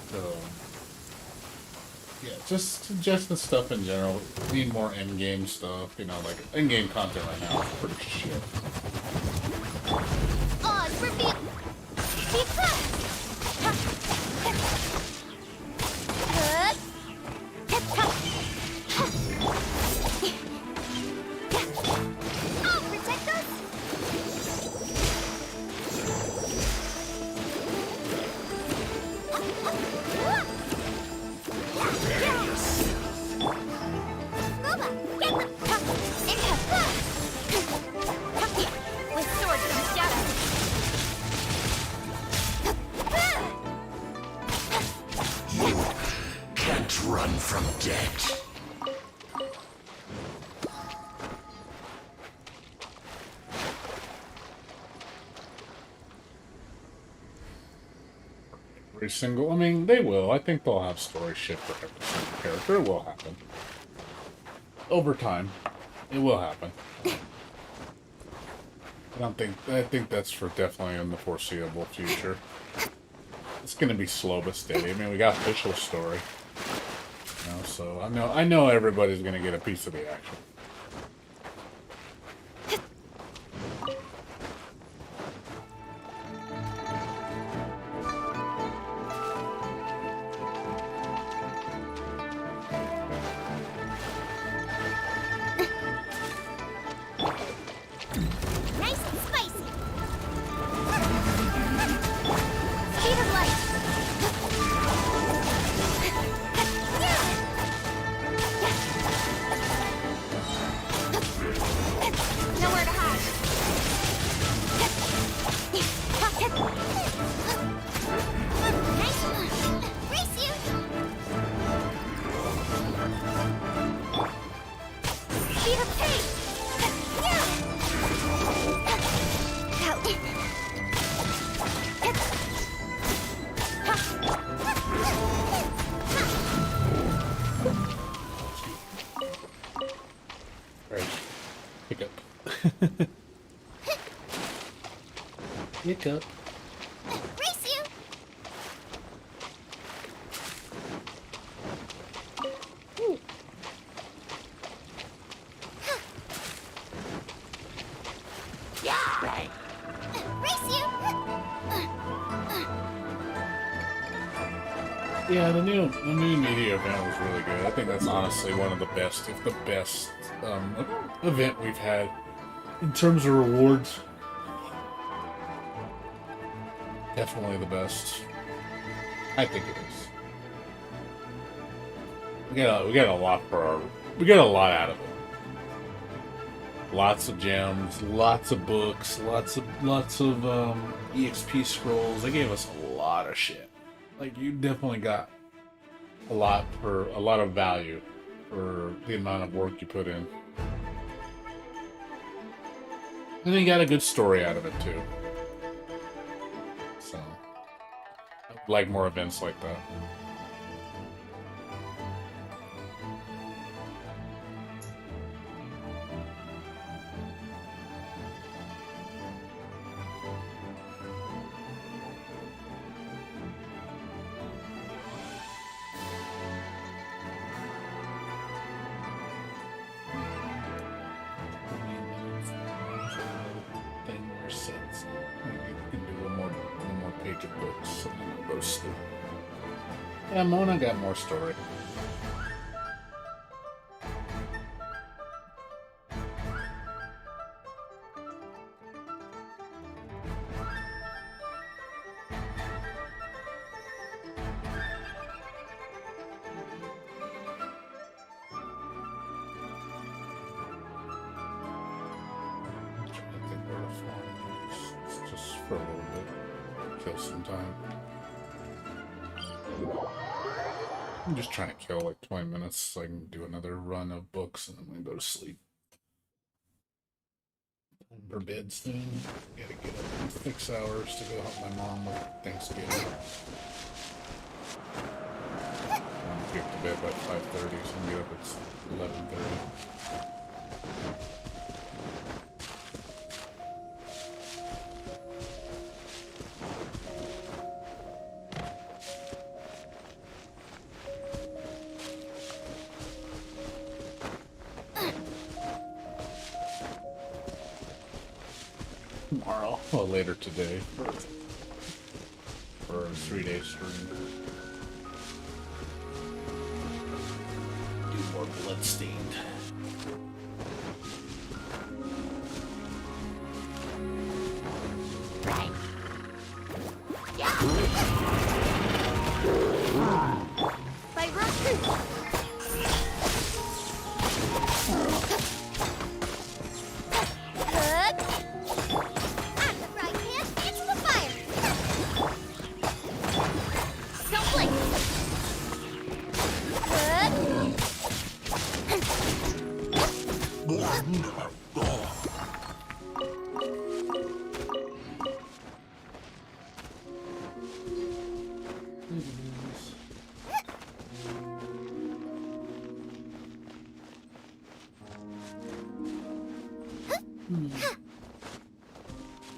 yeah, just the stuff in general. Need more in-game stuff. You know, like, in-game content right now is pretty shit. Oz, reveal. I'll protect us. Mova, get them. With sword comes shadow. Can't run from death. Every single, I mean, they will. I think they'll have story shit for every single character. It will happen. Over time. It will happen. I think that's for definitely in the foreseeable future. It's gonna be slow but steady. I mean, we got official story. You know, so I know everybody's gonna get a piece of the action. Nice and spicy. Speed of light. Nowhere to hide. Nice one. Race you. Speed of pace. Right. Pick up. Pick up. Race you. Race you. Yeah, the new media event was really good. I think that's honestly one of the best, if the best, event we've had in terms of rewards. Definitely the best. I think it is. We got a lot we got a lot out of it. Lots of gems, lots of books, lots of EXP scrolls. They gave us a lot of shit. Like, you definitely got a lot of value for the amount of work you put in. And then you got a good story out of it too. So I'd like more events like that. Thing where it says you can do one more page of books and then I'll go to sleep. Yeah, Mona got more story. I think we're to farm just for a little bit. Kill some time. I'm just trying to kill like 20 minutes so I can do another run of books and then we go to sleep. For bed soon. Gotta get up in 6 hours to go help my mom with Thanksgiving. I'm get to bed by 5:30, so I'm get up at 11:30. Tomorrow, well, later today, for a 3-day stream. Do more Bloodstained. By Roku. Good. I'm the frying pan into the fire. Don't blink.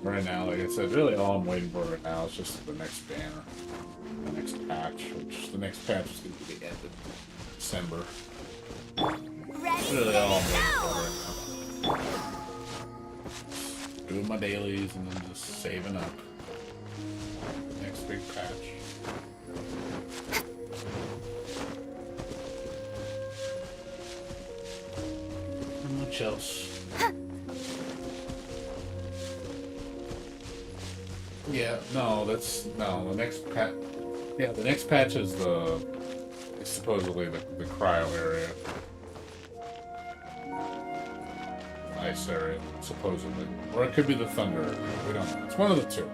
Right now, like I said, really all I'm waiting for right now is just the next banner, the next patch, which the next patch is going to be the end of December. Ready, Really all I'm waiting go. for right now. Doing my dailies and then just saving up. Next big patch. Not much else. Yeah, no, the next patch. Yeah, the next patch is supposedly the cryo area. Ice area, supposedly. Or it could be the thunder area. We don't know. It's one of the two.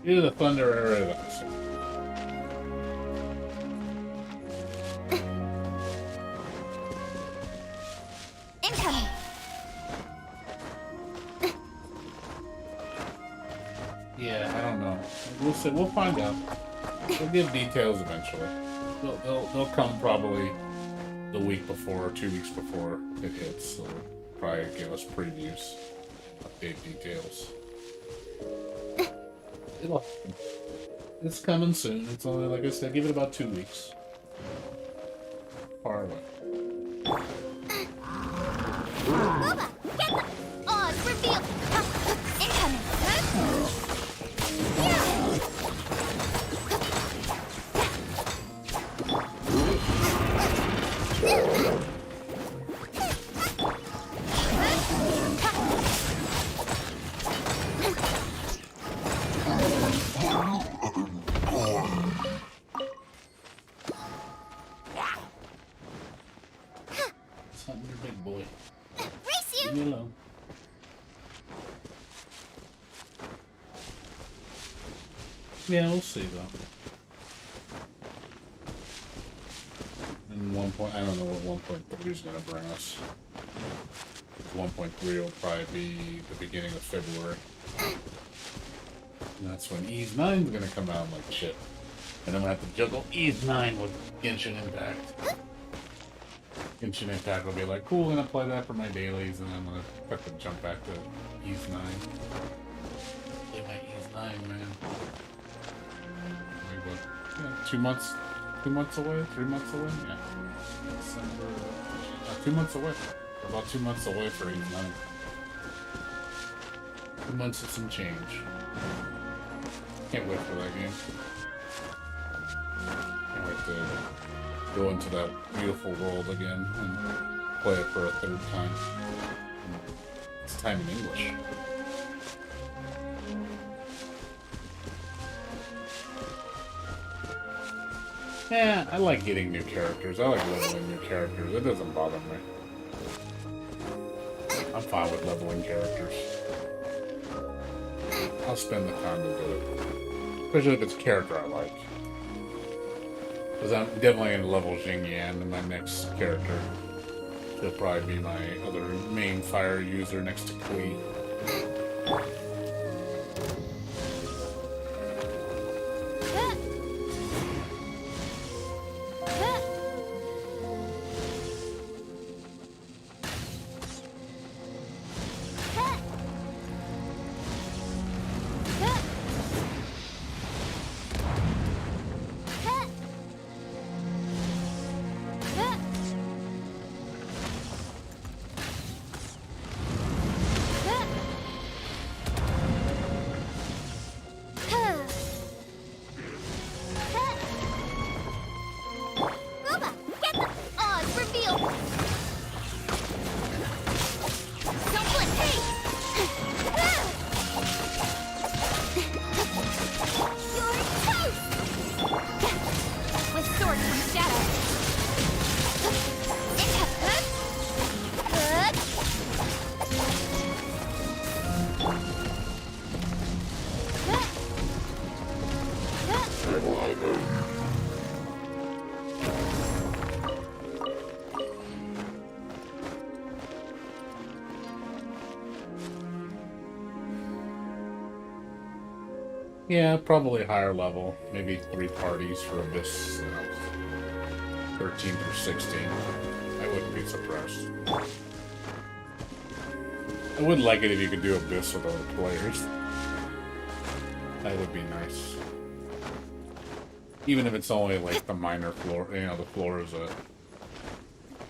Either the thunder area or the ice area. Incoming. Yeah, I don't know. We'll see. We'll find out. They'll give details eventually. They'll come probably the week before or 2 weeks before it hits. So probably give us previews, update details. It'll happen. It's coming soon. It's only, like I said, give it about 2 weeks. Far away. Booba, get them. Oz revealed. Incoming. Something your big boy. Race Leave you. me alone. Yeah, we'll see though. And 1 I don't know what 1.3 is gonna bring us. 1.3 will probably be the beginning of February. And that's when Ys 9 is gonna come out like shit. And I'm gonna have to juggle Ys 9 with Genshin Impact. Genshin Impact will be like, cool, I'm gonna play that for my dailies, and I'm gonna have to jump back to Ys 9. Play my Ys 9, man. Maybe what, yeah, 2 months, 2 months away, 3 months away, yeah. December, 2 months away. We're about 2 months away for Ys 9. 2 months and some change. Can't wait for that game. Can't wait to go into that beautiful world again and play it for a third time. This time in English. Yeah, I like getting new characters. I like leveling new characters. It doesn't bother me. I'm fine with leveling characters. I'll spend the time to do it. Especially if it's a character I like. Because I'm definitely going to level Xingyan, my next character. She'll probably be my other main fire user next to Kui. Yeah, probably higher level. Maybe 3 parties for Abyss, 13 through 16. I wouldn't be surprised. I would like it if you could do Abyss with other players. That would be nice. Even if it's only like the minor floor, the floors that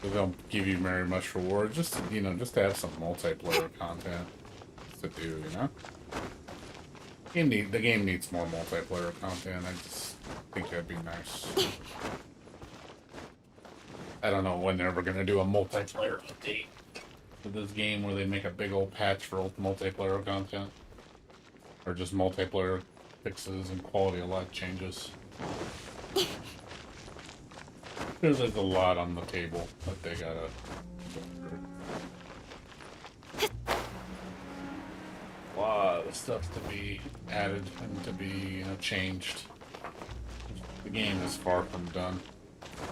they don't give you very much reward. Just just to have some multiplayer content to do, The game needs more multiplayer content. I just think that'd be nice. I don't know when they're ever gonna do a multiplayer update for this game where they make a big old patch for multiplayer content. Or just multiplayer fixes and quality of life changes. There's like a lot on the table that they gotta go through. A lot of stuff to be added and to be changed. The game is far from done.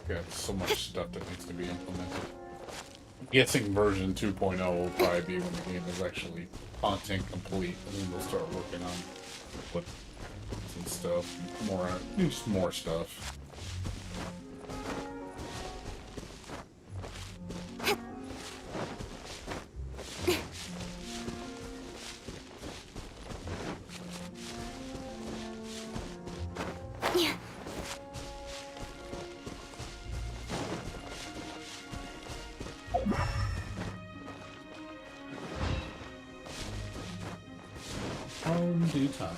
Got so much stuff that needs to be implemented. I'm guessing version 2.0 will probably be when the game is actually content complete, and then they'll start working on what and stuff, more stuff. In due time.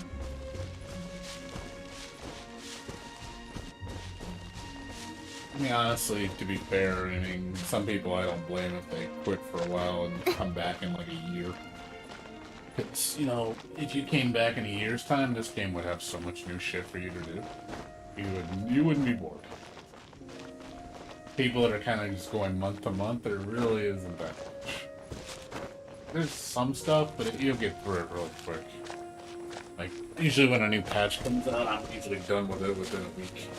I mean, honestly, to be fair, some people I don't blame if they quit for a while and come back in like a year. It's, if you came back in a year's time, this game would have so much new shit for you to do. You wouldn't be bored. People that are kind of just going month to month, there really isn't that much. There's some stuff, but you'll get through it real quick. Like, usually when a new patch comes out, I'm usually done with it within a week.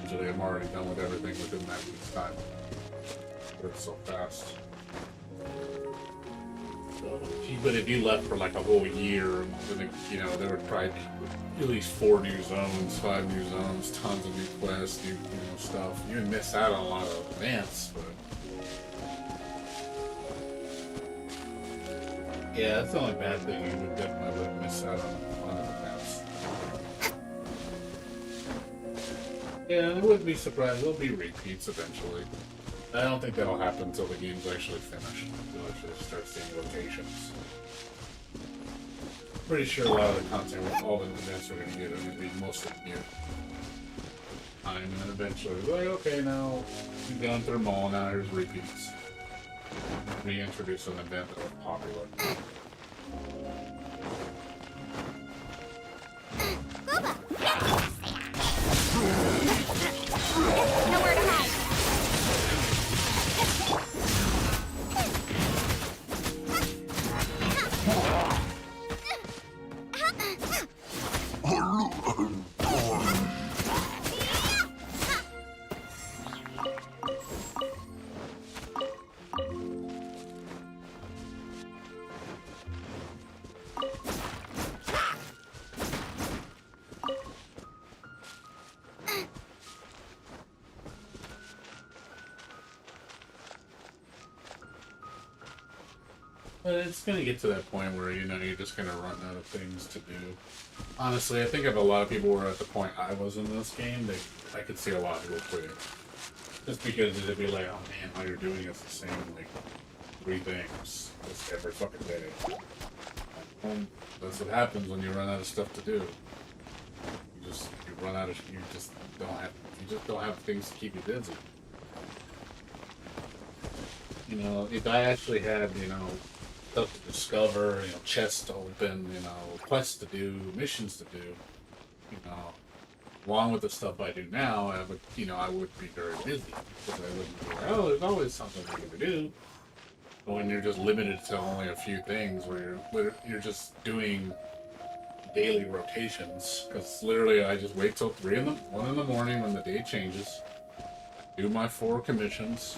Usually I'm already done with everything within that week's time. It's so fast. But if you left for like a whole year, then there would probably be at least 4 new zones, 5 new zones, tons of new quests, new stuff. You would miss out on a lot of advance, but... Yeah, that's the only bad thing. You would definitely miss out on a lot of events. Yeah, I wouldn't be surprised. There'll be repeats eventually. I don't think that'll happen until the game's actually finished. You'll actually start seeing rotations. Pretty sure a lot of the content with all the events we're going to get are going to be mostly new. And then eventually, like, okay, now we've gone through them all, now here's repeats. Reintroduce an event that was popular. Nowhere to hide. But it's gonna get to that point where, you know, you're just gonna run out of things to do. Honestly, I think if a lot of people were at the point I was in this game, I could see a lot of people quitting. Just because it'd be like, oh man, all you're doing is the same, like, 3 things just every fucking day. And that's what happens when you run out of stuff to do. You run out of, you just don't have things to keep you busy. You know, if I actually had, you know, stuff to discover, you know, chests to open, you know, quests to do, missions to do, you know, along with the stuff I do now, I would be very busy because I wouldn't be like, oh, there's always something for you to do. But when you're just limited to only a few things, where you're just doing daily rotations, because literally I just wait till 1 in the morning when the day changes, do my 4 commissions.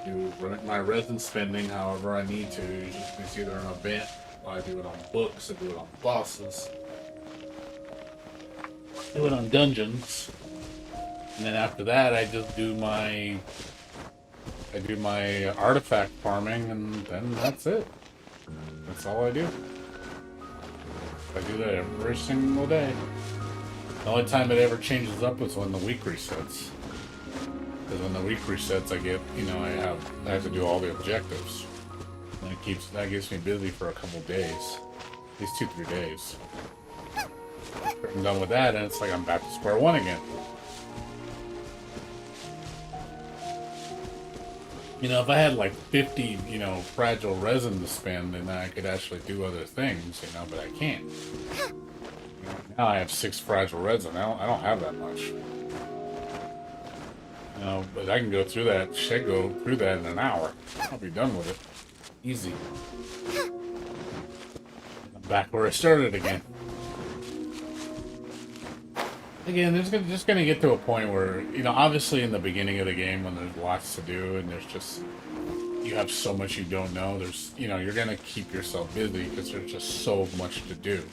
Do my resin spending however I need to. It's either an event, I do it on books, I do it on bosses, do it on dungeons, and then after that I just do my artifact farming, and then that's it. That's all I do. I do that every single day. The only time it ever changes up is when the week resets. Because when the week resets, I get, you know, I have to do all the objectives, and that keeps me busy for a couple days, at least 2-3 days. After I'm done with that, and it's like I'm back to square one again. You know, if I had like 50, you know, fragile resin to spend, then I could actually do other things, you know, but I can't. Now I have 6 fragile resin. I don't have that much. You know, but I can go through that. Should go through that in an hour. I'll be done with it. Easy. I'm back where I started again. Again, there's just going to get to a point where, you know, obviously in the beginning of the game when there's lots to do and there's just, you have so much you don't know, there's, you know, you're going to keep yourself busy because there's just so much to do.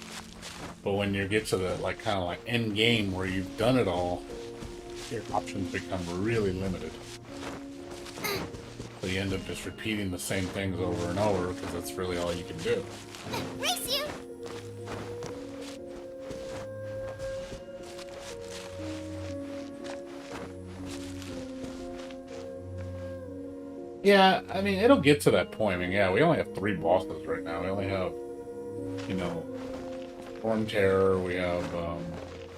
But when you get to the, like, kind of like end game where you've done it all, your options become really limited. So you end up just repeating the same things over and over because that's really all you can do. Race you! Yeah, I mean, it'll get to that point. I mean, yeah, we only have 3 bosses right now. We only have, you know, Storm Terror, we have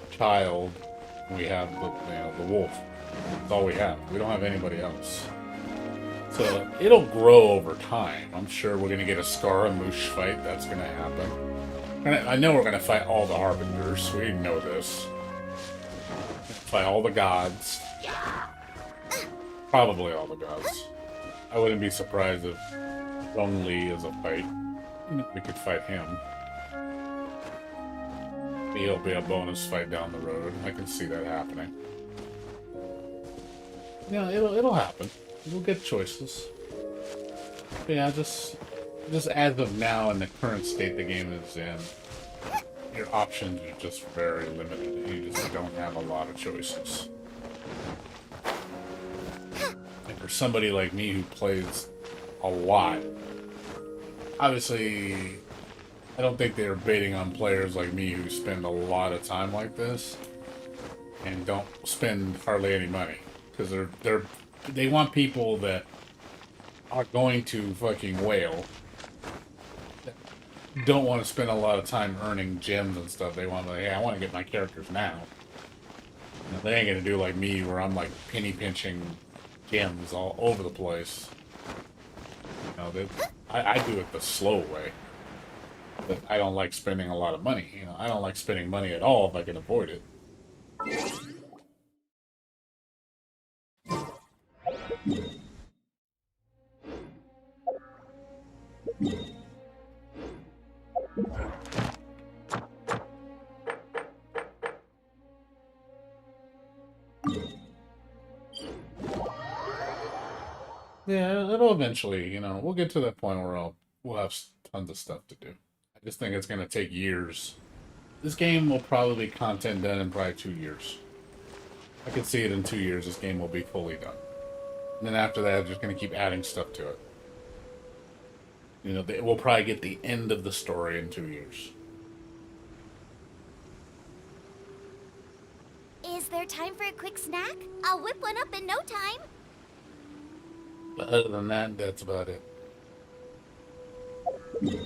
Child, we have the wolf. That's all we have. We don't have anybody else. So it'll grow over time. I'm sure we're gonna get a Scaramouche fight. That's gonna happen. I know we're gonna fight all the Harbingers. We know this. Fight all the gods. Probably all the gods. I wouldn't be surprised if Zhong Li is a fight. We could fight him. He'll be a bonus fight down the road. I can see that happening. Yeah, it'll happen. We'll get choices. But yeah, just as of now, in the current state the game is in, your options are just very limited. You just don't have a lot of choices. And for somebody like me who plays a lot, obviously, I don't think they're baiting on players like me who spend a lot of time like this and don't spend hardly any money, because they want people that are going to fucking whale, that don't want to spend a lot of time earning gems and stuff. They want, like, hey, I want to get my characters now. You know, they ain't gonna do like me where I'm like penny pinching gems all over the place. You know, I do it the slow way. But I don't like spending a lot of money. You know, I don't like spending money at all if I can avoid it. Yeah, it'll eventually, you know, we'll get to that point where we'll have tons of stuff to do. I just think it's going to take years. This game will probably be content done in probably 2 years. I can see it in 2 years, this game will be fully done. And then after that, I'm just going to keep adding stuff to it. I just think it's going to take years. This game will probably be content done in probably 2 years. I could see it in 2 years, this game will be fully done. And then after that, I'm just going to keep adding stuff to it. I just think it's going to take years. This game will probably be content done in probably 2 years. And then after that, I'm just going to keep adding stuff to it. You know, we'll probably get the end of the story in 2 years. Is there time for a quick snack? I'll whip one up in no time. But other than that, that's about it. Just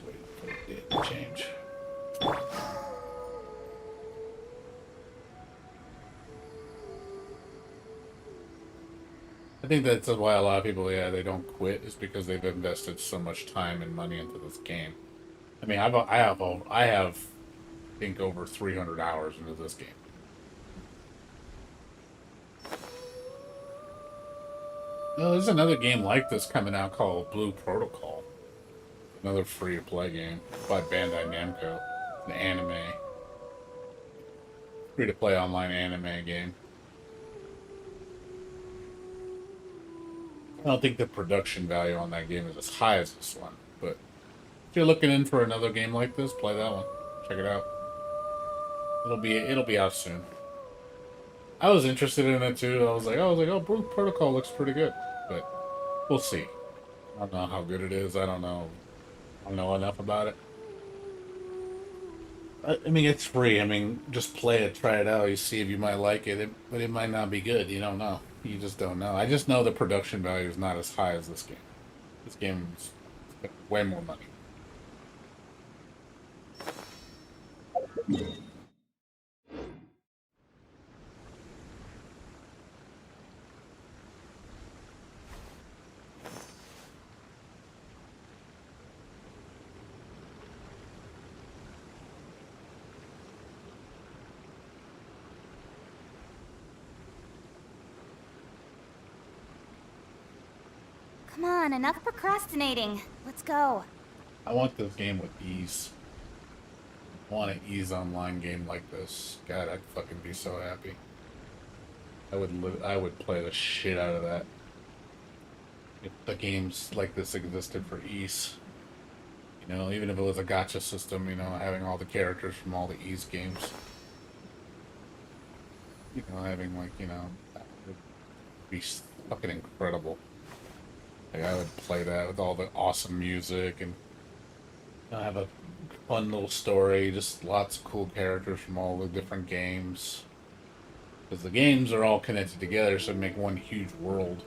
waiting for the date to change. I think that's why a lot of people, yeah, they don't quit, is because they've invested so much time and money into this game. I mean, I have, I think, over 300 hours into this game. Oh, there's another game like this coming out called Blue Protocol. Another free-to-play game by Bandai Namco. An anime. Free-to-play online anime game. I don't think the production value on that game is as high as this one, but if you're looking in for another game like this, play that one. Check it out. It'll be out soon. I was interested in it too. I was like, oh, Blue Protocol looks pretty good, but we'll see. I don't know how good it is. I don't know enough about it. I mean, it's free. I mean, just play it, try it out. You see if you might like it, but it might not be good. You don't know. You just don't know. I just know the production value is not as high as this game. This game's way more money. Come on, enough procrastinating. Let's go. I want this game with ease. I want an ease online game like this. God, I'd fucking be so happy. I would play the shit out of that. If the games like this existed for ease. You know, even if it was a gacha system, you know, having all the characters from all the ease games. You know, having like, you know, that would be fucking incredible. Like, I would play that with all the awesome music and have a fun little story, just lots of cool characters from all the different games. Because the games are all connected together, so make one huge world.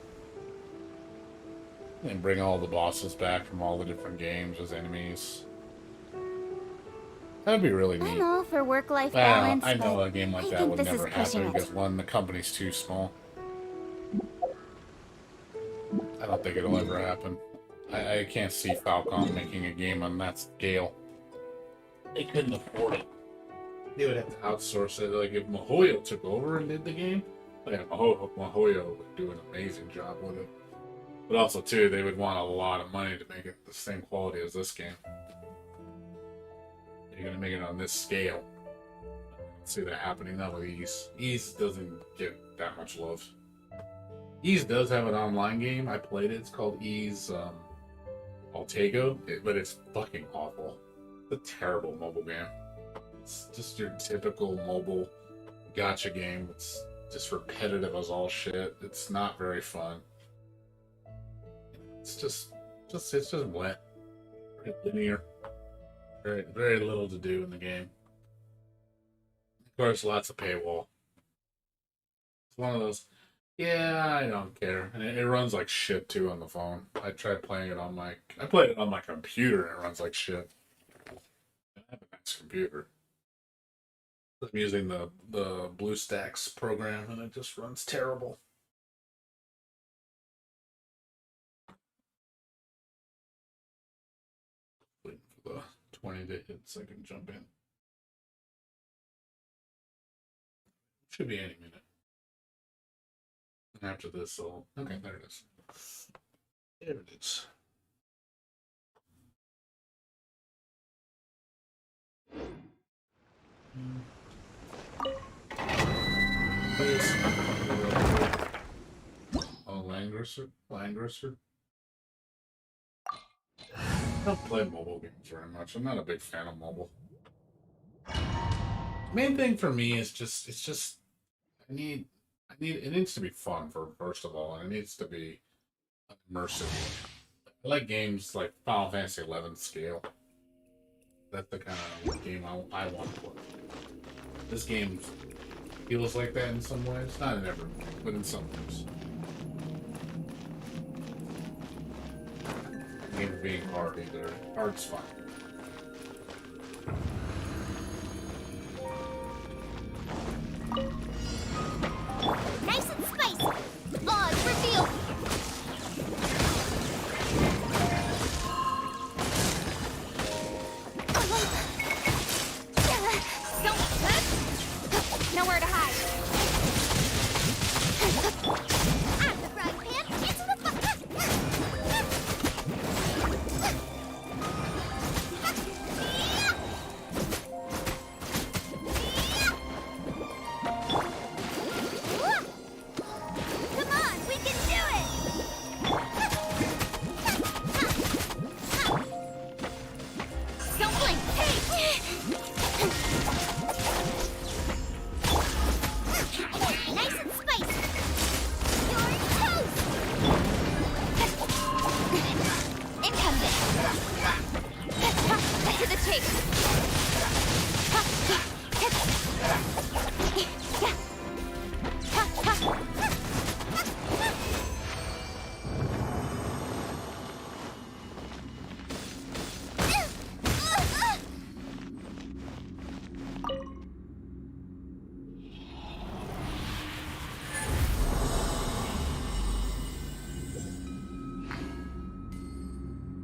And bring all the bosses back from all the different games as enemies. That'd be really neat. I'm all for work-life balance, I know but a game like I that think would this never is pushing happen it. because one, the company's too small. I don't think it'll ever happen. I can't see Falcom making a game on that scale. They couldn't afford it. They would have to outsource it. Like if Mihoyo took over and did the game, yeah, Mihoyo would do an amazing job with it. But also too, they would want a lot of money to make it the same quality as this game. You're gonna make it on this scale. I don't see that happening now with Ease. Ease doesn't get that much love. Ease does have an online game. I played it. It's called Ease Altego, but it's fucking awful. It's a terrible mobile game. It's just your typical mobile gacha game. It's just repetitive as all shit. It's not very fun. It's just wet. Very linear. Very little to do in the game. Of course, lots of paywall. It's one of those. Yeah, I don't care. And it runs like shit too on the phone. I tried playing it on my. I played it on my computer and it runs like shit. I have a nice computer. I'm using the BlueStacks program and it just runs terrible. Waiting for the 20 to hit so I can jump in. Should be any minute. And after this, I'll. Okay, there it is. There it is. Oh, Langrisser. I don't play mobile games very much. I'm not a big fan of mobile. Main thing for me is it's just I need it needs to be fun for first of all, and it needs to be immersive. I like games like Final Fantasy 11 scale. That's the kind of game I want to play. This game feels like that in some ways, not in every, but in some ways. The game being hard either. Hard's fun. Nice and spicy. Oz reveal. So good. Nowhere to hide. Out of the frying pan, into the Come on, we can do it! Don't blink! Hey! Nice and spicy! You're toast! Incumbent! To the chase!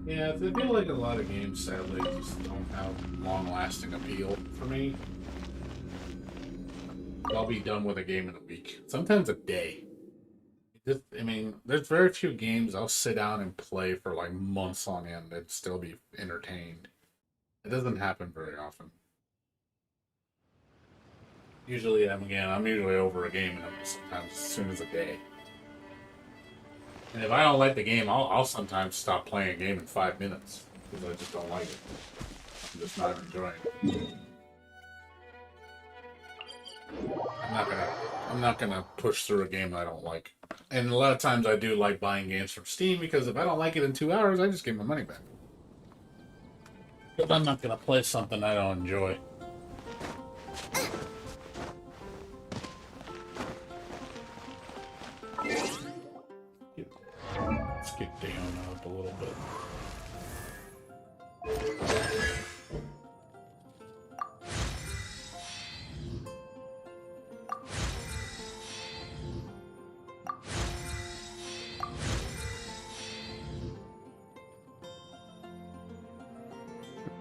Yeah, I feel like a lot of games, sadly, just don't have long-lasting appeal for me. I'll be done with a game in a week, sometimes a day. I mean, there's very few games I'll sit down and play for like months on end and still be entertained. It doesn't happen very often. Usually, I'm usually over a game in sometimes as soon as a day. And if I don't like the game, I'll sometimes stop playing a game in 5 minutes because I just don't like it. I'm just not enjoying it. I'm not gonna push through a game that I don't like. And a lot of times I do like buying games from Steam because if I don't like it in 2 hours, I just give my money back. But I'm not gonna play something I don't enjoy. Let's get down up a little bit.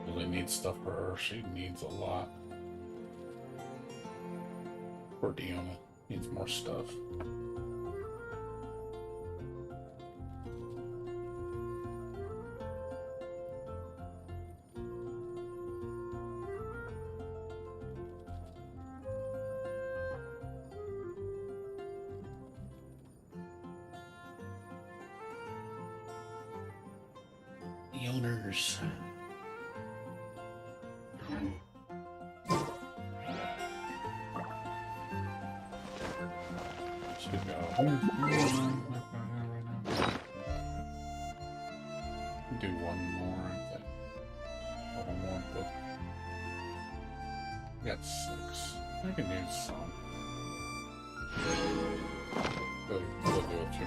Really need stuff for her. She needs a lot. Poor Diona needs more stuff. The owners. Should go. Do one more, I think. One more book. I got 6. I can use some. We'll do a few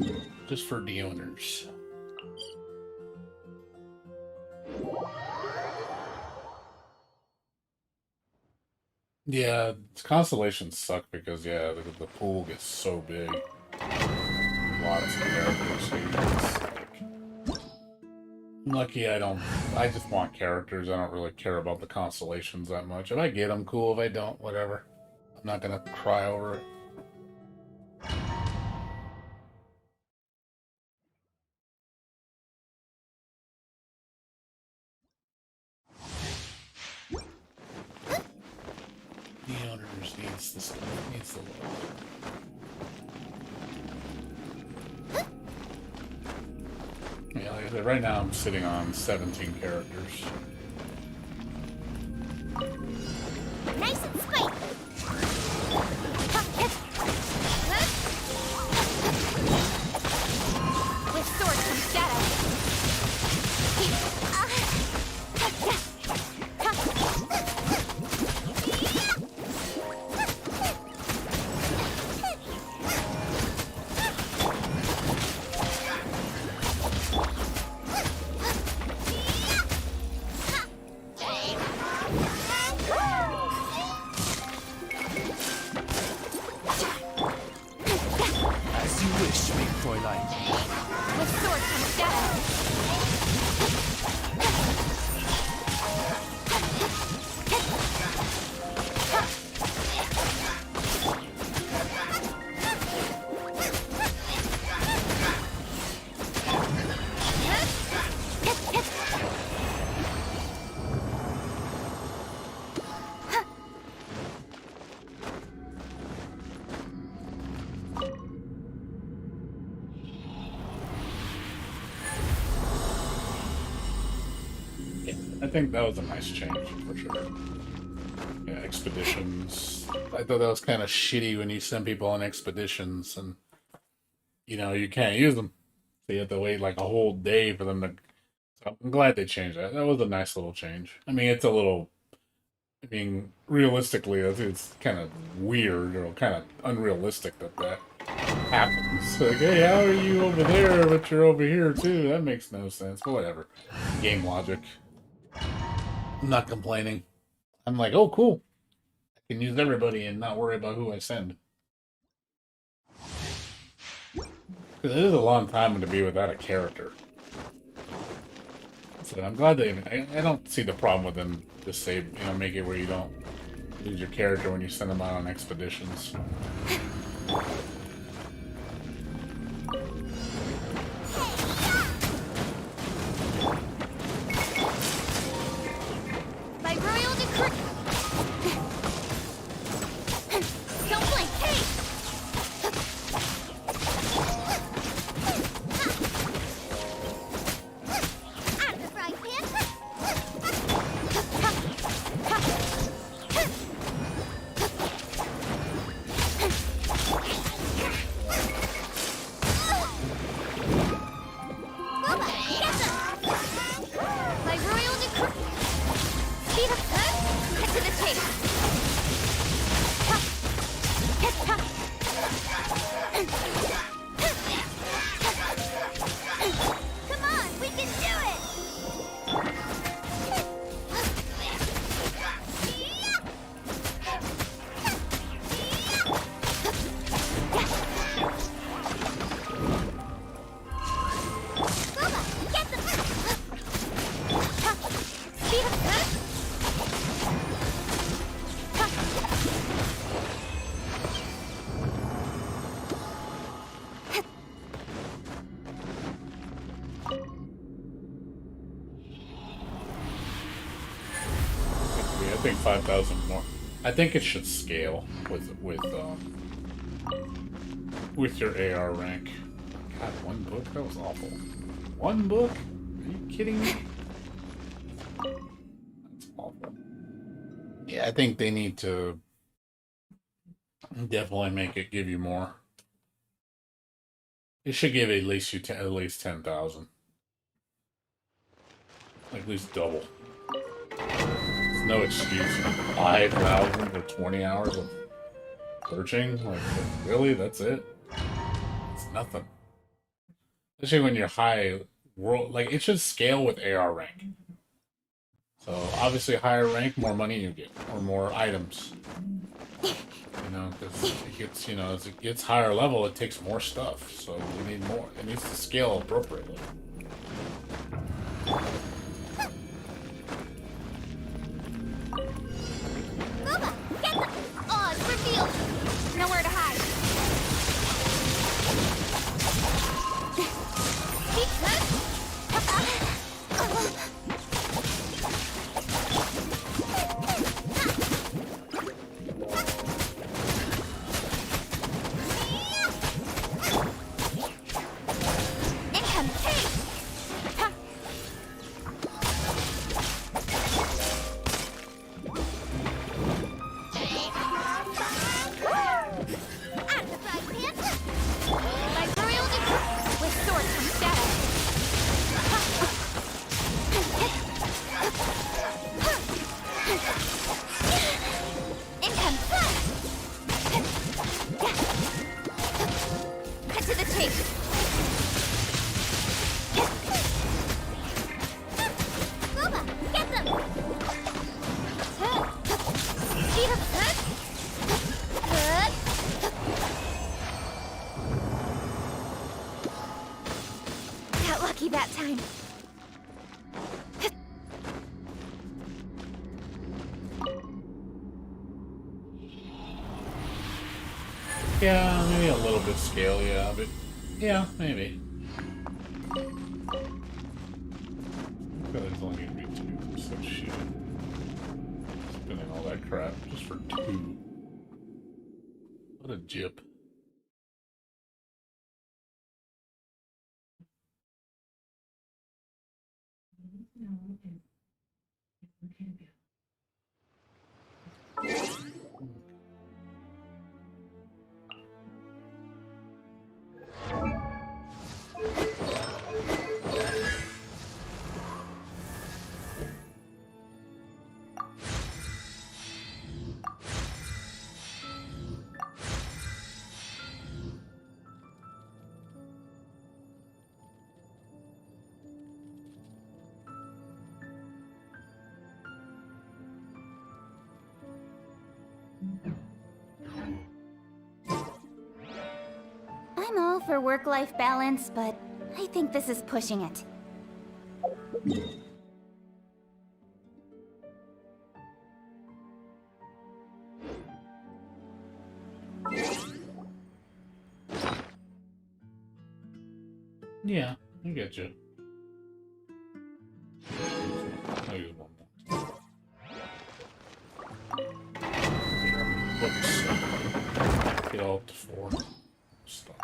more. Just for the owners. Yeah, constellations suck because the pool gets so big. Lots of characters. I'm lucky I just want characters. I don't really care about the constellations that much. If I get them, cool. If I don't, whatever. I'm not gonna cry over it. The owners needs the stuff, needs the love. Yeah, like I said, right now I'm sitting on 17 characters. Nice and spicy. think that was a nice change for sure. Yeah, expeditions. I thought that was kind of shitty when you send people on expeditions and you can't use them. So you have to wait like a whole day for them to. So I'm glad they changed that. That was a nice little change. I mean, it's a little. I mean, realistically, it's kind of weird or kind of unrealistic that happens. Like, hey, how are you over there, but you're over here too? That makes no sense. But whatever. Game logic. I'm not complaining. I'm like, oh, cool. I can use everybody and not worry about who I send. Because it is a long time to be without a character. So I'm glad they. I don't see the problem with them just say, make it where you don't lose your character when you send them out on expeditions. By royal decree. Don't blink, hey! Out of the frying pan. Boba, get them! By royal decree. Speed up, cut to the chase. Come on, we can do it! Boba, get them! Speed up, I think 5,000 more. I think it should scale with your AR rank. God, one book? That was awful. One book? Are you kidding me? That's awful. Yeah, I think they need to definitely make it give you more. It should give at least 10,000. Like at least double. There's no excuse. 5,000 for 20 hours of searching? Like, really? That's it? It's nothing. Especially when you're high world, like it should scale with AR rank. So obviously higher rank, more money you get, or more items. Because it gets, as it gets higher level, it takes more stuff. So we need more. It needs to scale appropriately. Boba, get them! Oz revealed! Nowhere to hide. Keep good. Income, hey! That time. Yeah, maybe a little bit scale, yeah, but yeah, maybe. But it's only gonna be 2, so shit. Spending all that crap just for 2. What a jip. I'm all for work-life balance, but I think this is pushing it. Yeah, I get you. I'll use one more. Whoops. Get all up to 4. Stop.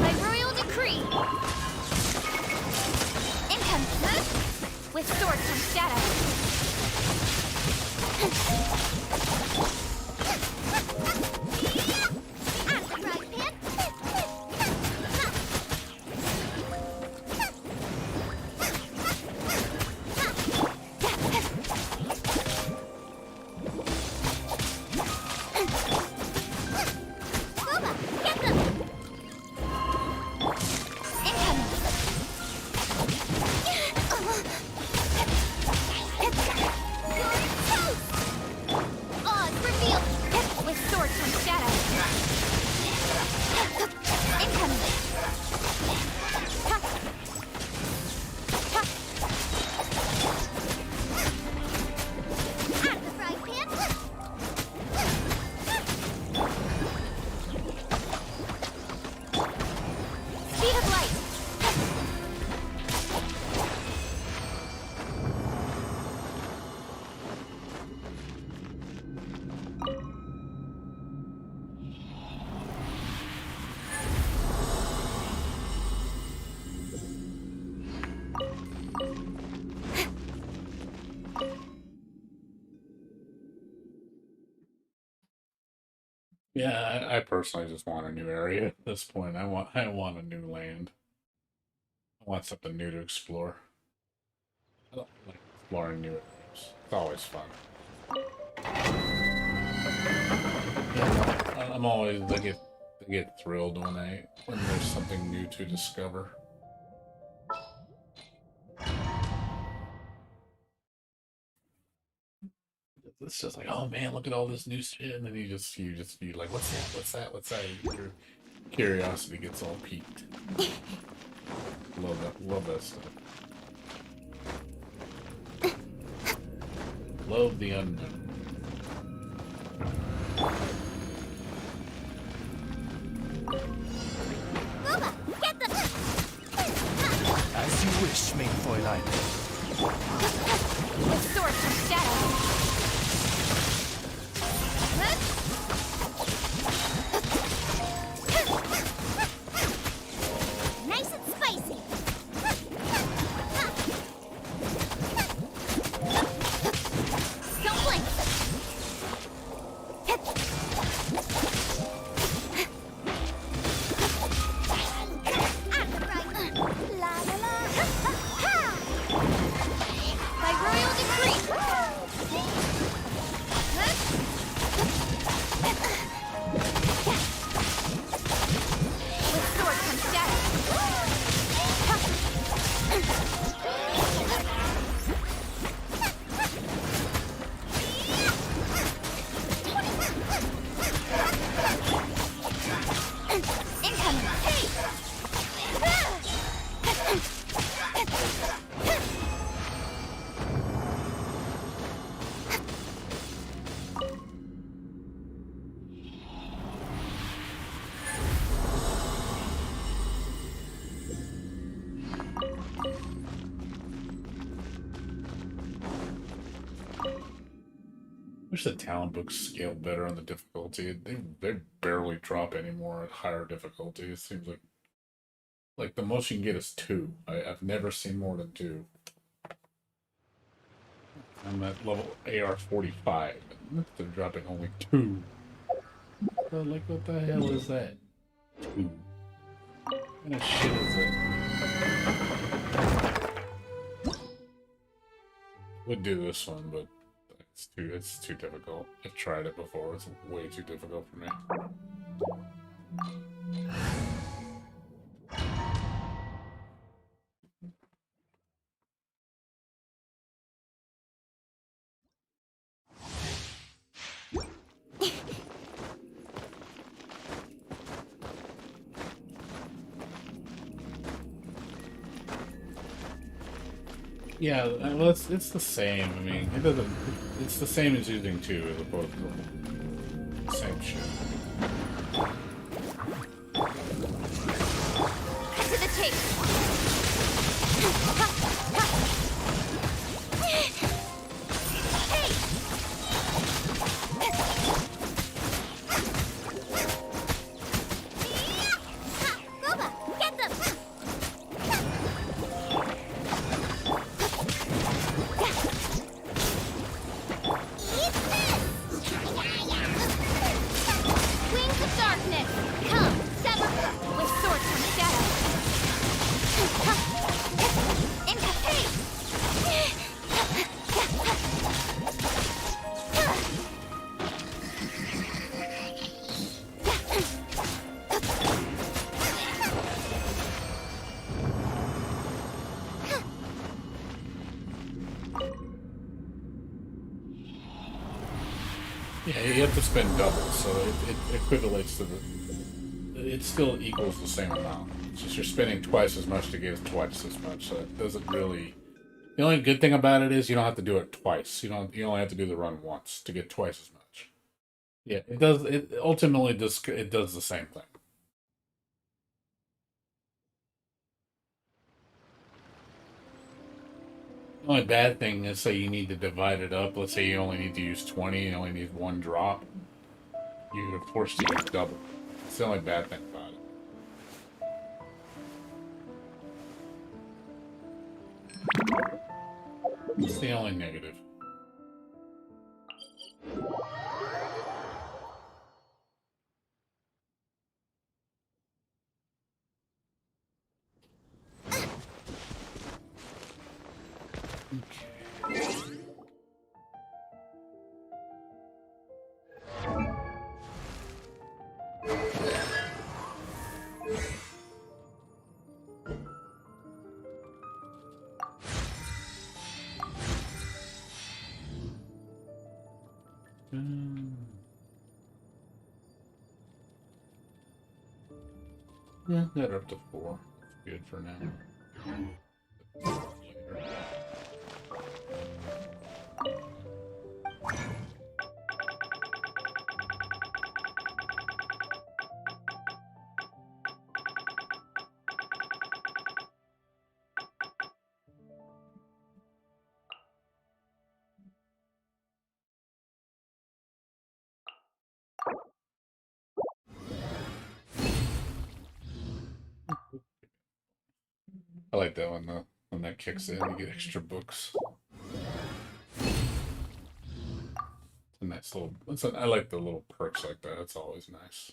By royal decree! Incoming! With sword from shadow! Yeah, I personally just want a new area at this point. I want a new land. I want something new to explore. I don't like exploring new areas. It's always fun. Yeah, I'm always I get thrilled when there's something new to discover. It's just like, oh man, look at all this new shit, and then you like, what's that? Your curiosity gets all piqued. Love that stuff. Love the unknown. As you wish, main Fräulein. With sword from shadow! Nice and spicy! Don't blink! La la la! By royal decree! Wish the talent books scaled better on the difficulty. They barely drop anymore at higher difficulty. It seems like the most you can get is 2. I've never seen more than 2. I'm at level AR 45. And they're dropping only 2. So, like, what the hell is that? 2. What kind of shit is that? Would do this one, but it's too difficult. I've tried it before. It's way too difficult for me. Yeah, well, it's the same. I mean, it doesn't. It's the same as using 2 as opposed to the same shit. Cut to the chase. Boba, get them! Wings of darkness, come, sever her with swords from shadow. Yeah, you have to spend double, so it equivalates to the. It still equals the same amount. It's just you're spending twice as much to get twice as much, so it doesn't really. The only good thing about it is you don't have to do it twice. You only have to do the run once to get twice as much. Yeah, it does. It ultimately does. It does the same thing. The only bad thing is, say you need to divide it up. Let's say you only need to use 20. You only need 1 drop. You're forced to use double. It's the only bad thing about it. It's the only negative. Yeah, got her up to 4. Good for now. Later. I like that one though. When that kicks in, you get extra books. It's a nice little. I like the little perks like that. It's always nice.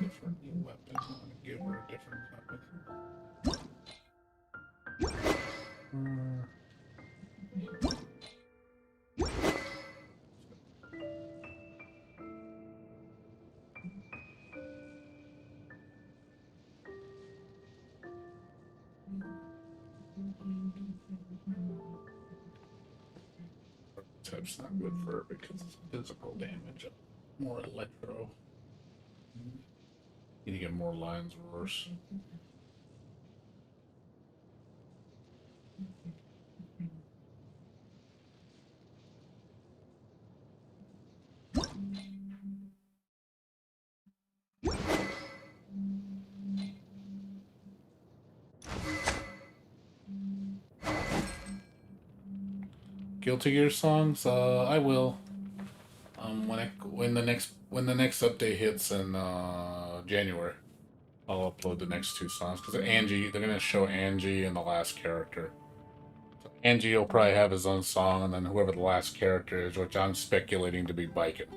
Different new weapon. I want to give her a different weapon. Type's not good for her because it's physical damage. More electro. You need to get more lines worse. Guilty Gear songs? I will. When the next update hits in January, I'll upload the next two songs because Angie, they're gonna show Angie and the last character. So Angie will probably have his own song, and then whoever the last character is, which I'm speculating to be Biken.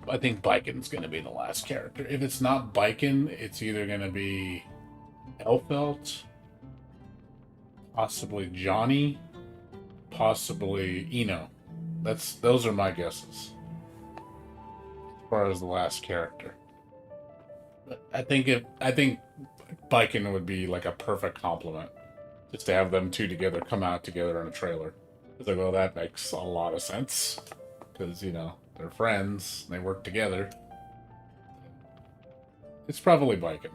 I think Biken's gonna be the last character. If it's not Biken, it's either gonna be Elfelt, possibly Johnny, possibly Eno. Those are my guesses as far as the last character. But I think Biken would be like a perfect compliment, just to have them two together come out together in a trailer. It's like, well, that makes a lot of sense because they're friends, they work together. It's probably Biken.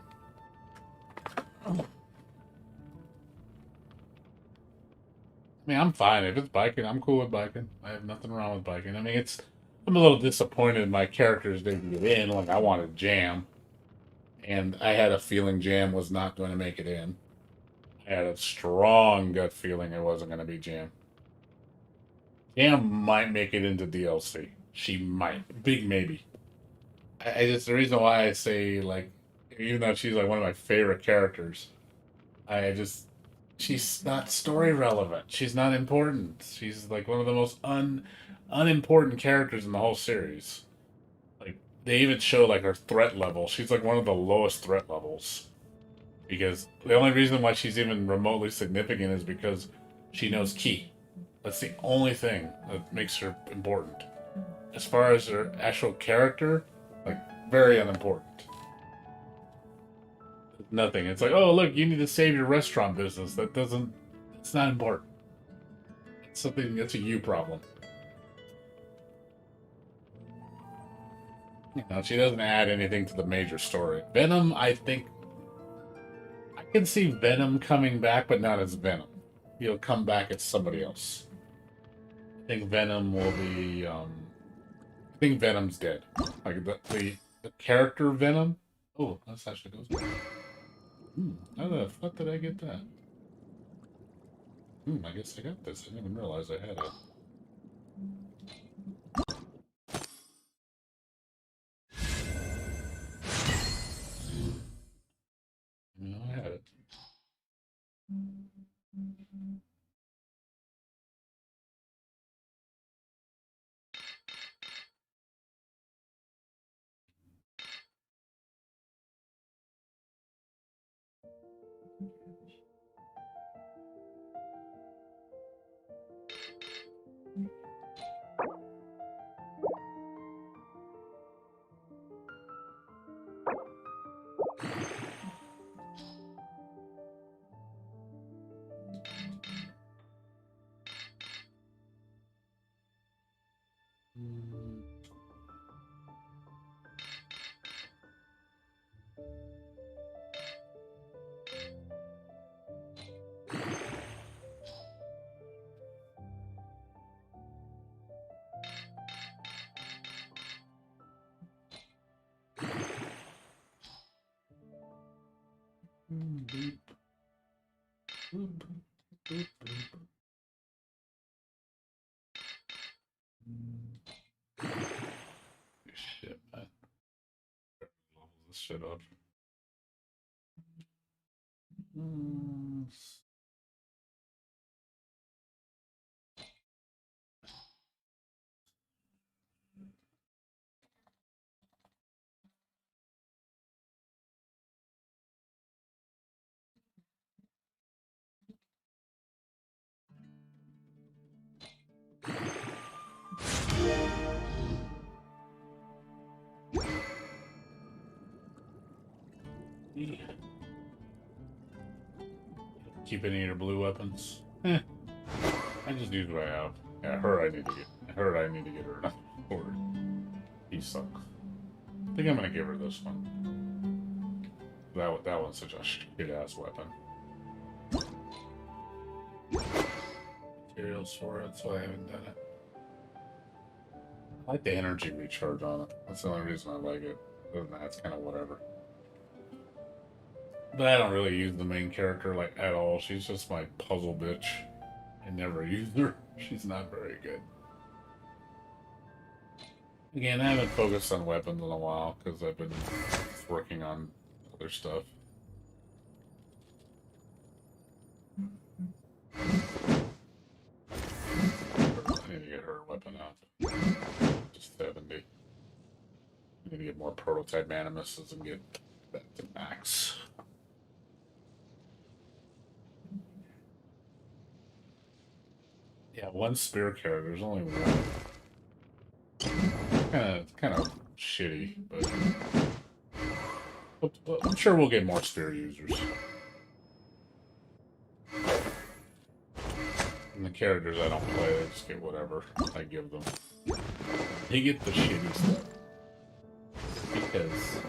I mean, I'm fine. If it's biking, I'm cool with biking. I have nothing wrong with biking. I mean, I'm a little disappointed my characters didn't get in. Like, I wanted Jam. And I had a feeling Jam was not going to make it in. I had a strong gut feeling it wasn't going to be Jam. Jam might make it into DLC. She might. Big maybe. The reason why I say, like, even though she's, like, one of my favorite characters, she's not story relevant. She's not important. She's like one of the most unimportant characters in the whole series. Like they even show like her threat level. She's like one of the lowest threat levels. Because the only reason why she's even remotely significant is because she knows Ki. That's the only thing that makes her important. As far as her actual character, like very unimportant. Nothing. It's like, oh, look, you need to save your restaurant business. It's not important. That's a you problem. She doesn't add anything to the major story. Venom, I think, I can see Venom coming back, but not as Venom. He'll come back as somebody else. I think Venom will be, I think Venom's dead. Like, the character Venom? Oh, that's actually goes. How the fuck did I get that? I guess I got this. I didn't even realize I had it. No, I had it. Boop. Boop. Boop. Boop. Shit, man. Level this shit up. Keep any of your blue weapons. I just use what I have. Yeah, her I need to get her another sword. He sucks. I think I'm gonna give her this one. That one's such a shit ass weapon. Materials for it, so I haven't done it. I like the energy recharge on it. That's the only reason I like it. Other than that, it's kind of whatever. But I don't really use the main character like at all. She's just my puzzle bitch. I never used her. She's not very good. Again, I haven't focused on weapons in a while because I've been working on other stuff. I need to get her weapon up. Just 70. I need to get more prototype animuses and get that to max. Yeah, one spear character. There's only one. Kind of shitty, but I'm sure we'll get more spear users. And the characters I don't play, they just get whatever I give them. They get the shitty stuff. Because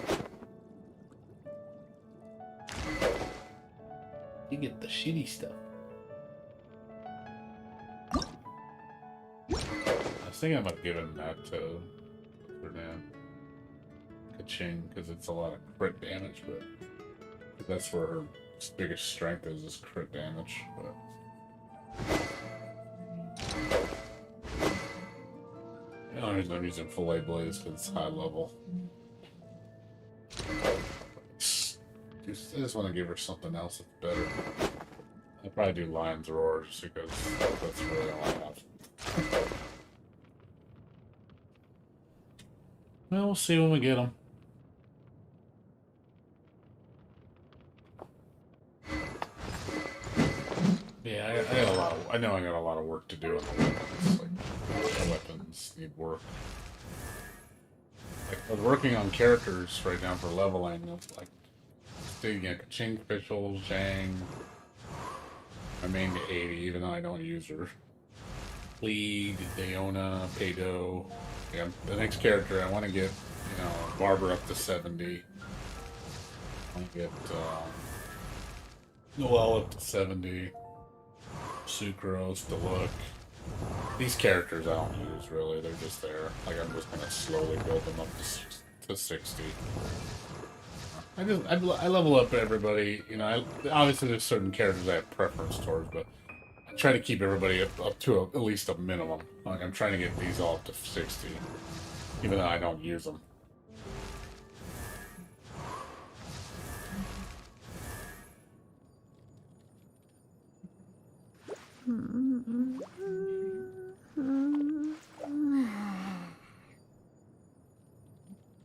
you get the shitty stuff. I was thinking about giving that to Kaching, because it's a lot of crit damage, but that's where her biggest strength is crit damage. But the only reason I'm using Fillet Blade is because it's high level. I just want to give her something else that's better. I'll probably do Lion's Roar just because that's really all I have. Well, we'll see when we get them. Yeah, I got a lot. I know I got a lot of work to do on the weapons. Like, the weapons need work. Like, I was working on characters right now for leveling. Like, digging at Kaching, Fischl, Zhang. I main to 80, even though I don't use her. Lead, Daona, Pado. Yeah, the next character I want to get, Barber up to 70. I want to get Noelle up to 70. Sucrose, Deluxe. These characters I don't use really, they're just there. Like I'm just gonna slowly build them up to 60. I level up everybody, obviously there's certain characters I have preference towards, but I try to keep everybody up to at least a minimum. Like I'm trying to get these all up to 60, even though I don't use them.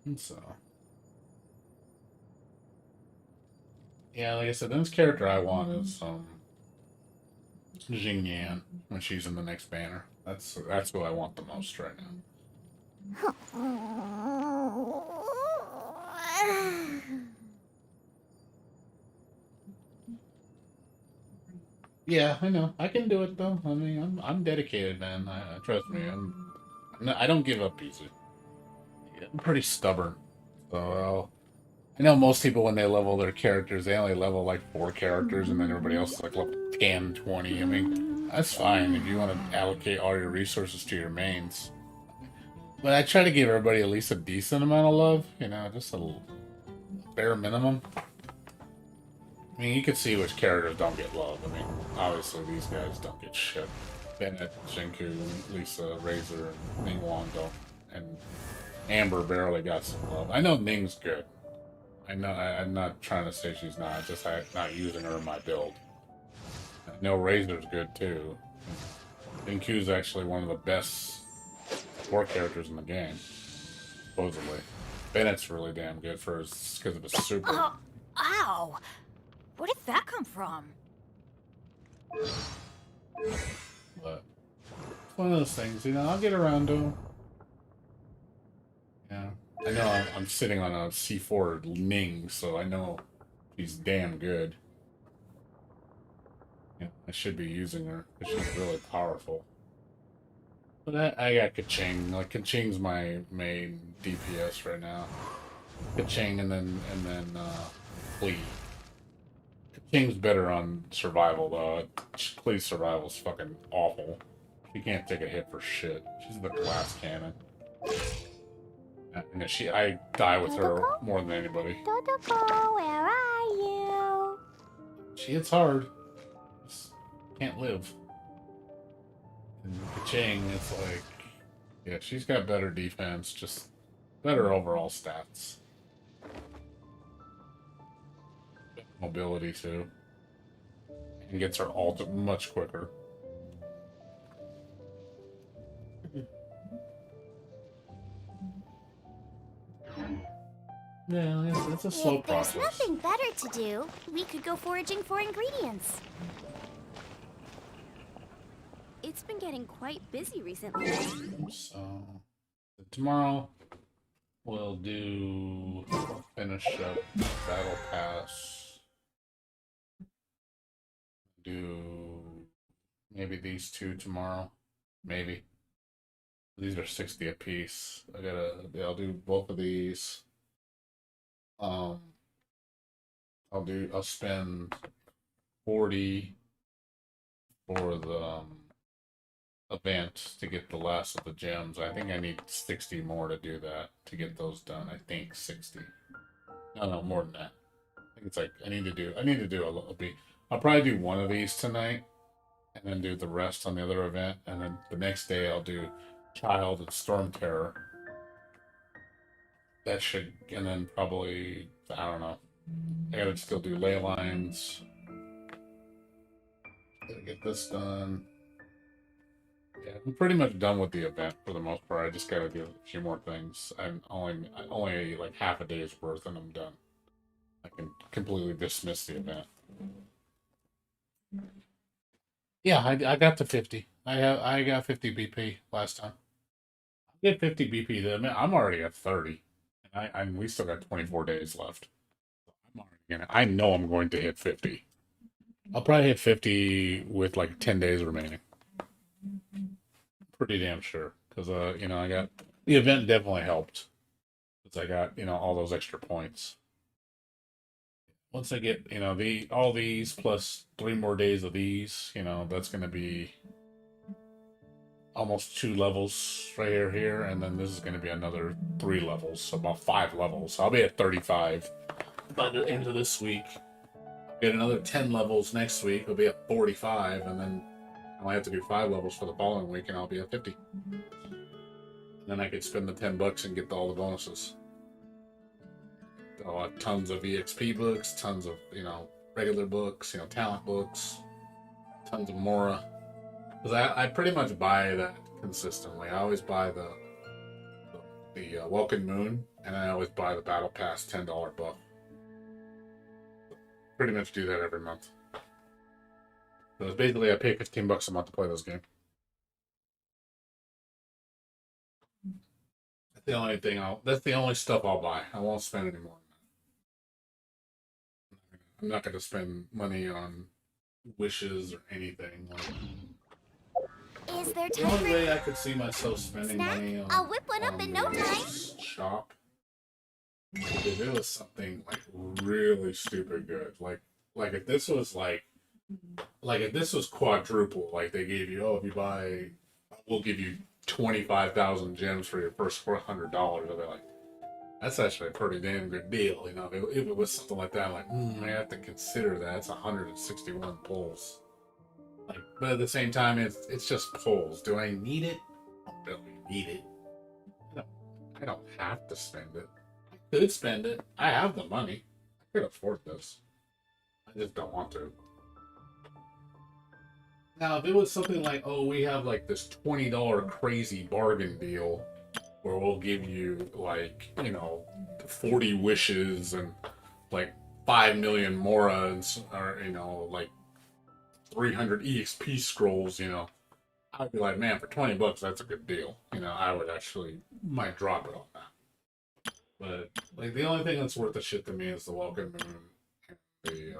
And so, yeah, like I said, the next character I want is Xingyan when she's in the next banner. That's who I want the most right now. Yeah, I know. I can do it though. I mean, I'm dedicated, man. Trust me. I don't give up easy. I'm pretty stubborn. So I know most people when they level their characters, they only level like 4 characters, and then everybody else is like level 10, 20. I mean, that's fine if you want to allocate all your resources to your mains. But I try to give everybody at least a decent amount of love. Just a bare minimum. I mean, you can see which characters don't get love. I mean, obviously these guys don't get shit. Bennett, Shinku, Lisa, Razor, and Ning Wang don't. And Amber barely got some love. I know Ning's good. I know. I'm not trying to say she's not. Just I'm not using her in my build. I know Razor's good too. Ninku's actually one of the best support characters in the game, supposedly. Bennett's really damn good because of his super. Ow! Where did that come from? But it's one of those things, I'll get around to him. Yeah. I know I'm sitting on a C4 Ning, so I know she's damn good. Yeah, I should be using her, because she's really powerful. But I got Kaching. Like, Kaching's my main DPS right now. Kaching and then Klee. King's better on survival, though. Please, survival's fucking awful. She can't take a hit for shit. She's the glass cannon. I die with her more than anybody. Dodoko, where are you? She hits hard. Just can't live. And Chang, it's like, yeah, she's got better defense, just better overall stats. Mobility too. And gets her ult much quicker. Yeah, it's a slow If there's process. nothing better to do, we could go foraging for ingredients. It's been getting quite busy recently. So tomorrow we'll finish up Battle Pass. Do maybe these 2 tomorrow. Maybe. These are 60 apiece. I'll do both of these. I'll spend 40 for the event to get the last of the gems. I think I need 60 more to do that, to get those done. I think 60. No, more than that. I think it's like I need to do a little bit. I'll probably do one of these tonight and then do the rest on the other event, and then the next day I'll do Child and Storm Terror. That should, and then probably, I don't know. I gotta still do ley lines. Gotta get this done. Yeah, I'm pretty much done with the event for the most part. I just gotta do a few more things. I'm only like half a day's worth, and I'm done. I can completely dismiss the event. Yeah, I got to 50. I got 50 BP last time. I get 50 BP. I'm already at 30, and we still got 24 days left. I know I'm going to hit 50. I'll probably hit 50 with like 10 days remaining. Pretty damn sure, because I got the event definitely helped, because I got all those extra points. Once I get all these plus 3 more days of these, that's gonna be almost 2 levels right here, and then this is gonna be another 3 levels, so about 5 levels. So I'll be at 35 by the end of this week. Get another 10 levels next week. I'll be at 45, and then I only have to do 5 levels for the following week, and I'll be at 50. And then I could spend the $10 and get all the bonuses. I'll have tons of EXP books, tons of regular books, talent books, tons of Mora. Because I pretty much buy that consistently. I always buy the Welcome Moon, and I always buy the Battle Pass $10 buff. Pretty much do that every month. So basically, I pay $15 a month to play this game. That's the only thing that's the only stuff I'll buy. I won't spend any more. I'm not going to spend money on wishes or anything. Is there The time only for way I could see myself spending snack? money on I'll whip one up in no time. shop, if it was something like really stupid good, like if this was like if this was quadruple, like they gave you, if you buy, we'll give you 25,000 gems for your first $400. I'd be like, that's actually a pretty damn good deal, If it was something like that, I'm like, I have to consider that. It's 161 pulls. But at the same time, it's just pulls. Do I need it? I don't really need it. I don't have to spend it. I could spend it. I have the money. I could afford this. I just don't want to. Now, if it was something like, we have like this $20 crazy bargain deal where we'll give you 40 wishes and 5 million Morans, or like 300 EXP scrolls, I'd be like, man, for $20, that's a good deal. I would actually might drop it on that. But the only thing that's worth the shit to me is the Welcome Moon and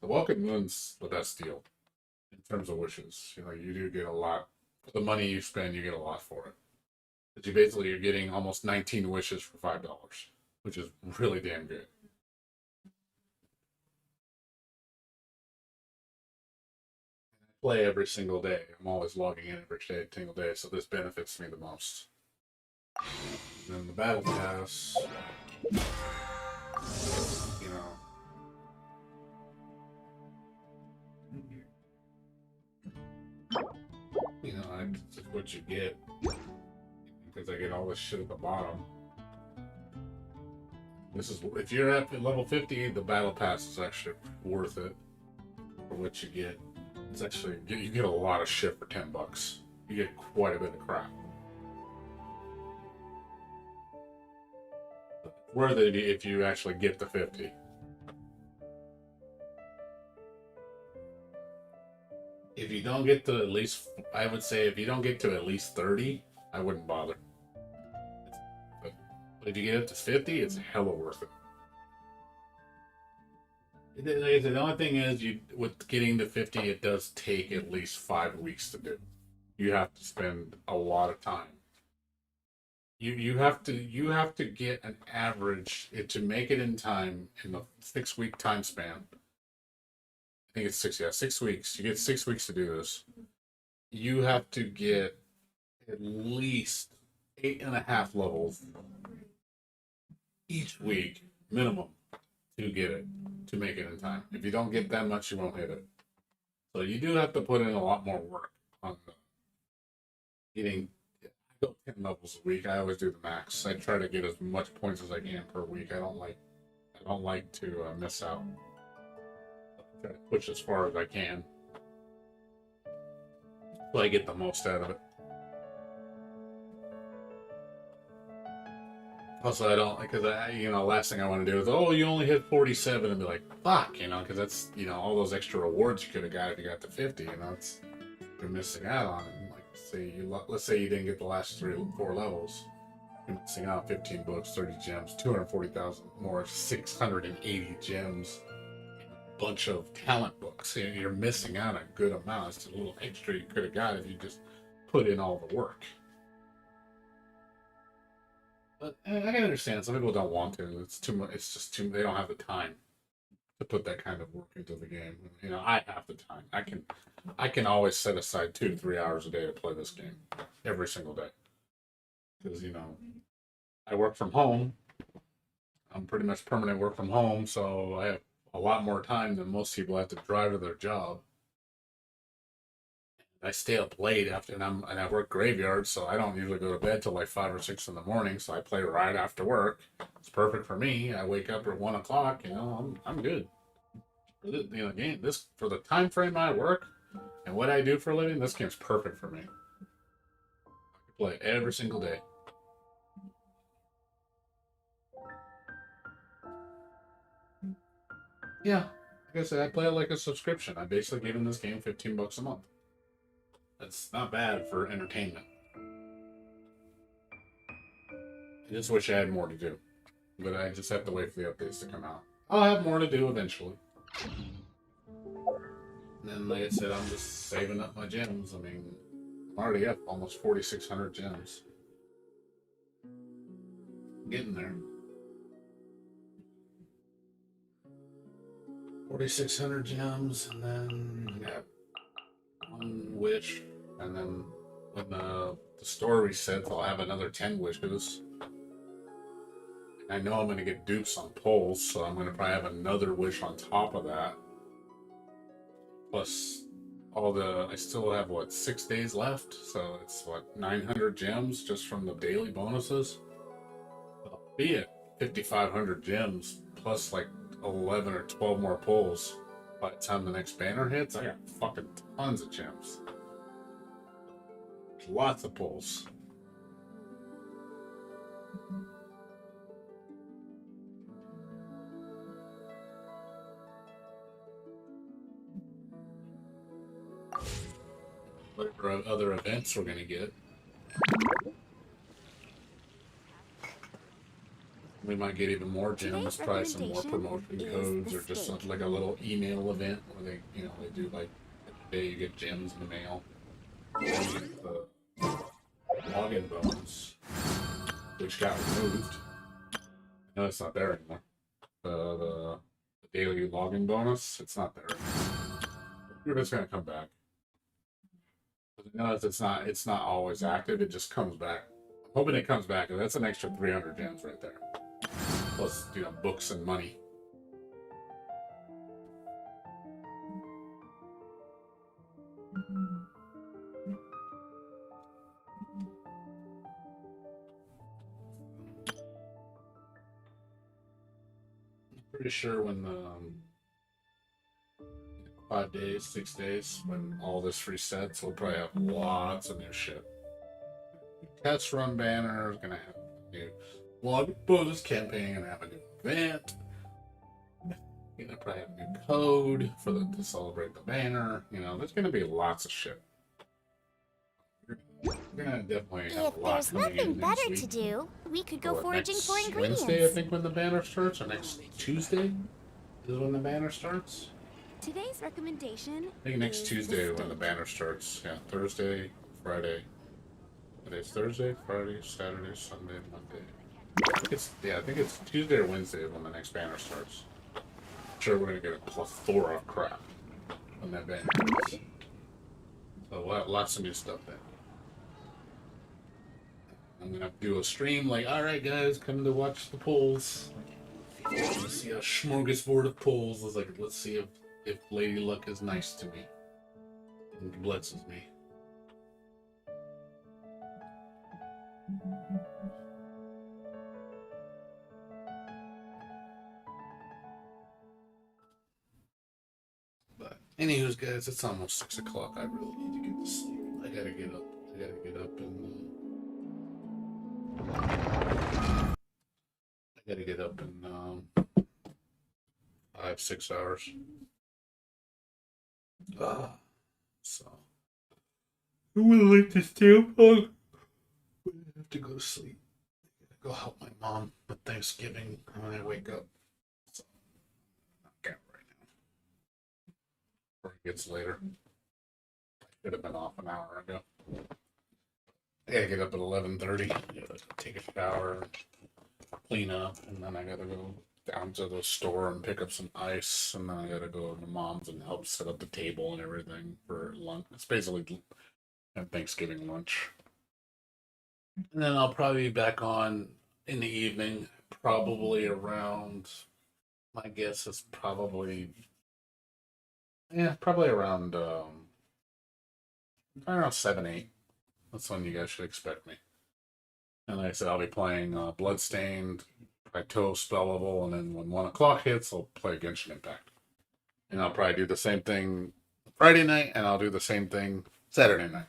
the Welcome Moon's the best deal in terms of wishes. You do get a lot for the money you spend. You get a lot for it. But you're getting almost 19 wishes for $5, which is really damn good. play every single day. I'm always logging in every single day, so this benefits me the most. And then the battle pass, you know. You know, that's what you get. Because I get all this shit at the bottom. This is if you're at level 50, the battle pass is actually worth it for what you get. It's actually you get a lot of shit for $10. You get quite a bit of crap. Worth it if you actually get to 50. If you don't get to at least, I would say if you don't get to at least 30, I wouldn't bother. But if you get up to 50, it's hella worth it. The only thing is, with getting to 50, it does take at least 5 weeks to do. You have to spend a lot of time. You have to get an average to make it in time in the 6-week time span. I think it's 6 weeks. You get 6 weeks to do this. You have to get at least 8.5 levels each week minimum to get it, to make it in time. If you don't get that much, you won't hit it. So you do have to put in a lot more work on getting. I go 10 levels a week. I always do the max. I try to get as much points as I can per week. I don't like to miss out. I try to push as far as I can, so I get the most out of it. Also, I don't, because last thing I want to do is, oh, you only hit 47, and be like, fuck, because that's, all those extra rewards you could have got if you got to 50, you're missing out on it. Like, let's say you didn't get the last 3 or 4 levels, you're missing out on 15 books, 30 gems, 240,000 more, 680 gems, a bunch of talent books. You're missing out a good amount. It's a little extra you could have got if you just put in all the work. But I can understand some people don't want to. It's too much. It's just too. They don't have the time to put that kind of work into the game. I have the time. I can always set aside 2 to 3 hours a day to play this game every single day. Because I work from home. I'm pretty much permanent work from home, so I have a lot more time than most people have to drive to their job. I stay up late and I work graveyard, so I don't usually go to bed till like 5 or 6 in the morning. So I play right after work. It's perfect for me. I wake up at 1 o'clock. I'm good. Game this for the time frame I work and what I do for a living. This game's perfect for me. I can play every single day. Yeah, like I said, I play it like a subscription. I'm basically giving this game $15 a month. That's not bad for entertainment. I just wish I had more to do. But I just have to wait for the updates to come out. I'll have more to do eventually. And then, like I said, I'm just saving up my gems. I'm already up almost 4,600 gems. Getting there. 4,600 gems, and then I got 1 wish. And then when the store resets, I'll have another 10 wishes. And I know I'm going to get dupes on polls, so I'm going to probably have another wish on top of that. Plus, I still have, 6 days left? So it's, 900 gems just from the daily bonuses? I'll be at 5,500 gems, plus, 11 or 12 more polls. By the time the next banner hits, I got fucking tons of gems. Lots of pulls. Whatever other events we're gonna get. We might get even more gems, probably some more promotion codes, or just something like a little email event where they do every day you get gems in the mail. The login bonus, which got removed. No, it's not there anymore. The daily login bonus, it's not there. It's gonna come back. Notice it's not always active. It just comes back. I'm hoping it comes back. That's an extra 300 gems right there. Plus, books and money. Pretty sure when the 5 days, 6 days, when all this resets, we'll probably have lots of new shit. Test run banner is gonna have a new blog bonus campaign, gonna have a new event. Gonna probably have a new code for them to celebrate the banner. There's gonna be lots of shit. We're gonna definitely have If a lot there's coming nothing in next better week. to do, we could go Or foraging next for ingredients. Wednesday, I think, when the banner starts, or next Tuesday is when the banner starts. Today's recommendation. I think next is Tuesday the when the steak. banner starts. Yeah, Thursday, Friday. Today's Thursday, Friday, Saturday, Sunday, Monday. I think it's Tuesday or Wednesday when the next banner starts. I'm sure we're gonna get a plethora of crap when that banner starts. So lots of new stuff then. I'm gonna do a stream like, all right, guys, come to watch the polls. Let's see a smorgasbord of polls. Let's see if Lady Luck is nice to me and blesses me. But anywho's, guys, it's almost 6 o'clock. I really need to get to sleep. I gotta get up. I gotta get up in 5-6 hours. So I would like to stay up long, but I have to go to sleep. I gotta go help my mom with Thanksgiving when I wake up. So I can't right now. Before it gets later. I should have been off an hour ago. I gotta get up at 11:30. Gotta take a shower, clean up, and then I gotta go down to the store and pick up some ice, and then I gotta go to mom's and help set up the table and everything for lunch. It's basically a Thanksgiving lunch. And then I'll probably be back on in the evening, probably around, my guess is probably around 7, 8. That's when you guys should expect me. And like I said, I'll be playing Bloodstained, Plateau spell level, and then when 1 o'clock hits, I'll play Genshin Impact. And I'll probably do the same thing Friday night, and I'll do the same thing Saturday night.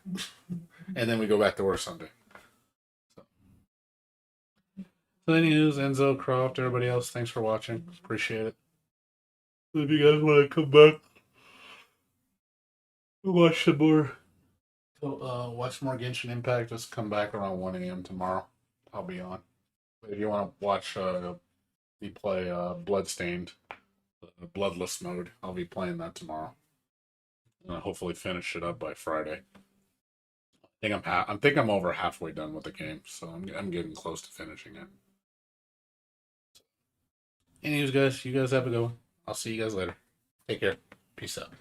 And then we go back to work Sunday. So anyways, Enzo, Croft, everybody else, thanks for watching. Appreciate it. If you guys want to come back, watch some more. Watch more Genshin Impact. Just come back around 1 a.m. tomorrow. I'll be on. If you want to watch me play Bloodstained, the Bloodless mode, I'll be playing that tomorrow. And I'll hopefully finish it up by Friday. I think I'm over halfway done with the game, so I'm getting close to finishing it. Anyways, guys, you guys have a good one. I'll see you guys later. Take care. Peace out.